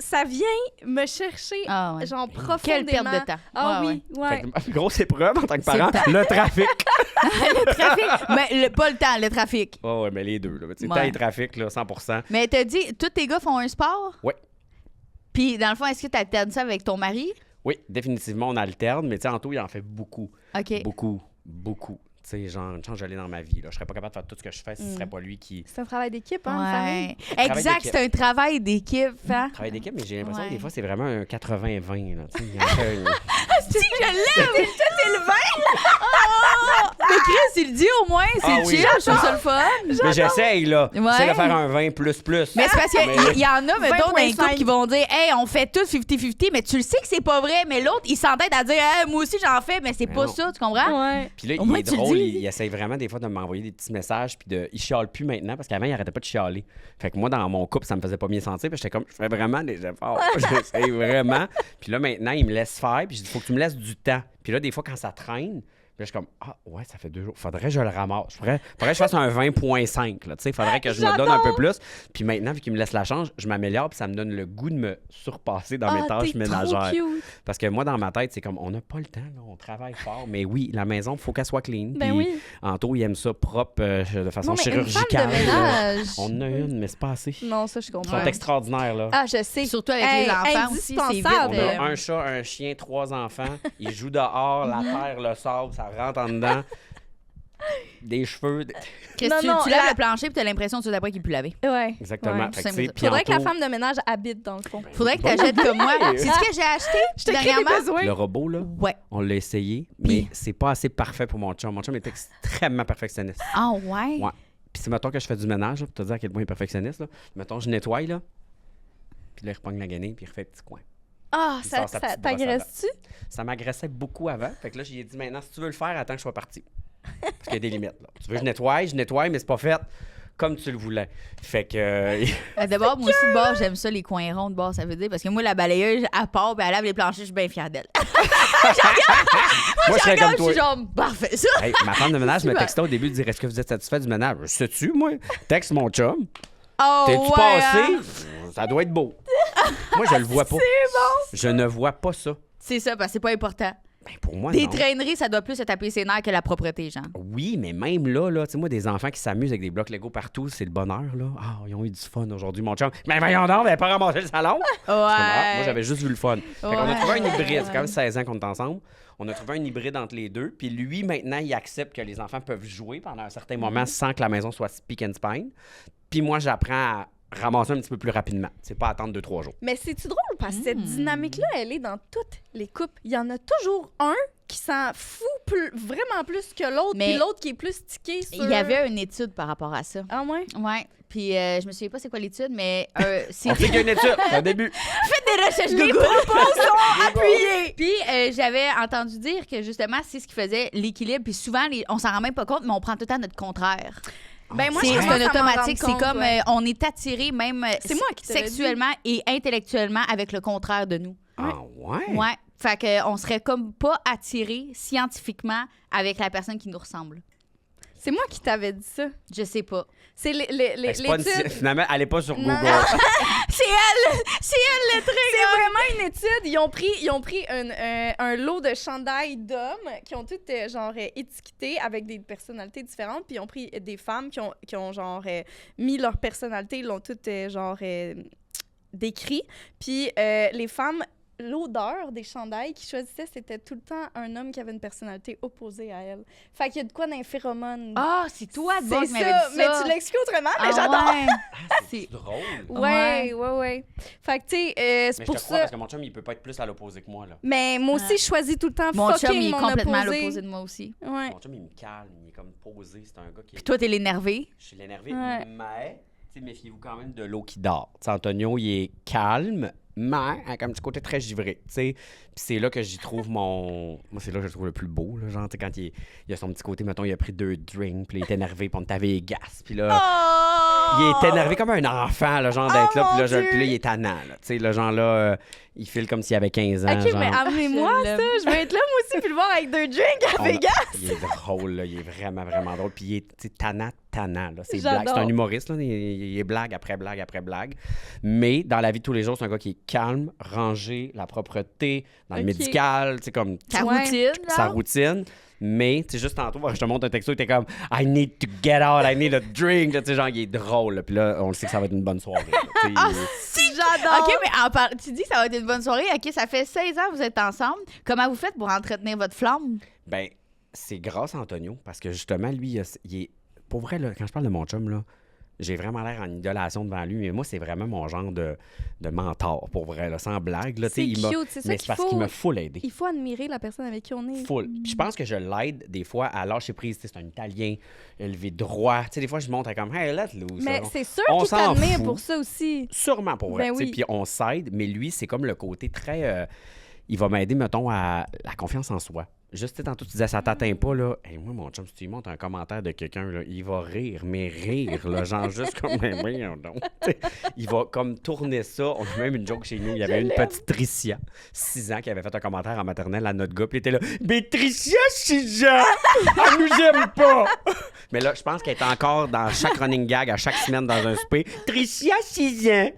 ça vient me chercher, genre, profondément. Quelle perte de temps. Ah oui, ouais. Fait que ma plus grosse épreuve en tant que parent, le trafic. Le trafic. Mais pas le temps, le trafic. Ouais, mais les deux. Là. Temps et trafic, là, 100%. Mais t'as dit, tous tes gars font un sport? Oui. Puis, dans le fond, est-ce que tu alternes ça avec ton mari? Oui, définitivement, on alterne. Mais tu sais, Anto, il en fait beaucoup. OK. Beaucoup. Tu sais, genre, une chance, j'allais dans ma vie. Là. Je serais pas capable de faire tout ce que je fais si ce serait pas lui qui... C'est un travail d'équipe, hein, une famille. Exact, c'est un travail d'équipe. Hein? Travail d'équipe, mais j'ai l'impression que des fois, c'est vraiment un 80-20. Là. Tu sais, il y en fait une... Si, je l'aime! C'est le vin! Mais Chris, il le dit au moins, c'est chill, je trouve ça le fun. Mais j'essaye, là. Ouais. J'essaie de faire un 20++. Mais c'est parce qu'il y en a, mettons, dans les 20.5. couples qui vont dire, hey, on fait tous 50-50, mais tu le sais que c'est pas vrai. Mais l'autre, il s'entête à dire, hey, moi aussi, j'en fais, mais c'est pas non. ça, tu comprends? Ouais. Puis là, Au il moins, est tu le drôle, dis. il essaye vraiment des fois de m'envoyer des petits messages, puis il chiale plus maintenant, parce qu'avant, il arrêtait pas de chialer. Fait que moi, dans mon couple, ça me faisait pas bien sentir, puis j'étais comme, je fais vraiment des efforts. J'essaye vraiment. Puis là, maintenant, il me laisse faire, puis je dis, faut que tu me laisses du temps. Puis là, des fois, quand ça traîne, puis là, je suis comme, ah, ouais, ça fait 2 jours. Faudrait que je le ramasse. Faudrait que je fasse un 20.5, là. Tu sais, faudrait que je me donne un peu plus. Puis maintenant, vu qu'il me laisse la chance, je m'améliore, puis ça me donne le goût de me surpasser dans mes tâches ménagères. Trop cute. Parce que moi, dans ma tête, c'est comme, on n'a pas le temps, là, on travaille fort. Mais oui, la maison, il faut qu'elle soit clean. Ben Puis oui. Anto, il aime ça propre de façon Non, mais une femme chirurgicale. de ménage. On en a une, mais c'est pas assez. Non, ça, je Ils comprends. sont extraordinaires, là. Ah, je sais. Surtout avec les enfants aussi, c'est vite. indispensable. On a un chat, un chien, 3 enfants. Ils jouent dehors, la terre, le sable, ça rentre en dedans. Des cheveux. Chris, Non, tu non, laves la- le plancher, puis t'as l'impression que tu d'après qu'il peut laver. Ouais. Exactement. Ouais. Fait que, tu sais, Faudrait puis Faudrait que la Anto, femme de ménage habite, dans le fond. Faudrait que t'achètes comme moi. C'est ce que j'ai acheté Je te crée des dernièrement. besoins. le robot, là, Ouais. on l'a essayé, mais c'est pas assez parfait pour mon chum. Mon chum est extrêmement perfectionniste. Ah ouais? Ouais. Puis c'est mettons que je fais du ménage, là, pour te dire à quel point il est perfectionniste. Là. Mettons, je nettoie, là. Puis là, il repogne la guenille, puis il refait un petit coin. Ah, Il ça sort sa petite brosse à t'agresse-tu? Ça m'agressait beaucoup avant. Fait que là, j'ai dit maintenant, si tu veux le faire, attends que je sois parti. Parce qu'il y a des limites. Là. Tu veux que je nettoie, mais c'est pas fait comme tu le voulais. Fait que. D'abord, moi aussi, de bord, j'aime ça, les coins ronds de bord, ça veut dire. Parce que moi, la balayeuse, à part, puis elle lave les planchers, je suis bien fière d'elle. Moi, je serais comme Je toi. suis genre, parfait, ça. Hey, ma femme de ménage me textait au début de dire est-ce que vous êtes satisfait du ménage? Sais-tu, moi? Texte mon chum. Oh, T'es-tu ouais, passé? hein? Ça doit être beau. Moi, je le vois pas. Je ne vois pas ça. C'est ça, parce que c'est pas important. Ben, pour moi, Des non. traîneries, ça doit plus se taper ses nerfs que la propreté, genre. Oui, mais même là, tu sais, moi, des enfants qui s'amusent avec des blocs Lego partout, c'est le bonheur, là. Ah, ils ont eu du fun aujourd'hui, mon chum. Mais voyons donc, elle pas ramassé le salon. Ouais. C'est comme, ah, moi, j'avais juste vu le fun. Fait qu'on a Ouais. trouvé un hybride. C'est quand même 16 ans qu'on est ensemble. On a trouvé un hybride entre les deux. Puis lui, maintenant, il accepte que les enfants peuvent jouer pendant un certain moment sans que la maison soit speak and spine. Puis moi, j'apprends à ramasser un petit peu plus rapidement. C'est pas attendre 2-3 jours. Mais c'est-tu drôle parce que cette dynamique-là, elle est dans toutes les couples. Il y en a toujours un qui s'en fout vraiment plus que l'autre, Mais puis l'autre qui est plus tiqué sur... Il y avait une étude par rapport à ça. Ah ouais? Ouais. Puis je me souviens pas c'est quoi l'étude, mais c'est On sait qu'il y a une étude, c'est un début. Faites des recherches Les Google. propos sont appuyés! Puis j'avais entendu dire que justement, c'est ce qui faisait l'équilibre. Puis souvent, on s'en rend même pas compte, mais on prend tout le temps notre contraire. Ben moi, C'est je commence un à m'en automatique. rendre C'est compte, comme ouais. on est attiré même C'est moi qui te l'ai dit. sexuellement et intellectuellement avec le contraire de nous. Ah ouais? Ouais. Fait que on serait comme pas attiré scientifiquement avec la personne qui nous ressemble. C'est moi qui t'avais dit ça. Je sais pas. C'est Fait que c'est pas une- l'étude... Finalement, elle est pas sur Non, Google. non. C'est elle le truc. C'est vraiment une étude. Ils ont pris un lot de chandails d'hommes qui ont toutes genre étiquetés avec des personnalités différentes, puis ils ont pris des femmes qui ont genre mis leur personnalité, ils l'ont toutes genre décrit. Puis les femmes, l'odeur des chandails qu'ils choisissaient, c'était tout le temps un homme qui avait une personnalité opposée à elle. Fait qu'il y a de quoi dans les phéromones. Ah, c'est toi de c'est bord qui m'avais ça, dit mais ça. tu l'expliques autrement, mais Ah, j'adore. ouais. C'est drôle. Ouais. Fait que, tu sais, c'est Mais je pour te crois ça... parce que mon chum, il peut pas être plus à l'opposé que moi, là. Mais moi aussi, je choisis tout le temps Mon chum, fucking il est mon complètement à opposé. l'opposé de moi aussi. Ouais. Mon chum, il me calme, il est comme posé. C'est un gars qui est... Puis toi, t'es l'énervé. Je suis l'énervé, Ouais. mais tu sais, méfiez-vous quand même de l'eau qui dort. Tu sais, Antonio, il est calme, mais avec un petit côté très givré, tu sais. Puis c'est là que j'y trouve mon... Moi, c'est là que je le trouve le plus beau, là, genre, tu sais, quand il a son petit côté, mettons, il a pris 2 drinks, puis il est énervé, puis on est à Vegas, puis là... Il est énervé comme un enfant, le genre d'être là, mon puis là, Dieu! puis là, il est tannant, là. Tu sais, le genre là, il file comme s'il avait 15 ans, OK, genre. mais amenez-moi Je ça. l'aime. Je veux être là, moi aussi, puis le voir avec 2 drinks à On a- Vegas. Il est drôle, là. Il est vraiment, vraiment drôle. Puis il est tu sais, tannant tannant. Là. C'est J'adore. blague. C'est un humoriste. Là. Il est blague après blague après blague. Mais dans la vie de tous les jours, c'est un gars qui est calme, rangé, la propreté, dans le médical, tu sais, comme Ta routine, là. sa routine. Mais, tu sais, juste tantôt, je te montre un texto, t'es comme I need to get out, I need a drink. Tu sais, genre, il est drôle. Là. Puis là, on le sait que ça va être une bonne soirée. J'adore! OK, mais tu dis que ça va être une bonne soirée. OK, ça fait 16 ans que vous êtes ensemble. Comment vous faites pour entretenir votre flamme? Ben, c'est grâce à Antonio, parce que justement, lui, il est... Pour vrai, là, quand je parle de mon chum, là, j'ai vraiment l'air en idolation devant lui, mais moi, c'est vraiment mon genre de mentor, pour vrai, là, sans blague. Là, c'est il cute, c'est ça mais qu'il c'est parce faut. qu'il m'a full aidé. Il faut admirer la personne avec qui on est. Full. Puis je pense que je l'aide des fois à lâcher prise. Tu sais, c'est un Italien, élevé droit. Tu sais, des fois, je monte à comme, hey, let loose. Mais là. c'est sûr On qu'il s'en t'admire fout. pour ça aussi. Sûrement pour vrai. Ben tu sais, oui. Puis on s'aide, mais lui, c'est comme le côté très. Il va m'aider, mettons, à la confiance en soi. Juste, tu sais, tantôt, tu disais, ça t'atteint pas, là. Hey, moi, mon chum, si tu lui montres un commentaire de quelqu'un, là, il va rire, mais rire, là. Genre, juste comme, mais voyons donc. T'sais, il va comme tourner ça. On a même une joke chez nous. Il y avait une petite Tricia, 6 ans, qui avait fait un commentaire en maternelle à notre gars. Puis il était là, mais Tricia, 6 ans, elle nous aime pas. Mais là, je pense qu'elle est encore dans chaque running gag, à chaque semaine dans un souper. Tricia, 6 ans.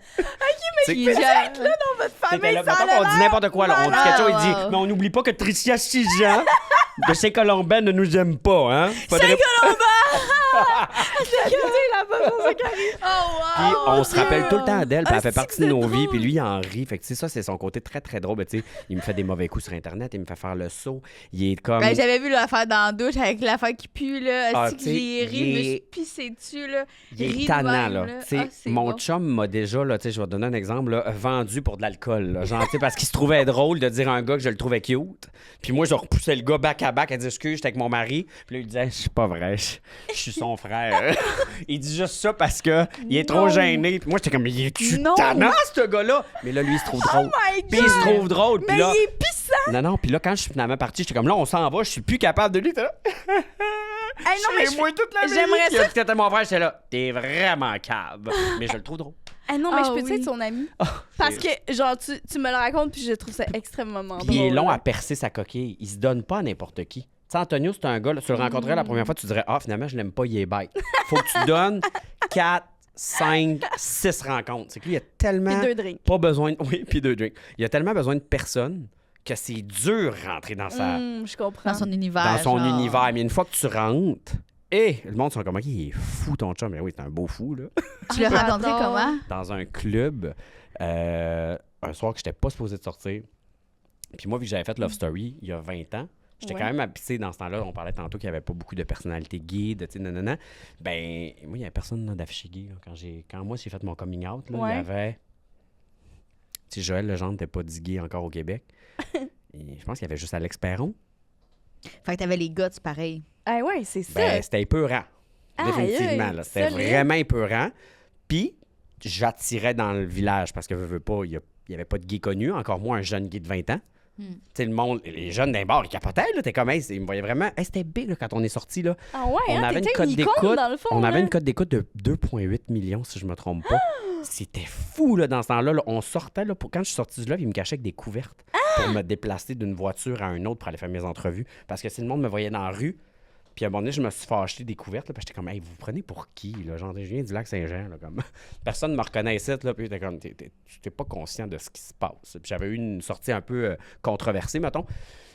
Qui gère- C'était là, mettons qu'on dit n'importe quoi, là. On dit quelque chose, il dit, mais on n'oublie pas que Tricia, 6 ans, de Saint-Colomban, ne nous aime pas, hein? Puis on se rappelle tout le temps d'elle, puis elle fait partie de nos vies, puis lui, il en rit. Fait que, tu sais, ça, c'est son côté très, très drôle. Ben, tu sais, il me fait des mauvais coups sur Internet, il me fait faire le saut. Il est comme. Ben, j'avais vu l'affaire dans la douche avec l'affaire qui pue, là. Ah, Est-ce que tu sais, j'ai ri, je me il suis est- pissé dessus, là. Il est Ris de tannant, même, là. Tu sais, Ah, c'est mon bon. chum m'a déjà, là, tu sais, je vais te donner un exemple, là, vendu pour de l'alcool. Là. Genre, tu sais, parce qu'il se trouvait drôle de dire à un gars que je le trouvais cute. Puis moi, je repoussais le gars back à back à dire excuse, j'étais avec mon mari. Puis là, il disait, c'est pas vrai, je suis son frère. Il dit juste ça parce que il est trop gêné. Puis moi, j'étais comme, il est-tu Non. tannant, ce gars-là? Mais là, lui, il se trouve drôle. my Puis il se trouve drôle. Puis Mais là, il est pissant! non, non, puis là, quand je suis finalement parti, j'étais comme, là, on s'en va, je suis plus capable de lui. Là. Hey, non, mais Chez moi toute la vie. j'aimerais Puis c'était mon frère, j'étais là, t'es vraiment cave. Mais je le trouve drôle. Ah non, mais Ah je peux oui. être son ami? Parce que, genre, tu me le racontes, puis je trouve ça extrêmement drôle. Puis il est long à percer sa coquille. Il se donne pas à n'importe qui. Tu sais, Antonio, c'est un gars, là, tu le rencontrais la première fois, tu dirais, ah, finalement, je l'aime pas, il est bête. Faut que tu donnes 4, 5, 6 rencontres. C'est que lui, il a tellement Puis 2 drinks. pas besoin de... Oui, puis 2 drinks. Il a tellement besoin de personne que c'est dur rentrer dans sa... Je comprends. Dans son univers. dans son genre. univers. Mais une fois que tu rentres, le monde sont comme, OK, il est fou ton chum. Mais oui, c'est un beau fou, là. Tu l'as rencontré J'adore. comment? Dans un club, un soir que j'étais pas supposé de sortir. Puis moi, vu que j'avais fait Love Story il y a 20 ans, j'étais Ouais. quand même habitué dans ce temps-là. On parlait tantôt qu'il n'y avait pas beaucoup de personnalités gays, tu sais, nanana. Ben, moi, il n'y avait personne là, d'affiché gay. Là. Quand moi, j'ai fait mon coming out, là, il y Ouais. avait... Tu sais, Joël Legendre n'était pas dit gay encore au Québec. Et je pense qu'il y avait juste Alex Perron. Fait que t'avais les guts pareil. Ah ouais, c'est ça. Ben, c'était épeurant. Aïe, Définitivement. aïe, Là. C'était solide. vraiment épeurant. Puis, j'attirais dans le village parce que, veux pas, il n'y avait pas de gay connu, encore moins un jeune gay de 20 ans. Tu sais, le monde, les jeunes d'un bar, ils capotaient, là. T'es comme, hey, ils me voyaient vraiment. Hey, c'était big, là, quand on est sortis, là. Ah ouais, On hein, avait une t'étais cote une icône, d'écoute. dans le fond. On avait là. une cote d'écoute de 2,8 millions, si je me trompe pas. C'était fou, là, dans ce temps-là. Là. On sortait, là, quand je suis sorti de là, ils me cachaient avec des couvertes pour me déplacer d'une voiture à une autre pour aller faire mes entrevues. Parce que si le monde me voyait dans la rue, puis à un moment donné, je me suis fait acheter des couvertes, là, puis j'étais comme, hey, vous vous prenez pour qui, là? Genre, je viens du Lac-Saint-Jean, là, comme. Personne ne me reconnaissait, là, puis j'étais comme, t'es pas conscient de ce qui se passe. Puis j'avais eu une sortie un peu controversée, mettons.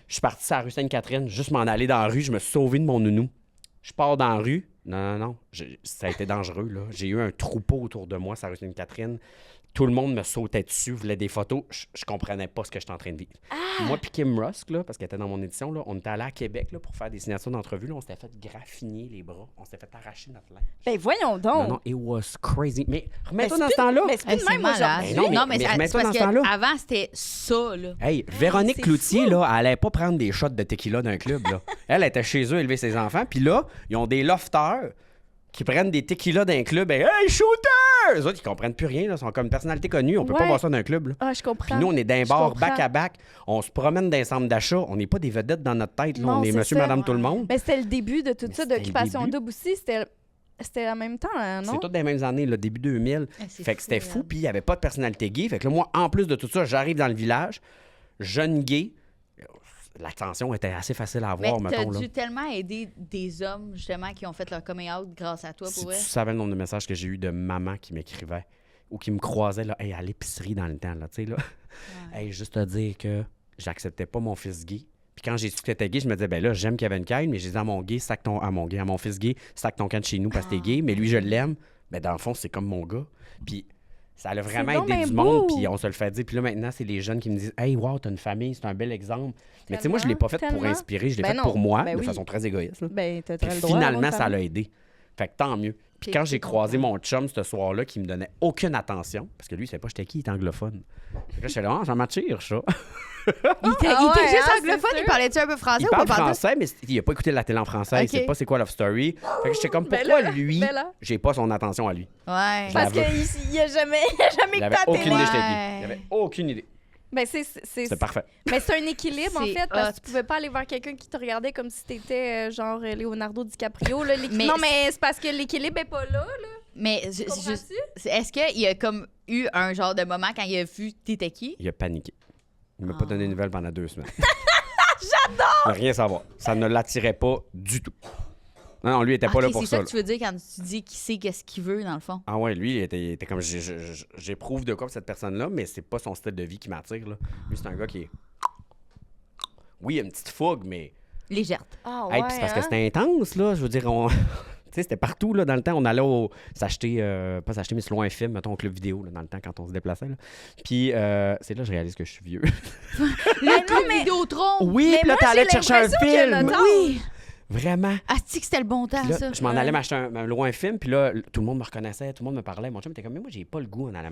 Je suis parti sur la rue Sainte-Catherine, juste m'en aller dans la rue, je me suis sauvé de mon nounou. Je pars dans la rue. Non. Ça a été dangereux, là. J'ai eu un troupeau autour de moi, sur la rue Sainte-Catherine. Tout le monde me sautait dessus, voulait des photos. Je comprenais pas ce que j'étais en train de vivre. Moi puis Kim Rusk, là, parce qu'elle était dans mon édition, là, on était allé à Québec là, pour faire des signatures d'entrevue. Là, on s'était fait graffiner les bras. On s'était fait arracher notre linge. Ben voyons donc. Non, it was crazy. Mais remets-toi Mais dans c'est ce temps-là. Mais c'est Hey, plus de c'est même malade. aujourd'hui. Ben non, mais c'est remets-toi parce dans ce temps-là. qu'avant, c'était ça, là. Hey, Véronique c'est Cloutier, fou. là, elle allait pas prendre des shots de tequila d'un club. Là. Elle était chez eux élever ses enfants. Puis là, ils ont des lofters qui prennent des tequilas d'un club. Et hey, shooter! Eux autres, ils comprennent plus rien. Là. Ils sont comme une personnalité connue. On peut pas Ouais. voir ça d'un club. Là. Ah, je comprends. Puis nous, on est d'un Je bar comprends. back à back. On se promène dans les centres d'achat. On n'est pas des vedettes dans notre tête. Là. Non, On est c'est monsieur, ça. madame, tout le monde. Mais c'était le début de tout Mais ça, c'était le d'Occupation début. Double aussi. C'était en même temps, hein, non? C'est toutes les mêmes années, le début 2000. c'est Fait que c'était fou, fou, hein. puis il n'y avait pas de personnalité gay. Fait que là, moi, en plus de tout ça, j'arrive dans le village, jeune gay. l'attention était assez facile à avoir, Mais t'as mettons. Là. dû tellement aider des hommes, justement, qui ont fait leur coming out grâce à toi, Si pour tu vrai. savais le nombre de messages que j'ai eu de mamans qui m'écrivaient ou qui me croisaient là, hey, à l'épicerie dans le temps, là, tu sais, là. Hey, juste te dire que j'acceptais pas mon fils gay. Puis quand j'ai su que t'étais gay, je me disais, ben là, j'aime Kevin Kyle, mais j'ai dit à mon gay, à mon fils gay, sac ton camp de chez nous parce que t'es gay, mais lui, je l'aime. Ben dans le fond, c'est comme mon gars. Puis ça a vraiment donc aidé ben du beau. monde, puis on se le fait dire. Puis là, maintenant, c'est les jeunes qui me disent, hey, wow, t'as une famille, c'est un bel exemple. Mais tu sais, moi, je l'ai pas fait pour Tellement. inspirer, je l'ai Ben fait non, pour moi, ben de oui. façon très égoïste. Là. Ben, t'as Puis le droit. finalement, ça l'a aidé. Fait que tant mieux. Puis quand Puis j'ai c'est croisé content. mon chum ce soir-là, qui me donnait aucune attention, parce que lui, il savait pas j'étais qui, il était anglophone. Fait que là, j'étais là, ça m'attire, ça. Il était Ah il était ouais, juste hein, anglophone, c'est il sûr. parlait-tu un peu français Il ou parle pas partout? français, mais il a pas écouté la télé en français, il Ok. sait pas c'est quoi Love Story. Fait que j'étais comme, Ben pourquoi là, lui, ben là. j'ai pas son attention à lui? Ouais. Je Parce l'avais. qu'il n'y a jamais Il que avait ta aucune télé. idée j'étais Ouais. gay. Il avait aucune idée. Ben, C'est parfait. Mais c'est un équilibre, en C'est fait, parce que hot. tu pouvais pas aller voir quelqu'un qui te regardait comme si t'étais genre Leonardo DiCaprio. Là, Mais non, mais c'est parce que l'équilibre est pas là. Mais Comprends-tu? est-ce qu'il y a comme eu un genre de moment quand il a vu t'étais qui? Il a paniqué. Il m'a pas donné de nouvelles pendant 2 semaines. J'adore! Il n'a rien savoir. Ça ne l'attirait pas du tout. Non, lui, il était pas là pour c'est ça. ça là. que tu veux dire quand tu dis qu'il sait qu'est-ce qu'il veut, dans le fond. Ah ouais, lui, il était comme j'éprouve de quoi pour cette personne-là, mais c'est pas son style de vie qui m'attire. Là. Lui, c'est un gars qui est. Oui, il a une petite fougue, mais. Légère. Ah Hey, puis c'est parce que c'était intense, là. Je veux dire, tu sais, c'était partout, là, dans le temps. On allait s'acheter, pas s'acheter, mais se louer un film, mettons, au club vidéo, là, dans le temps, quand on se déplaçait. Là. Puis, c'est là que je réalise que je suis vieux. Le club Vidéotron! Oui, Mais puis là, moi, t'allais j'ai te chercher un l'impression qu'il y a film. notre Oui! Vraiment. Asti que c'était le bon temps, Puis là, ça. je m'en allais m'acheter me louer un film, puis là, tout le monde me reconnaissait, tout le monde me parlait. Mon chum était comme, mais moi, j'ai pas le goût, on allait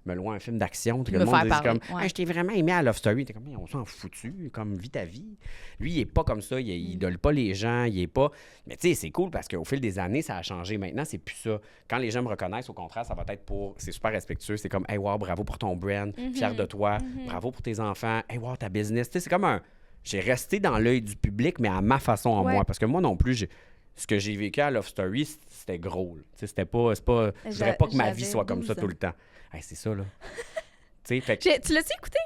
me louer un film d'action. Tout le Me monde faire disait parler, comme, ouais. hey, je t'ai vraiment aimé à Love Story. T'es comme, mais on s'en foutu, comme, vis ta vie. Lui, il est pas comme ça, il idole pas les gens, il est pas. Mais tu sais, c'est cool parce qu'au fil des années, ça a changé. Maintenant, c'est plus ça. Quand les gens me reconnaissent, au contraire, ça va être pour. C'est super respectueux. C'est comme, hey, wow, bravo pour ton brand, fier de toi, bravo pour tes enfants, hey, wow, ta business. Tu sais, c'est comme un. J'ai resté dans l'œil du public, mais à ma façon à Ouais. moi. Parce que moi non plus, ce que j'ai vécu à Love Story, c'était gros. là. Tu sais, c'était pas. Je voudrais pas que ma vie J'avais soit comme ça 12 tout le temps. Hey, c'est ça, là. Tu sais, fait que. Tu l'as-tu écouté?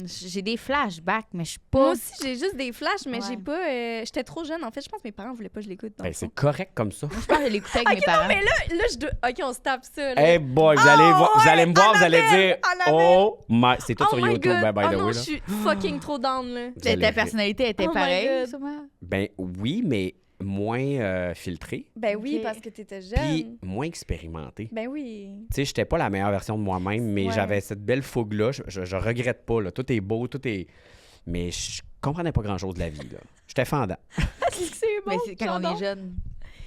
J'ai des flashbacks, mais je suis Moi pas. aussi, j'ai juste des flashs, mais Ouais. j'ai pas. J'étais trop jeune. En fait, je pense que mes parents voulaient pas que je l'écoute. dans Ben, le c'est fond. correct comme ça. Je pense que je l'écoutais avec mes parents. Mais là, je dois. OK, on se tape ça. Là. Hey boy, vous allez me voir, vous allez dire oh my. C'est tout Oh sur my YouTube, God. ben, by Oh the non, way. je Là. suis fucking trop down, là. Vous allez Ta rire. personnalité était Oh my pareille, God. sûrement. Ben oui, mais moins filtré, Ben oui, Ok. parce que t'étais puis jeune. moins expérimenté. Ben oui. Tu sais, j'étais pas la meilleure version de moi-même, mais Ouais. j'avais cette belle fougue-là. Je regrette pas, là. Tout est beau, tout est. Mais je comprenais pas grand-chose de la vie, là. J'étais fendant. C'est bon. Mais c'est quand on j'adore. est jeune,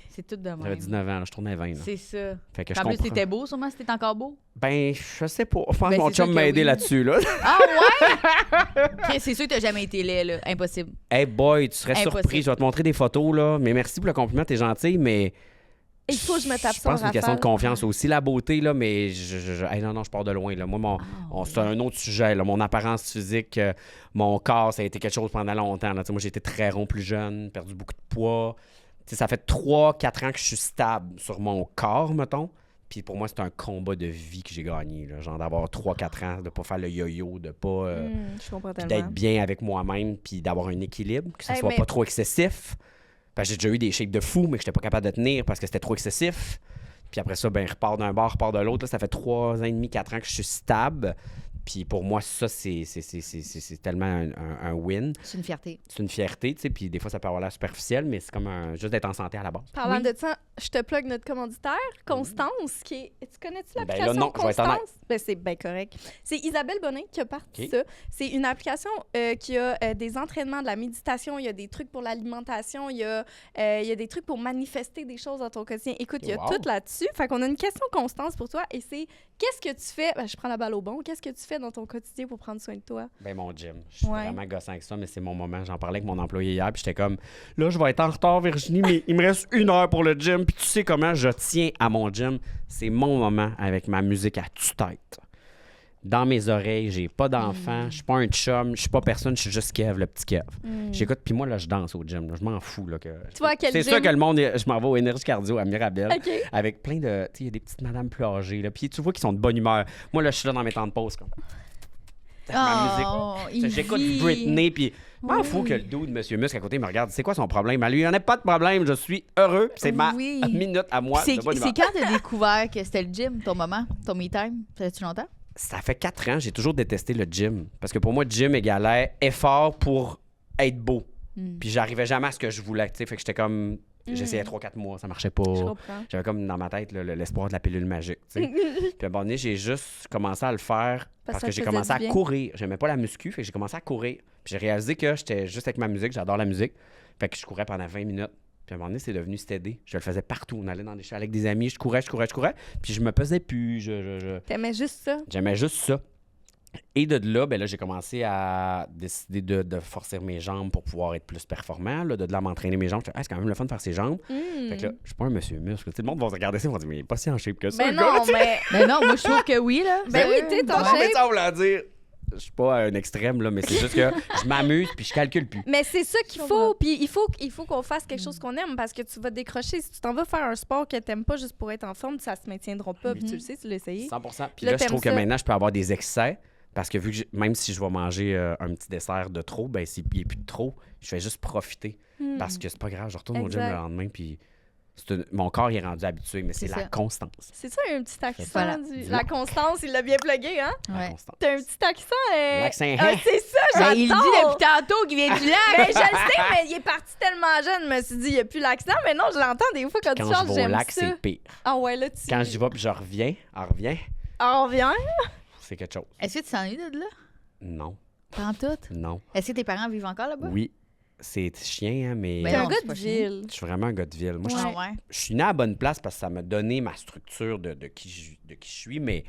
c'est tout de même. J'avais 19 ans, là, je tournais 20. Là. C'est ça. Fait que je En plus, comprends. t'étais beau, sûrement, si t'étais encore beau. Ben, je sais pas. Je pense Ben, que mon c'est sûr chum que m'a aidé oui. là-dessus, là. Ah ouais? Ok, c'est sûr que t'as jamais été laid, là. Impossible. Hey boy, tu serais Impossible. surpris. Je vais te montrer des photos, là. Mais merci pour le compliment, t'es gentil, mais. Il faut que je me tape Je ça en pense que c'est une question de rafale. confiance aussi, la beauté, là, mais hey, non, je pars de loin. Là. Moi, c'est un autre sujet. Là. Mon apparence physique, mon corps, ça a été quelque chose pendant longtemps. Là. Moi, j'ai été très rond plus jeune, perdu beaucoup de poids. T'sais, ça fait 3-4 ans que je suis stable sur mon corps, mettons. Puis pour moi, c'est un combat de vie que j'ai gagné. Là. Genre d'avoir 3-4 ans, de pas faire le yo-yo, de pas... Je comprends puis tellement. d'être bien avec moi-même, puis d'avoir un équilibre, que ça Hey, soit mais- pas trop excessif. Parce que j'ai déjà eu des shapes de fou, mais que j'étais pas capable de tenir parce que c'était trop excessif. Puis après ça, ben, repart d'un bord, repart de l'autre. Là, ça fait 3 ans et demi, 4 ans que je suis stable. Puis pour moi, ça, c'est tellement un win. C'est une fierté. C'est une fierté, tu sais. Puis des fois, ça peut avoir l'air superficiel, mais c'est comme juste d'être en santé à la base. Parlant Oui. de ça, je te plug notre commanditaire, Constance, qui est... Tu connais-tu Ben l'application là, non, je vais être honnête. Constance? Ben, c'est bien correct. C'est Isabelle Bonin qui a parti OK. ça. C'est une application qui a des entraînements, de la méditation, il y a des trucs pour l'alimentation, il y a des trucs pour manifester des choses dans ton quotidien. Écoute, il y a Wow. tout là-dessus. Fait qu'on a une question Constance pour toi et c'est qu'est-ce que tu fais? Ben, je prends la balle au bon. Qu'est-ce que tu fais dans ton quotidien pour prendre soin de toi? Ben mon gym. Je suis Ouais. vraiment gossant avec ça, mais c'est mon moment. J'en parlais avec mon employé hier, puis j'étais comme, là, je vais être en retard, Virginie, mais il me reste 1 heure pour le gym. Puis tu sais comment je tiens à mon gym. C'est mon moment avec ma musique à tue-tête. Dans mes oreilles, j'ai pas d'enfant, je suis pas un chum, je suis pas personne, je suis juste Kev, le petit Kev. J'écoute, puis moi, là, je danse au gym. Là. Je m'en fous. Là, que... Tu vas à quel C'est gym? sûr que le monde, je m'en vais au Énergie Cardio à Mirabel, OK. avec plein de. Tu sais, il y a des petites madames plus âgées, là, puis tu vois qu'ils sont de bonne humeur. Moi, là, je suis là dans mes temps de pause. Comme... ma musique. Oh, Tu sais, J'écoute il vit. Britney, puis M'en fous que le dos de Monsieur Muscle à côté me regarde. C'est quoi son problème? À lui, il n'y en a pas de problème. Je suis heureux. C'est ma minute à moi. C'est quand t'as découvert que c'était le gym, ton moment, ton me time? Ça fait-tu longtemps? Ça fait 4 ans. J'ai toujours détesté le gym. Parce que pour moi, gym égalait effort pour être beau. Puis j'arrivais jamais à ce que je voulais. Fait que j'étais comme... J'essayais 3-4 mois, ça marchait pas. J'avais comme dans ma tête l'espoir de la pilule magique. Puis à un moment donné, j'ai juste commencé à le faire parce que j'ai commencé à courir. J'aimais pas la muscu, fait que j'ai commencé à courir. Puis j'ai réalisé que j'étais juste avec ma musique, j'adore la musique. Fait que je courais pendant 20 minutes. Puis à un moment donné, c'est devenu stédé. Je le faisais partout. On allait dans des chalets avec des amis, je courais. Puis je me pesais plus. T'aimais juste ça? J'aimais juste ça. Et de là, ben là, j'ai commencé à décider de forcer mes jambes pour pouvoir être plus performant, là, de là m'entraîner mes jambes. C'est quand même le fun de faire ses jambes. Fait que là, je suis pas un monsieur muscle. Le monde va se regarder ça et va dire, mais il est pas si en shape que ça. Mais non, mais non, moi, je trouve que oui, là. Ben oui, t'es en shape. Mais ça, on l'a dire. Je suis pas à un extrême, là, mais c'est juste que je m'amuse puis je calcule plus. Mais c'est ça qu'il faut. Puis il faut qu'on fasse quelque chose qu'on aime parce que tu vas décrocher. Si tu t'en vas faire un sport que t'aimes pas juste pour être en forme, ça se maintiendra pas. Puis tu le sais, tu l'as essayé. 100%. Puis là, je trouve que maintenant, je peux avoir des excès. Parce que vu que même si je vais manger un petit dessert de trop, ben s'il n'y a plus de trop, je vais juste profiter. Parce que c'est pas grave, je retourne au gym le lendemain, puis mon corps il est rendu habitué, mais c'est la constance. C'est ça, un petit accent. La constance, il l'a bien plugué, hein? Ouais. T'as un petit accent. L'accent. C'est ça, j'adore. Il dit depuis tantôt qu'il vient du lac. Mais je le sais, mais il est parti tellement jeune, je me suis dit, il n'y a plus l'accent. Mais non, je l'entends des fois quand tu changes, je vais au lac, c'est pire. Ah ouais, là, Quand j'y vais puis je reviens, on revient. c'est quelque chose. Est-ce que tu t'ennuies de là? Non. Pas en tout? Non. Est-ce que tes parents vivent encore là-bas? Oui. C'est chien, hein, mais... T'es un gars de ville. Je suis vraiment un gars de ville. Moi, Ouais. je suis né à la bonne place parce que ça m'a donné ma structure de qui je suis, mais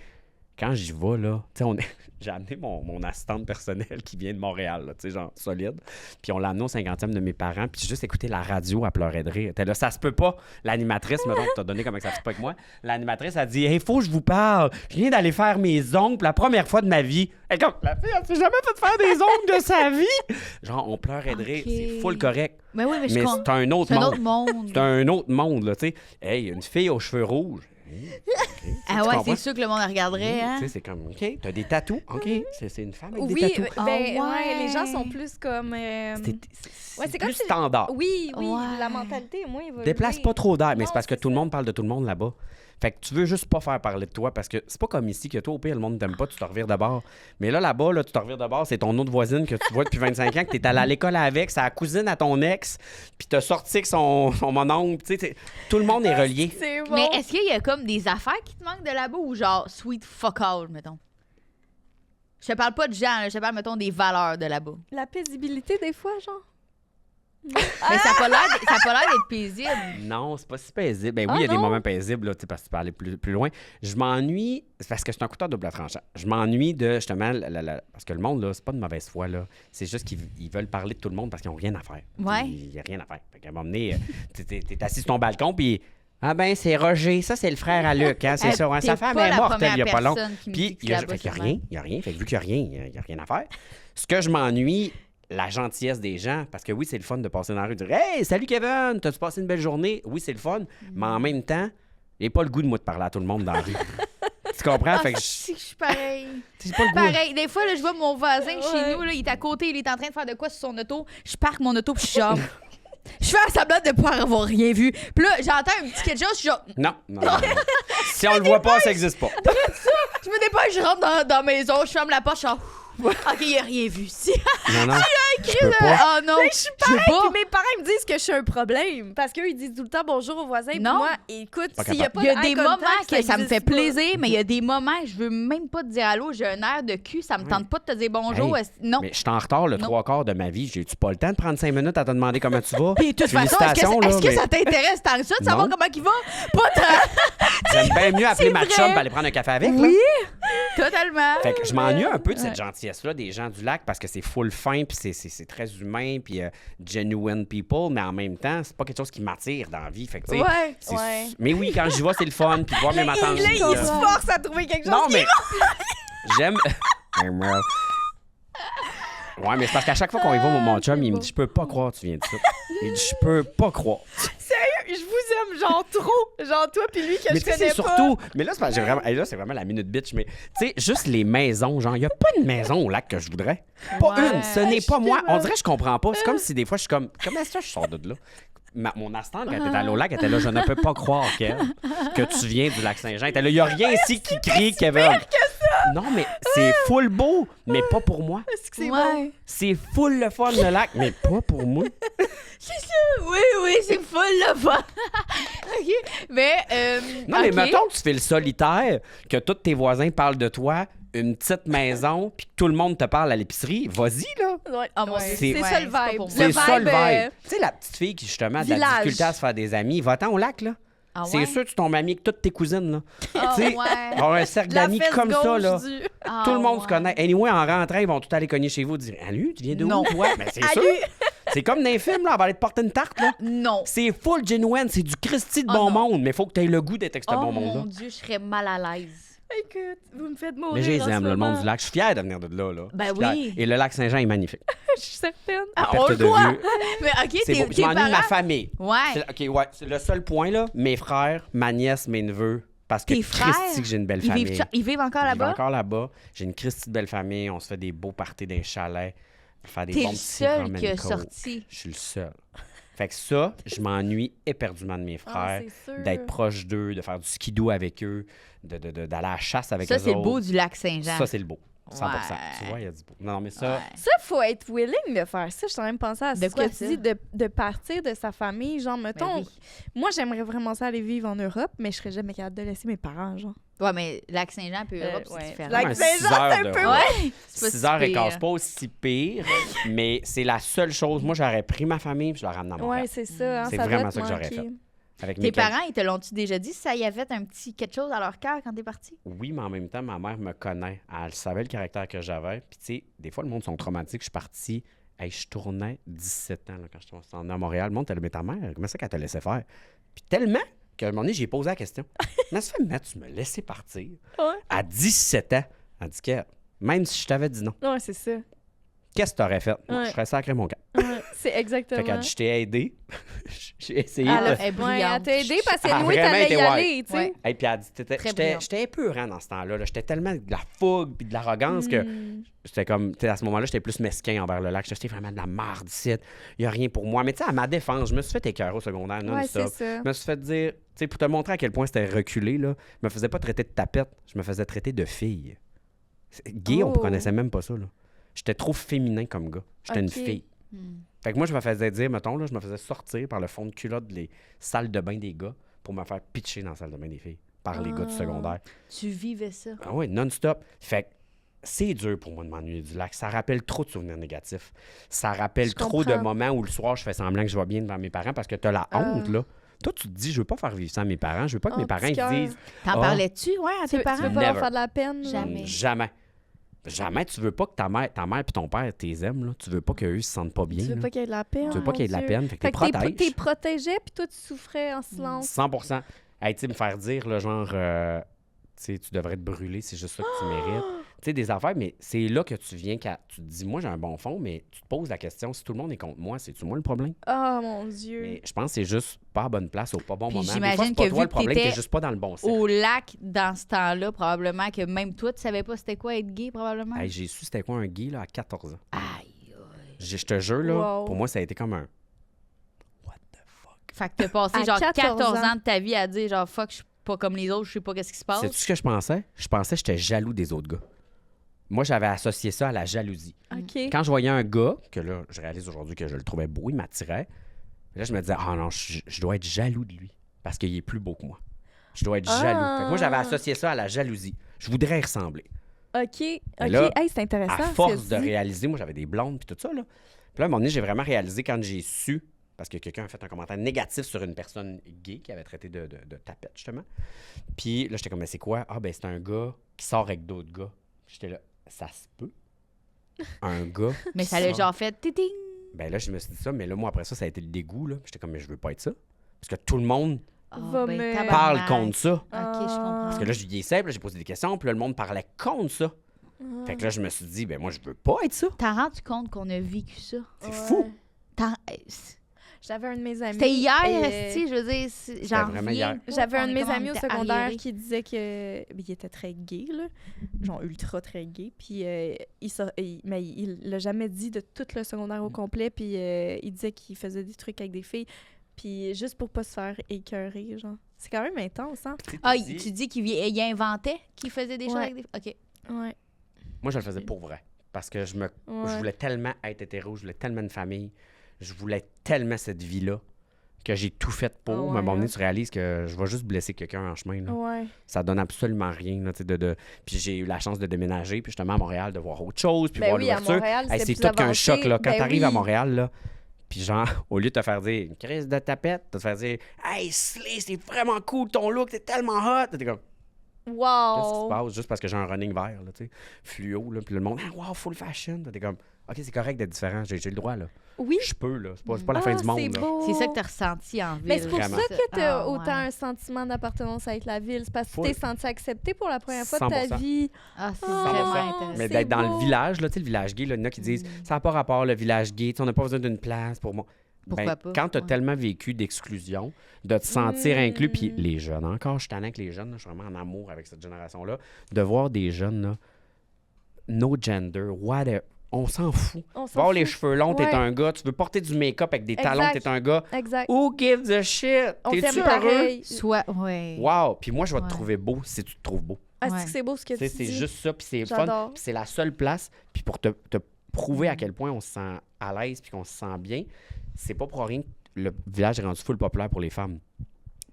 quand j'y vais, là, tu sais, j'ai amené mon assistante personnelle qui vient de Montréal, là, tu sais, genre solide, puis on l'a amené au 50e de mes parents, puis j'ai juste écouté la radio, elle pleurait de rire. T'es là, ça se peut pas. L'animatrice, mettons, t'as donné comment ça se peut pas avec moi, l'animatrice a dit « Hey, faut que je vous parle, je viens d'aller faire mes ongles la première fois de ma vie. » Et comme, la fille, elle s'est jamais fait faire des ongles de sa vie! Genre, on pleurait de rire, c'est full correct. Mais oui, mais c'est un autre monde. C'est un autre monde, là, tu sais. Hey, une fille aux cheveux rouges. Ah ouais, c'est sûr que le monde la regarderait, hein? Tu sais, c'est comme, OK, t'as des tatous. OK, c'est une femme avec des tatous. Ouais, les gens sont plus comme... c'est plus standard. Oui, la mentalité, moi, il va... Déplace pas trop d'air, mais c'est parce que tout le monde parle de tout le monde là-bas. Fait que tu veux juste pas faire parler de toi parce que c'est pas comme ici que toi, au pire, le monde t'aime pas, tu te revires de bord. Mais là-bas, là, tu te revires de bord, c'est ton autre voisine que tu vois depuis 25 ans, que t'es allé à l'école avec, c'est la cousine à ton ex, puis t'as sorti avec son mononcle. Tu sais, tout le monde est relié. C'est bon. Mais est-ce qu'il y a comme des affaires qui te manquent de là-bas ou genre sweet fuck all, mettons? Je te parle pas de gens, là, je te parle, mettons, des valeurs de là-bas. La paisibilité, des fois, genre. Mais ça n'a pas l'air d'être paisible. Non, c'est pas si paisible. Ben oui, il y a des moments paisibles, là, parce que tu peux aller plus loin. Je m'ennuie, parce que c'est un couteau à double tranchant. Je m'ennuie de, justement, parce que le monde, là, c'est pas de mauvaise foi, là. C'est juste qu'ils veulent parler de tout le monde parce qu'ils n'ont rien à faire. Ouais. Il n'y a rien à faire. Fait qu'à un moment donné, t'es assis sur ton balcon, puis... Ah ben, c'est Roger, ça, c'est le frère à Luc, hein, c'est ça. Hein, sa femme est morte, il n'y a pas long. Puis, il n'y a rien. Fait que vu qu'il n'y a rien à faire, ce que je m'ennuie... La gentillesse des gens, parce que oui, c'est le fun de passer dans la rue et de dire « Hey, salut Kevin, t'as-tu passé une belle journée? » Oui, c'est le fun, mais en même temps, il n'y a pas le goût de moi de parler à tout le monde dans la rue. Tu comprends? Fait que je suis pareil. C'est pas le goût. Pareil. Des fois, là, je vois mon voisin chez nous, là, il est à côté, il est en train de faire de quoi sur son auto. Je parque mon auto, puis je suis genre... Je fais semblant de ne pas avoir rien vu. Puis là, j'entends un petit quelque chose, je suis genre... Non. Si on le voit pas, ça n'existe pas. Je me dépêche, je rentre dans la maison, je ferme la porte, je suis genre... OK, il a rien vu. Non. Je peux pas. Oh non, je suis pareil, puis mes parents me disent que je suis un problème. Parce qu'eux, ils disent tout le temps bonjour aux voisins. Non. Moi, écoute, s'il y a pas il y a des moments que ça me fait plaisir, mais il y a des moments, je veux même pas te dire allô, j'ai un air de cul, ça me tente pas de te dire bonjour. Hey, non. Mais je suis en retard le 3/4 de ma vie. J'ai-tu pas le temps de prendre 5 minutes à te demander comment tu vas? Puis de toute façon, est-ce que ça t'intéresse tant que ça de savoir comment il va? Pas tant. J'aime bien mieux appeler ma chum pour aller prendre un café avec. Oui, totalement. Fait que je m'ennuie un peu de cette gentillesse-là des gens du lac parce que c'est full fin, puis c'est très humain, puis genuine people, mais en même temps, c'est pas quelque chose qui m'attire dans la vie. Fait que, ouais. Mais oui, quand j'y vais, c'est le fun, puis voir mes matantes. Là, il se force à trouver quelque chose. Non, mais j'aime... Ouais, mais c'est parce qu'à chaque fois qu'on y va, mon chum, il me dit « Je peux pas croire que tu viens de ça. » Il dit « Je peux pas croire. » Sérieux? je vous aime, genre trop. Genre toi puis lui que Mais je tu sais, connais c'est pas. surtout. Mais là, c'est parce que j'ai vraiment. Là, c'est vraiment la minute bitch. Mais tu sais, juste les maisons, genre, il n'y a pas une maison au lac que je voudrais. Pas Ouais. une. Ce n'est pas moi. tellement- On dirait que je comprends pas. C'est comme si des fois, je suis comme. Comment est-ce que je sors de là? Mon assistante, quand elle était allée au lac, elle était là. Je ne peux pas croire que tu viens du lac Saint-Jean. Elle était là. Il n'y a rien ici qui crie, Kevin. Non, mais c'est full beau, mais pas pour moi. Est-ce que c'est Ouais. bon? C'est full le fun, le lac, mais pas pour moi. Oui, c'est full le fun. OK. Mais, Non, mais OK. mettons que tu fais le solitaire, que tous tes voisins parlent de toi, une petite maison, puis que tout le monde te parle à l'épicerie, vas-y, là. Ouais. Ah, mon Dieu, C'est ça le ouais, pas vibe. pour moi. C'est ça le euh, vibe. Tu sais, la petite fille qui, justement, a de la village. difficulté à se faire des amis, va-t'en au lac, là. Ah C'est ouais? sûr que tu tombes ami avec toutes tes cousines, là. Ah Tu sais, ouais. avoir un cercle La d'amis fesse comme ça, gauche là. du- Ah Tout le monde se ouais. connaît. Anyway, en rentrant, ils vont tout aller cogner chez vous et dire « Salut, tu viens d'où, Non. toi? » Ben, c'est sûr. C'est comme dans les films, là, on va aller te porter une tarte, là. Non. C'est full genuine, c'est du Christy de Oh bon non. monde, mais faut que tu aies le goût d'être avec ce Oh bon monde-là. mon Dieu, je serais mal à l'aise. Écoute, vous me faites mourir. Mais je les en ce aime, le monde moment. du lac. Je suis fier de venir de là. Ben Je suis fier. oui. Et le lac Saint-Jean est magnifique. Je suis certaine. Ah, Perte on le de voit. vue. Mais OK, C'est beau. Je tes m'ennuie de ma parents... famille. Ouais. OK, ouais. C'est le seul point, là. Mes frères, ma nièce, mes neveux. Parce que Tes frères, Christy, que j'ai une belle Ils famille. vivent, ils vivent encore Ils vivent là-bas? encore là-bas. J'ai une Christy de belle famille. On se fait des beaux parties d'un chalet. Faire des T'es bons le petits seul rum qui and a coke. sorti. Je suis le seul. Fait que ça, je m'ennuie éperdument de mes frères. c'est sûr. D'être proche d'eux, de faire du skidoo avec eux, d'aller à la chasse avec eux Ça, c'est le autres. beau du lac Saint-Jean. Ça, c'est le beau. 100%. Ouais. Tu vois, il y a du beau. Non, mais ça... Ouais. Ça, faut être willing de faire ça. Je suis en train de penser à De ce quoi, que tu ça? dis, de partir de sa famille. Genre, mettons, oui. moi, j'aimerais vraiment ça aller vivre en Europe, mais je serais jamais capable de laisser mes parents, genre. Ouais, mais lac Saint-Jean puis Europe, c'est ouais. différent. Lac Ouais, Saint-Jean, 6 heures c'est un de peu- route. Ouais, c'est pas 6 si heures et pire. quart, c'est pas aussi pire, mais c'est la seule chose. Moi, j'aurais pris ma famille et je l'aurais ramené à Montréal. Ouais, c'est ça. hein, C'est ça doit vraiment te ça que j'aurais manquer. fait. Avec Tes mes parents, ils te l'ont-tu déjà dit si ça y avait un petit quelque chose à leur cœur quand t'es parti? Oui, mais en même temps, ma mère me connaît. Elle savait le caractère que j'avais. Puis, tu sais, des fois, le monde sont traumatiques. Je suis parti. Hey, je tournais 17 ans là, quand je suis emmené à Montréal. Le monde t'a dit, mais ta mère, comment ça qu'elle te laissait faire? Puis, tellement qu'à un moment donné, j'ai posé la question. Comment ça fait, Matt, tu me laissais partir Ouais. à 17 ans? Elle dit que, même si je t'avais dit non, Ouais, c'est ça. qu'est-ce que t'aurais fait? Moi, Ouais. je serais sacré mon camp. Ouais, c'est exactement. Fait qu'elle dit, je t'ai aidé. J'ai essayé Elle de... a Elle est ouais, elle brillante. t'a aidé parce Elle a que Louis, vraiment t'allais été y ouais. aller, tu sais. Ouais. Et puis elle dit, Très j'étais brillante. épeurant dans ce temps-là. Là. J'étais tellement de la fougue puis de l'arrogance que j'étais comme, tu sais, à ce moment-là, j'étais plus mesquin envers le lac. J'étais vraiment de la marde ici. Il n'y a rien pour moi. Mais tu sais, à ma défense, je me suis fait écœurer au secondaire Ouais, c'est non-stop. ça. Je me suis fait dire, tu sais, pour te montrer à quel point c'était reculé, là, je me faisais pas traiter de tapette, je me faisais traiter de fille. Gay, on Oh. connaissait même pas ça, là. J'étais trop féminin comme gars. J'étais une Ok. fille. Hmm. Fait que moi, je me faisais dire, mettons, là, je me faisais sortir par le fond de culotte des salles de bain des gars pour me faire pitcher dans la salle de bain des filles par les gars du secondaire. Tu vivais ça. Ah ouais, non-stop. Fait que c'est dur pour moi de m'ennuyer du lac. Ça rappelle trop de souvenirs négatifs. Ça rappelle Je trop de comprends. moments où le soir, je fais semblant que je vais bien devant mes parents parce que t'as la honte, là. Toi, tu te dis, je veux pas faire vivre ça à mes parents. Je veux pas que Oh, mes parents petit ils cœur. disent T'en Ah. parlais-tu, ouais, à Tu tes veux parents? pas leur Never. faire de la peine? Jamais. Jamais. Jamais. Tu veux pas que ta mère puis ton père t'es aiment, là. Tu veux pas qu'eux se sentent pas bien. Tu veux là. pas qu'il y ait de la peine? Tu veux pas qu'il y ait de la mon peine. Dieu. Fait que t'es Fait que protèges. t'es protégé, puis toi, tu souffrais en silence. 100%. Hey, tu sais, me faire dire, le genre, tu sais, tu devrais te brûler, c'est juste ça que tu mérites. Tu sais, des affaires, mais c'est là que tu viens, tu te dis, moi, j'ai un bon fond, mais tu te poses la question, si tout le monde est contre moi, c'est-tu moi le problème? Oh, mon Dieu. Mais je pense que c'est juste pas à bonne place, au pas bon Puis moment. Des j'imagine fois, c'est pas que toi vu le que problème, t'étais t'es juste pas dans le bon sens. Au lac, dans ce temps-là, probablement que même toi, tu savais pas c'était quoi être gay, probablement. Hey, j'ai su c'était quoi un gay, là, à 14 ans. Aïe, aïe. Je te jure, là, Wow. pour moi, ça a été comme un... What the fuck? Fait que t'as passé À genre 14 14 ans ans de ta vie à dire genre fuck, je suis pas comme les autres, je sais pas qu'est-ce qui se passe. C'est tout ce que je pensais? Je pensais que j'étais jaloux des autres gars. Moi, j'avais associé ça à la jalousie. OK. Quand je voyais un gars, que là, je réalise aujourd'hui que je le trouvais beau, il m'attirait. Là, je me disais, ah non, je dois être jaloux de lui parce qu'il est plus beau que moi. Je dois être jaloux. Fait que moi, j'avais associé ça à la jalousie. Je voudrais y ressembler. OK. Mais là, Hey, c'est intéressant. À ce que force tu de dis. réaliser, moi, j'avais des blondes puis tout ça, là. Puis là, à un moment donné, j'ai vraiment réalisé quand j'ai su, parce que quelqu'un a fait un commentaire négatif sur une personne gay qui avait traité de tapette, justement. Puis là, j'étais comme, mais c'est quoi? Ah, ben, c'est un gars qui sort avec d'autres gars. J'étais là, ça se peut? Un gars. Mais qui ça l'a sort- genre fait titing. Ben là, je me suis dit ça, mais là, moi, après ça a été le dégoût, là. J'étais comme, mais je veux pas être ça. Parce que tout le monde Ah, Va me- tabarnak. parle contre ça. OK, je comprends. Parce que là, je lui ai simple, j'ai posé des questions, puis là, le monde parlait contre ça. Fait que là, je me suis dit, ben moi, je veux pas être ça. T'as rendu compte qu'on a vécu ça? C'est fou. T'en- J'avais un de mes amis. C'était hier, je veux dire, j'en reviens. J'avais un de mes amis au secondaire arriéré. qui disait que il était très gay, là. Genre ultra très gay. Puis mais il l'a jamais dit de tout le secondaire au complet. Puis il disait qu'il faisait des trucs avec des filles. Puis juste pour pas se faire écœurer, genre. C'est quand même intense, hein? Tu dis qu'il inventait qu'il faisait des choses avec des... OK. Ouais. Moi, je le faisais pour vrai. Parce que je voulais tellement être hétéro, je voulais tellement une famille, je voulais tellement cette vie-là que j'ai tout fait pour. À un moment donné, tu réalises que je vais juste blesser quelqu'un en chemin. Là. Ouais. Ça donne absolument rien. Là, Puis j'ai eu la chance de déménager, puis justement à Montréal, de voir autre chose, puis voir l'ouverture. C'est tout qu'un choc. Là. Quand t'arrives à Montréal, là, puis genre, au lieu de te faire dire une crise de tapette, de te faire dire « Hey, Slay, c'est vraiment cool, ton look, t'es tellement hot! » T'es comme... Wow! Qu'est-ce qui se passe? Juste parce que j'ai un running vert, là, tu sais, fluo, là, puis le monde, wow, full fashion. T'es comme, OK, c'est correct d'être différent, j'ai le droit, là. Oui. Je peux, là. C'est pas la fin du monde, là. C'est ça que t'as ressenti en ville. Mais c'est pour Vraiment. ça que t'as autant un sentiment d'appartenance avec la ville. C'est parce que tu t'es senti accepté pour la première fois de ta 100%. vie. Ah, c'est 100%. vraiment intéressant. Mais d'être dans le village, là, tu sais, le village gay, là, il y en a qui disent, ça n'a pas rapport, le village gay, tu sais, on n'a pas besoin d'une place pour moi. Pourquoi pas? Quand tu as tellement vécu d'exclusion, de te sentir inclus, puis les jeunes, encore, je suis tannée avec les jeunes, là, je suis vraiment en amour avec cette génération-là, de voir des jeunes, là, no gender, whatever, on s'en fout. Tu vas avoir les cheveux longs, t'es un gars, tu veux porter du make-up avec des talons, t'es un gars. Exact. Who gives a shit? T'es-tu heureux? Soit, ouais. Wow! Puis moi, je vais te trouver beau si tu te trouves beau. Ah, c'est que c'est beau ce que tu dis. C'est juste ça, puis c'est fun. Puis c'est la seule place. Puis pour te prouver à quel point on se sent à l'aise puis qu'on se sent bien, c'est pas pour rien que le village est rendu full populaire pour les femmes.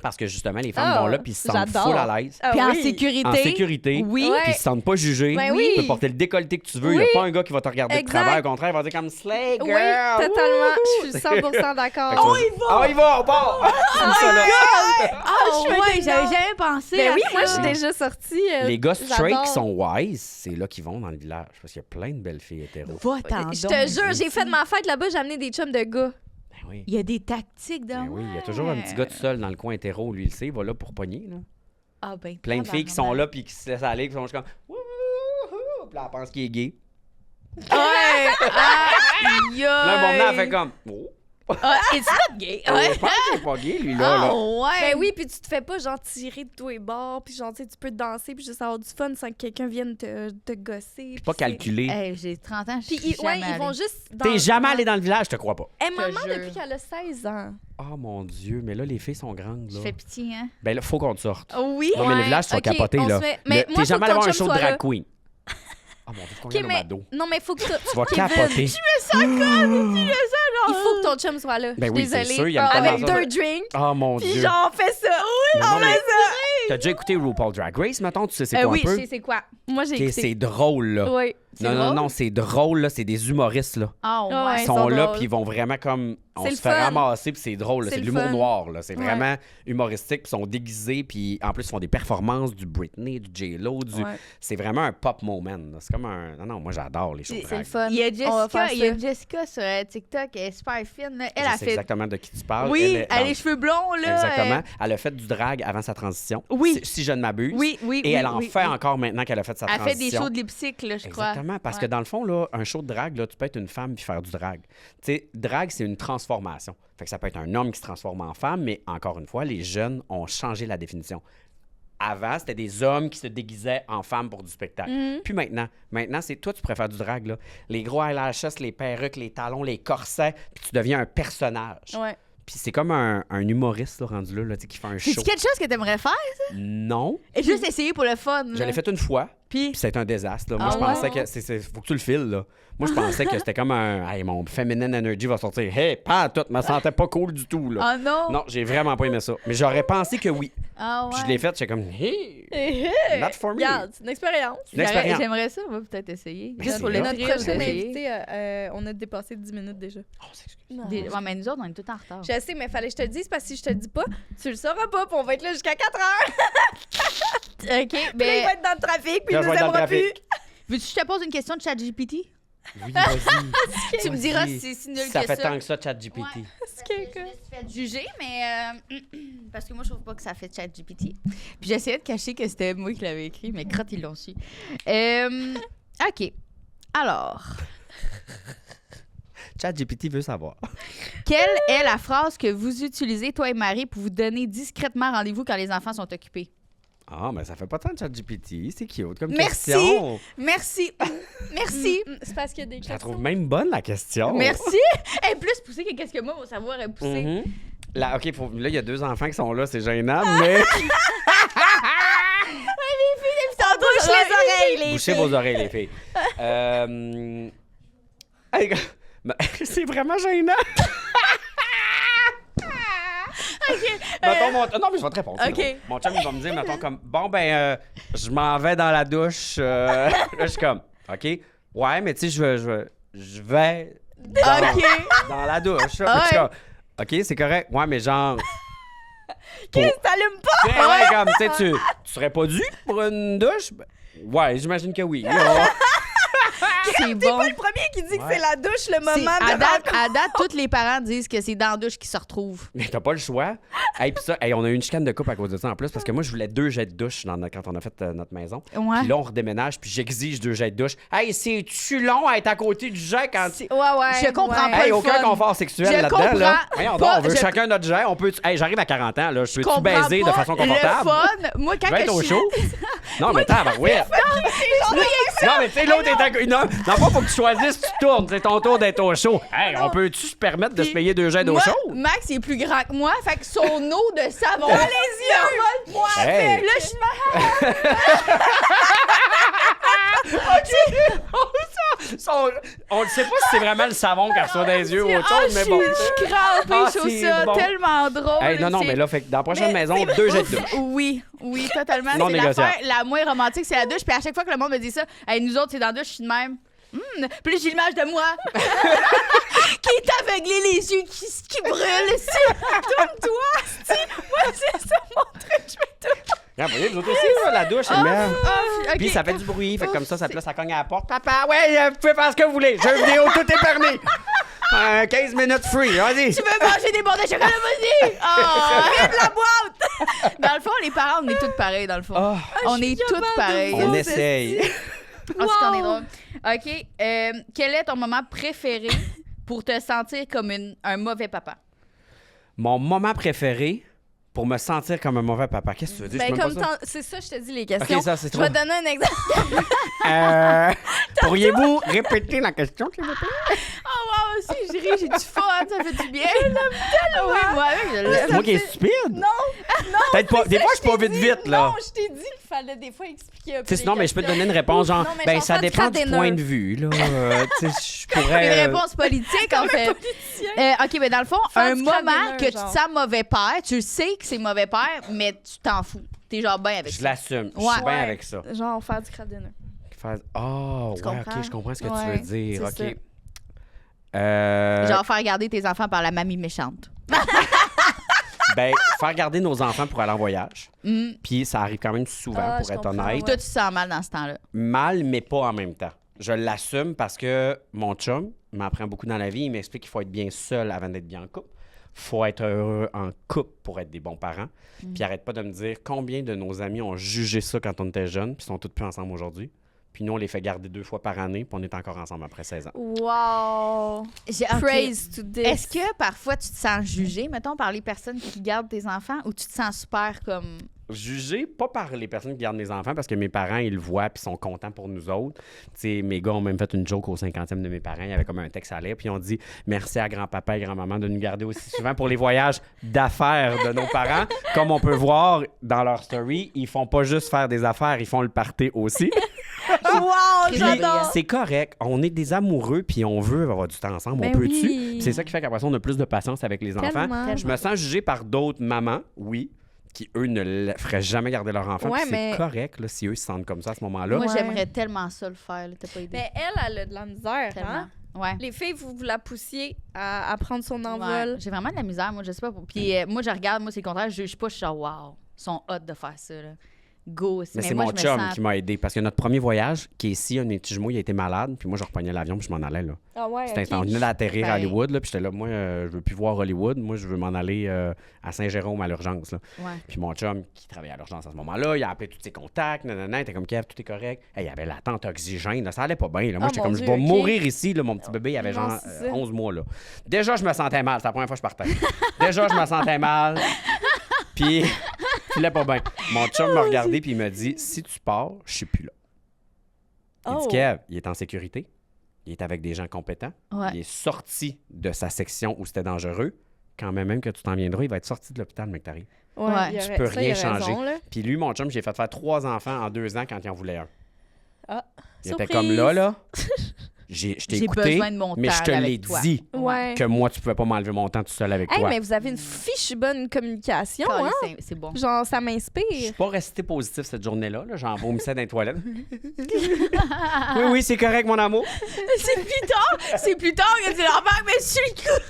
Parce que justement, les femmes vont là puis ils se sentent full à l'aise. Ah, puis en oui. sécurité. En sécurité. Oui. Puis ils se sentent pas jugés. Ben oui. Tu peux porter le décolleté que tu veux. Il n'y a pas un gars qui va te regarder de travers. Au contraire, il va dire comme Slay, girl. Oui, totalement. Je suis 100% d'accord. On y va! On y va, on part! Comme ça, là. Ouais, j'avais jamais pensé. Mais à oui, ça. moi, je suis déjà sortie. Les gars straight j'adore. qui sont wise, c'est là qu'ils vont dans le village. Parce qu'il y a plein de belles filles hétéros. Va-t'en Je donc. te jure, j'ai fait ma fête là-bas, j'ai amené des chums de gars. Ben oui. Il y a des tactiques dans Ben oui, il y a toujours un petit gars tout seul dans le coin hétéro, lui, il le sait, il va là pour pogner. Là. Ah ben. Plein de filles qui sont là puis qui se laissent aller, qui sont juste comme wouhou, puis là, elle pense qu'il est gay. Ouais. Aïe. Là, mon moment, elle fait comme oh. It's not gay. Je pense qu'il est pas gay, lui, là. Ah ouais. Ben oui, puis tu te fais pas genre tirer de tous les bords, puis genre tu sais, tu peux danser puis juste avoir du fun sans que quelqu'un vienne te gosser. Puis pas calculé. Hey, j'ai 30 ans, je Puis suis jamais ils vont allée. juste T'es jamais allé dans le village, je te crois pas. maman jure. depuis qu'elle a 16 ans. Oh mon Dieu, mais là, les filles sont grandes, Je là. fais pitié, hein. Ben là, faut qu'on te sorte. Oui. Non, mais le village, tu vas capoter, là. Mais moi, T'es jamais allé voir un show de drag queen. queen. Oh mon Dieu, faut qu'on aille au Mado. Non, mais faut que Tu vas capoter. il faut que ton chum soit là. Ben Je suis oui, c'est désolée. sûr, il aime Avec tellement ça. 2 drinks. Oh mon Puis Dieu. genre, fais ça. Oui, Non, mais t'as déjà écouté RuPaul Drag Race, mettons? Tu sais c'est quoi oui, un peu? je sais c'est quoi. Moi, j'ai Ok, écouté. c'est drôle, là. Oui. Non, c'est drôle, là. C'est des humoristes, là. Ah Ouais, ouais. Ils ils sont sont là, drôles. puis ils vont vraiment comme... On C'est se le fait fun. ramasser, puis c'est drôle. là. C'est C'est de le l'humour fun. noir, là. C'est Ouais. vraiment humoristique, puis ils sont déguisés, puis en plus, ils font des performances du Britney, du J-Lo, du... Ouais. C'est vraiment un pop moment, là. C'est comme un... Non, moi, j'adore les shows de C'est le drag. fun. Il y a On va faire Jessica, ça. sur TikTok, elle est super fine. Là. Elle Je a sais fait. exactement de qui tu parles. Oui, est elle a dans- les cheveux blonds, là. Exactement. Elle a fait du drag avant sa transition. Oui. Si je ne m'abuse. Oui. Et elle en fait encore maintenant qu'elle a fait sa Elle transition. fait des shows de lip-sync, là, je crois. Exactement, parce Ouais. que dans le fond, là, un show de drague, là, tu peux être une femme puis faire du drag. Tu sais, drag, c'est une transformation. Fait que ça peut être un homme qui se transforme en femme, mais encore une fois, les jeunes ont changé la définition. Avant, c'était des hommes qui se déguisaient en femmes pour du spectacle. Puis maintenant, c'est toi, tu préfères du drag, là. Les gros eyelashes, les perruques, les talons, les corsets, puis tu deviens un personnage. Ouais. Puis c'est comme un humoriste là, rendu là, tu sais, qui fait un show. C'est quelque chose que t'aimerais faire? Non. Et juste essayer pour le fun. Je l'ai fait une fois. Puis, Puis c'est un désastre. Là. Moi, Ah je pensais ouais? que... Faut que tu le files, là. Moi, je pensais que c'était comme un... Hey, mon feminine energy va sortir. Hey, pas tout, me sentais pas cool du tout, là. oh non! Non, j'ai vraiment pas aimé ça. Mais j'aurais pensé que oui. Ah ouais. Puis je l'ai fait, j'étais comme... Hey, not for me. Regarde, c'est une expérience. Une expérience. J'aimerais ça, moi, peut-être essayer. Mais Juste c'est pour le hot. Notre thrill prochain d'essayer. invité, on a dépassé 10 minutes déjà. Oh, c'est excuse. Ouais, mais nous autres, on est tout en retard. Je sais, mais fallait que je te le dise parce que si je te le dis pas, tu le sauras pas, puis on va être là jusqu'à 4 heures. OK, Puis là, il mais va être dans le trafic, puis Là, il je nous vais être dans le aimera plus. trafic. veux-tu que je te pose une question de ChatGPT? Oui, vas-y. Tu me Vas-y. diras si c'est si nul Ça que fait ça. tant que ça, ChatGPT. Ouais. Est-ce que- Je me suis fait juger, mais parce que moi, je trouve pas que ça fait ChatGPT. Puis j'essayais de cacher que c'était moi qui l'avais écrit, mais crotte, ils l'ont su. OK. Alors, ChatGPT veut savoir. Quelle est la phrase que vous utilisez, toi et Marie, pour vous donner discrètement rendez-vous quand les enfants sont occupés? Ah, mais ça fait pas tant de ChatGPT. C'est cute comme Merci. question. Merci. Merci. C'est parce qu'il y a des Je la questions. trouve même bonne, la question. Merci. Elle est plus poussée que qu'est-ce que moi, mon savoir est poussé. Mhm. Là, OK, là, il y a 2 enfants qui sont là, c'est gênant, mais... Bouche les oreilles, les Bouchez vos oreilles, les filles. Hey, gars, ben, c'est vraiment gênant. Mettons, non, mais je vais te répondre. c'est OK. drôle. Mon chum, il va me dire, mettons, comme, bon, ben, je m'en vais dans la douche. Là, je suis comme, OK, ouais, mais tu sais, je vais dans la douche. Là. Je suis comme, OK, c'est correct. Ouais, mais genre... Qu'est-ce que t'allumes pas? Tu sais, ouais, comme, tu sais, tu serais pas dû pour une douche? Ben, ouais, j'imagine que oui. Là. C'est bon. Le premier qui dit que c'est la douche, le moment À de date, tous les parents disent que c'est dans la douche qu'ils se retrouvent. Mais t'as pas le choix. Hey, pis ça, hey, on a eu une chicane de couple à cause de ça en plus, parce que moi, je voulais 2 jets de douche quand on a fait notre maison. Ouais. Puis là, on redéménage, puis j'exige 2 jets de douche. Hey, c'est-tu long à être à côté du jet quand... Ouais. Je comprends pas. Hey, le aucun fun. confort sexuel Je là-dedans, comprends là. Voyons donc, pas- on veut je- chacun notre jet. On peut... Hey, j'arrive à 40 ans, là. Je peux-tu comprends baiser de pas façon confortable? Le fun. Moi, quand Je vais être que au je chaud. Non, mais attends, oui. Non, mais tu sais, l'autre est à côté. Non, pas faut que tu choisisses, tu tournes. C'est ton tour d'être au chaud. Hey, on peut-tu se permettre de se payer 2 jets d'eau Moi, chaude? Max est plus grand que moi, fait que son eau de savon. Les yeux! Moi, Hey. là, je suis On ne sait pas si c'est vraiment le savon qu'elle reçoit dans les yeux ou autre chose, mais bon. Je suis crampée, Ah, je trouve c'est ça bon. tellement drôle. Hey, non, c'est- mais là, fait que dans la prochaine maison, 2 jets de douche. Oui, totalement. Non C'est négociable. l'affaire la moins romantique, c'est la douche. Puis à chaque fois que le monde me dit ça, hey, nous autres, c'est dans la douche, je suis de même. Puis là, j'ai l'image de moi qui est aveuglé, les yeux qui brûlent. Tourne-toi, si. Moi, c'est ça mon truc. Je fais tout. Regarde, vous voyez, vous autres aussi, là, la douche, c'est merde. OK. Puis ça fait du bruit, fait que comme ça, ça cogne à la porte. Papa, ouais, vous pouvez faire ce que vous voulez. Jeux vidéo, tout est permis. 15 minutes free, vas-y. Tu veux manger des bords de chocolat, vas-y! Oh, de la boîte! Dans le fond, les parents, on est tous pareils, dans le fond. Ah, On est tous pareils. on essaye. Ah, c'est qu'on est drôle. OK. Quel est ton moment préféré pour te sentir comme un mauvais papa? Mon moment préféré pour me sentir comme un mauvais papa. Qu'est-ce que tu veux dire? Ben, Je sais même comme pas ça. c'est ça, je te dis les questions. OK, ça, c'est Je trop. vais te donner un exemple. Pourriez-vous répéter la question, s'il vous plaît? Oh, wow, aussi, je ris, j'ai du fun, ça fait du bien. Je l'aime tellement. Oui, moi, avec, je l'aime. C'est moi qui est stupide? Non, Peut-être pas. Des fois, je suis pas vite, là. Non, je t'ai dit qu'il fallait des fois expliquer un peu. Tu sais, sinon, mais je peux te donner une réponse genre, Non, mais ben genre ça faire du dépend du crack-dinner. point de vue, là. Tu sais, je pourrais. Une réponse politique, en fait. OK, mais dans le fond, Faire un du moment crack-dinner, que tu te genre. sens mauvais père, tu sais que c'est mauvais père, mais tu t'en fous. T'es genre bien avec Je ça. l'assume. Je Ouais. suis bien Ouais. avec ça. Genre faire du crabe dinner. Oh, Tu ouais, comprends? OK, je comprends ce que tu Ouais, veux dire. c'est OK. Euh, Genre faire garder tes enfants par la mamie méchante. Ben, faire garder nos enfants pour aller en voyage. Mm. Puis ça arrive quand même souvent, Ah, pour je être comprends, honnête. Toi, tu te sens mal dans ce temps-là. Mal, mais pas en même temps. Je l'assume parce que mon chum m'apprend beaucoup dans la vie. Il m'explique qu'il faut être bien seul avant d'être bien en couple. Faut être heureux en couple pour être des bons parents. Puis il arrête pas de me dire combien de nos amis ont jugé ça quand on était jeunes, puis sont tous plus ensemble aujourd'hui. Puis nous, on les fait garder 2 fois par année, puis on est encore ensemble après 16 ans. Wow! OK. Praise to this. Est-ce que parfois tu te sens jugé, mettons, par les personnes qui gardent tes enfants, ou tu te sens super comme. Jugé, pas par les personnes qui gardent mes enfants, parce que mes parents, ils le voient puis sont contents pour nous autres. Tu sais, mes gars ont même fait une joke au 50e de mes parents. Il y avait comme un texte à lire, puis ils ont dit « Merci à grand-papa et grand-maman de nous garder aussi souvent pour les voyages d'affaires de nos parents. » Comme on peut voir dans leur story, ils font pas juste faire des affaires, ils font le party aussi. Wow, Puis j'adore! c'est correct. On est des amoureux, puis on veut avoir du temps ensemble. Ben on peut-tu? oui. Puis c'est ça qui fait qu'après ça, on a plus de patience avec les enfants. Tellement. Je me sens jugé par d'autres mamans, oui, qui, eux, ne feraient jamais garder leur enfant. Ouais, Puis c'est mais- correct là, si eux se sentent comme ça à ce moment-là. Moi, Ouais. j'aimerais tellement ça le faire, là, t'as pas idée. Mais elle a de la misère, Tellement. hein? Ouais. Les filles, vous la poussiez à prendre son envol. Ouais. J'ai vraiment de la misère, moi, je sais pas. Puis moi, je regarde, moi, c'est le contraire, je juge pas, je suis genre, wow, ils sont hot de faire ça, là. go. Mais c'est moi, mon je me chum sens- qui m'a aidé. Parce que notre premier voyage, qui est ici, un des petits jumeaux, il a été malade. Puis moi, je repognais l'avion puis je m'en allais. Là. Ah ouais, C'était ok. instant. On venait d'atterrir à Pareil. Hollywood. Là, puis j'étais là, moi, je veux plus voir Hollywood. Moi, je veux m'en aller à Saint-Jérôme à l'urgence. Là. Ouais. Puis mon chum, qui travaillait à l'urgence à ce moment-là, il a appelé tous ses contacts. Nanana, il était comme Kev, tout est correct. Hey, il y avait la tente oxygène. Là, ça allait pas bien. Là. Moi, Oh, j'étais mon comme, Dieu, je vais ok. mourir ici. Là, mon petit bébé, il avait Non, genre c'est ça. 11 mois. Là. Déjà, je me sentais mal. C'est la première fois que je partais. Déjà, je me sentais mal. Puis, il allait pas bien. Mon chum m'a regardé puis il m'a dit, si tu pars, je suis plus là. Il dit, Oh. Kev, il est en sécurité. Il est avec des gens compétents. Ouais. Il est sorti de sa section où c'était dangereux. Quand même que tu t'en viendras, il va être sorti de l'hôpital, mec, t'arrives. Ouais, Ouais. il y Tu aurait- peux ça, il y rien a raison, changer. là. Puis lui, mon chum, j'ai fait faire 3 enfants en 2 ans quand il en voulait un. Ah, Il était surprise. comme là. Je t'ai J'ai écouté, besoin de mon mais je temps te l'ai avec toi. dit Ouais. que moi, tu pouvais pas m'enlever mon temps tout seul avec Hey, toi. mais vous avez une fiche bonne communication, Calais, hein? c'est bon. Genre, ça Je m'inspire. suis pas resté positif cette journée-là. Là. J'en vomissais dans les toilettes. Oui, oui, c'est correct, mon amour. C'est plus tard que tu l'embarques, mais sur le coup.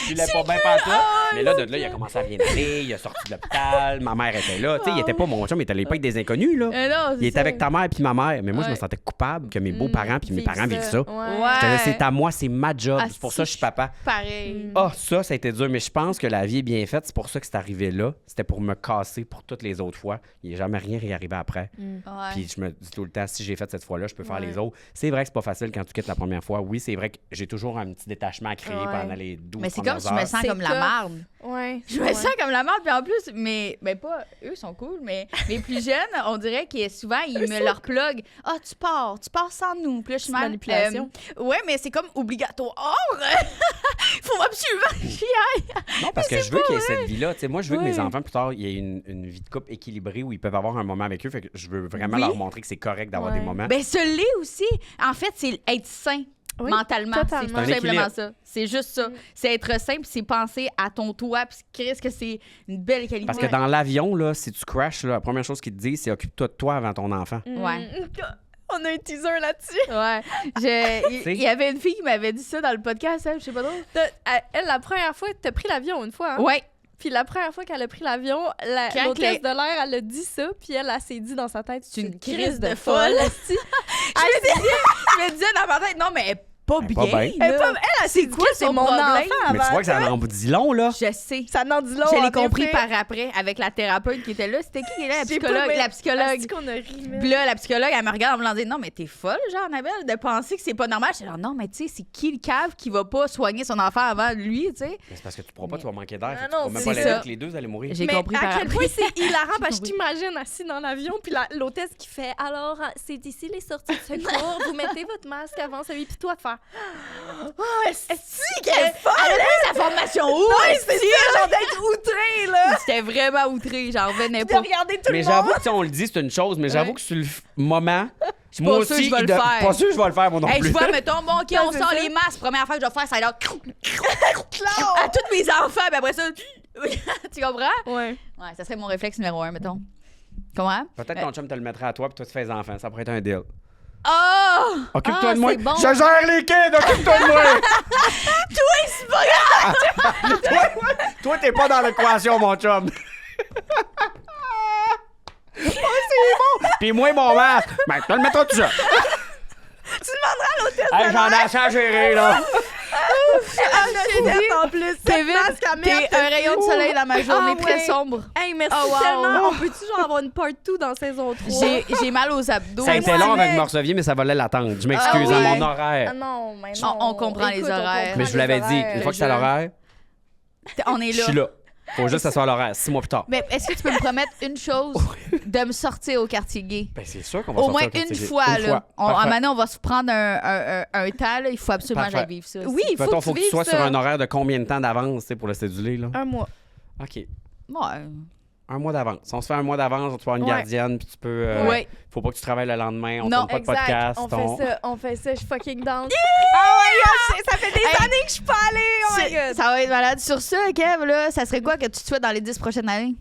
Je l'ai pas bien pantoute. Mais là, de là, il a commencé à bien aller. Il a sorti de l'hôpital. Ma mère était là. Tu sais, il était pas mon chum, il était allé pas avec des inconnus, là. Non, Il était avec ta mère puis ma mère. Mais moi, je me Ouais. sentais coupable que mes beaux-parents puis mes parents vivent ça. Ouais. Je te laisse, c'est à moi, c'est ma job. Ah, C'est pour si, ça que je suis papa. Pareil. Ah, ça a été dur. Mais je pense que la vie est bien faite. C'est pour ça que c'est arrivé là. C'était pour me casser pour toutes les autres fois. Il n'est jamais rien réarrivé après. Ouais. Puis je me dis tout le temps, si j'ai fait cette fois-là, je peux faire Ouais. les autres. C'est vrai que c'est pas facile quand tu quittes la première fois. Oui, c'est vrai que j'ai toujours un petit détachement à créer Ouais. pendant les 12 Mais c'est comme premières si je me heures. sens C'est comme la tough. marde. Ouais. Je me sens comme la merde, puis en plus, mais pas eux sont cool, mais mes plus jeunes, on dirait que souvent ils me leur plug. Ah, tu pars sans nous. Puis là, je suis C'est manipulation. Ouais, mais c'est comme obligatoire. Faut absolument que j'y aille. Non, parce que je veux qu'il y ait cette vie-là. Tu sais, moi, je veux que mes Ouais. enfants, plus tard, il y ait une vie de couple équilibrée où ils peuvent avoir un moment avec eux. Fait que je veux vraiment Oui. leur montrer que c'est correct d'avoir Ouais. des moments. Ben, ce l'est aussi. En fait, c'est être sain. Oui, mentalement, c'est totalement. tout C'est un simplement équilibre. ça. C'est juste ça. C'est être simple, c'est penser à ton toit, puis qu'est-ce que c'est une belle qualité. Parce que dans l'avion, là, si tu crashes, là, la première chose qu'ils te disent, c'est occupe-toi de toi avant ton enfant. Ouais. On a un teaser là-dessus. Ouais. Il y avait une fille qui m'avait dit ça dans le podcast, hein, je sais pas trop. Elle, la première fois, t'as pris l'avion une fois, hein? Ouais. Puis la première fois qu'elle a pris l'avion, Quand l'hôtesse que de l'air, elle a dit ça, puis elle s'est dit dans sa tête, C'est une crise crise de de folle. folle. esti. Je me disais dans ma tête, non, mais pas Ben, pas bien. bien. Elle, c'est quoi c'est son mon problème? enfant. Mais tu vois que ça en dit long, là. Je sais. Ça n'en dit long. Je l'ai en compris effet. par après avec la thérapeute qui était là. C'était qui est là? La J'ai pas psychologue. même- La psychologue. Est-ce qu'on a ri, mais- Puis là, la psychologue, elle me regarde en me disant, non, mais t'es folle, genre, Annabelle, de penser que c'est pas normal. Je suis genre, non, mais tu sais, c'est qui le cave qui va pas soigner son enfant avant lui, tu sais? Mais c'est parce que tu pourras pas, tu vas manquer d'air. Ah fait que non, tu pourras même c'est pas l'aider ça. que les deux allaient mourir. J'ai Mais compris à par quel après. point c'est hilarant, parce que je J'ai t'imagine assis dans l'avion, puis l'hôtesse qui fait « Alors, c'est ici les sorties de secours, vous mettez votre masque avant celui, puis toi de faire Si, quelle folle! Elle a pris sa formation où? c'est ça, genre d'être outré, là! J'étais vraiment outrée, j'en revenais De pas. regarder tout Mais le monde! j'avoue que, tu sais, on le dit, c'est une chose, mais j'avoue Ouais. que sur le moment, suis moi pas sûre aussi, que je vais le il doit- faire. pas sûr que je vais le faire, moi non Hey, plus. je vois, mettons, bon, OK, Ouais, on c'est sort ça. les masques. Première fois que je vais faire, ça va être à tous mes enfants, puis après ça, tu comprends? Ouais. Ouais, ça serait mon réflexe numéro 1, mettons. Comment? Peut-être ton chum te le mettrait à toi, puis toi, tu fais les enfants. Ça pourrait être un deal. Oh! Occupe-toi Ah, de moi. c'est bon. Je gère les kids, occupe-toi de moi. C'est pas grave! Toi, t'es pas dans l'équation, mon chum. Oh, c'est bon. Puis moi, mon masque, ben, tu le mettras tout seul. Tu demanderas à l'hôtesse Hey, j'en ai assez à gérer, là. en plus. T'es Cette masque à T'es merde, un rayon de soleil dans ma journée Ah, très ouais. sombre. Hey, merci Oh, wow. tellement. On peut-tu genre avoir une part 2 dans saison 3? J'ai mal aux abdos. Ça a été moi, long avec mec. Morcevier, mais ça valait l'attendre. Je m'excuse, Ah oui. à mon Ah horaire. non, mais On- non. on comprend les Écoute, on horaires. comprend Mais je vous l'avais les dit, horaires. une fois que c'est à l'horaire, On est je là. suis là. Faut juste que ça soit à l'horaire, 6 mois plus tard. Mais est-ce que tu peux me promettre une chose? De me sortir au quartier gay. Ben, c'est sûr qu'on va Au sortir moins comme une c'est- fois, là. À un Parfait. moment donné, on va se prendre un temps, là. Il faut absolument que Parfait. j'aille vivre ça. Oui, il faut Mettons, que faut tu que tu sois vives sur ça. un horaire de combien de temps d'avance, tu sais, pour le céduler, là? Un mois. OK. Ouais. Un mois d'avance. Si on se fait un mois d'avance, tu peux avoir une Ouais. gardienne, puis tu peux... Ouais. Faut pas que tu travailles le lendemain, on Non, tourne pas de podcast. On fait ça, je suis fucking down. Oh my god, ça fait des Hey. années que je suis pas allée, oh my god. Ça va être malade. Sur ça, Kev, là, ça serait quoi que tu te souhaites dans les 10 prochaines années?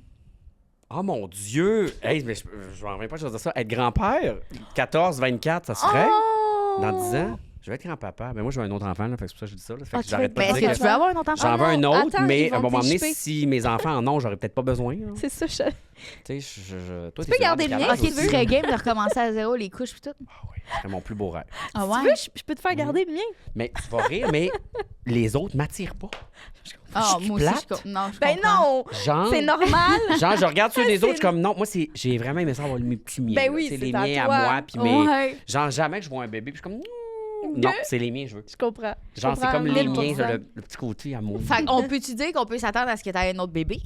Oh mon Dieu! Hey, mais je m'en reviens pas de dire ça. Être grand-père, 14, 24, ça se ferait? Oh! Dans 10 ans? Je vais être grand-papa. Mais moi, je veux un autre enfant, là, fait que c'est pour ça que je dis ça. Là. Fait que tu j'arrête vas pas être de Est-ce dire que que tu veux avoir un autre enfant? j'en veux un autre, attends, mais ils à un vont moment donné, t'échipper. si mes enfants en ont, j'aurais peut-être pas besoin. Là. C'est ça, Tu sais, toi, Tu peux garder le mien, Ok, tu serais game de recommencer à zéro, les couches, puis tout. Ah oui, ce serait mon plus beau rêve. Ah Si tu veux, je peux te faire garder le mien. Mais tu vas rire, mais les autres m'attirent pas. Ah, Je suis moi aussi, plate. non, je Ben comprends. non! Genre, C'est normal! genre, je regarde ceux des C'est autres, je suis comme, non, moi, j'ai vraiment aimé ça avoir mes petits miens. Ben là. oui, Tu sais, c'est les à miens toi. à moi, puis mes... Ouais, Genre, jamais que je vois un bébé, puis je suis comme, non, c'est les miens, je veux. je comprends. Je Genre, c'est comprends comme les 1000%. miens, le petit côté amour. Fait qu'on peut-tu dire qu'on peut s'attendre à ce que tu aies un autre bébé?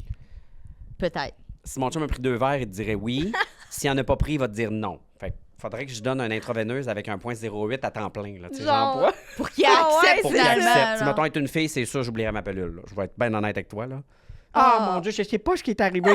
Peut-être. Si mon chum a pris 2 verres, il te dirait oui. S'il en a pas pris, il va te dire non. Fait que faudrait que je donne un intraveineuse avec un 1.08 à temps plein. Là, tu sais, Genre, pour Pour qu'il Ah ouais, accepte pour qu'il finalement. accepte. Si, là. mettons, être une fille, c'est sûr, j'oublierais ma pilule. Là. Je vais être bien honnête avec toi. Là. Ah. Ah, mon Dieu, je sais pas ce qui est arrivé.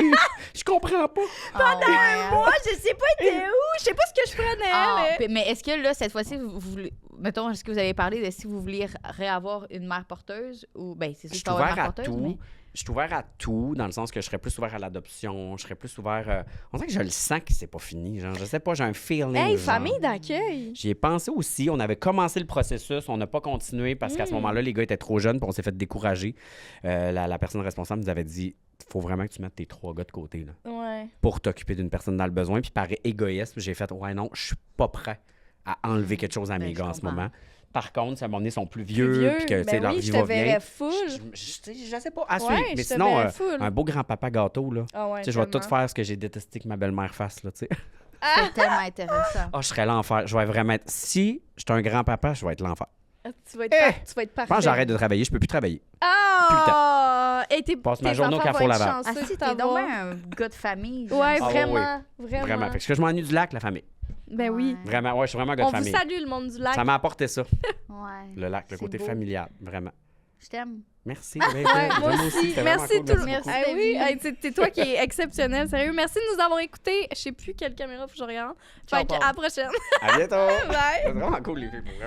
Je comprends pas. Pendant un Moi, je sais pas t'es où, je sais pas ce que je prenais. Mais est-ce que là, cette fois-ci, vous voulez. Mettons, est-ce que vous avez parlé de si vous vouliez réavoir une mère porteuse ou. Ben, c'est sûr Je que suis tu vas avoir une ouvert mère à porteuse. tout. Mais... Je suis ouvert à tout, dans le sens que je serais plus ouvert à l'adoption. Je serais plus ouvert. On dirait que je le sens que c'est pas fini. Genre, je sais pas, j'ai un feeling. Hey, genre. famille d'accueil. J'y ai pensé aussi. On avait commencé le processus. On n'a pas continué parce qu'à ce moment-là, les gars étaient trop jeunes puis on s'est fait décourager. La personne responsable nous avait dit faut vraiment que tu mettes tes 3 gars de côté là, Ouais. pour t'occuper d'une personne dans le besoin. Puis par égoïsme, j'ai fait ouais, non, je suis pas prêt à enlever quelque chose à mes je gars en ce comprends. moment. Par contre, si à un moment donné, ils sont plus vieux, puis que tu sais, ben leur oui, vie je va te bien. verrais full. Je sais pas, à Ouais, suivre. je Mais te sinon, verrais full. un beau grand-papa gâteau, là. Ah ouais, Tu sais, je vais tout tellement. faire ce que j'ai détesté que ma belle-mère fasse, là, tu sais. C'est tellement intéressant. Ah, je serais l'enfer. Je vais vraiment être... Si j'étais un grand-papa, je vais être l'enfer. Ah, tu vas être Je parfait. pense que j'arrête de travailler. Je peux plus travailler. Ah! Et tes Passe ma tes journée au enfants Carrefour vont être Laval. chanceux Ah, si, de t'es donc t'avoir. un gars de famille. Ouais, j'aime ça. vraiment, Vraiment. vraiment. Parce que je m'ennuie du lac, la famille. Ben oui. Ouais. Vraiment, ouais, je suis vraiment un gars On de vous famille. salue, le monde du lac. Ça m'a apporté ça, Ouais. le lac, le C'est côté beau. familial, vraiment. Je t'aime. Merci. Ouais, moi aussi. c'était Merci vraiment tout le cool, monde. Merci, Ah oui, David. hey, c'est toi qui es exceptionnel, sérieux. Merci de nous avoir écoutés. Je sais plus quelle caméra faut que je regarde. Ciao, Fait que Paul. à la prochaine. À bientôt. Bye. C'est vraiment cool, les filles, pour vraiment.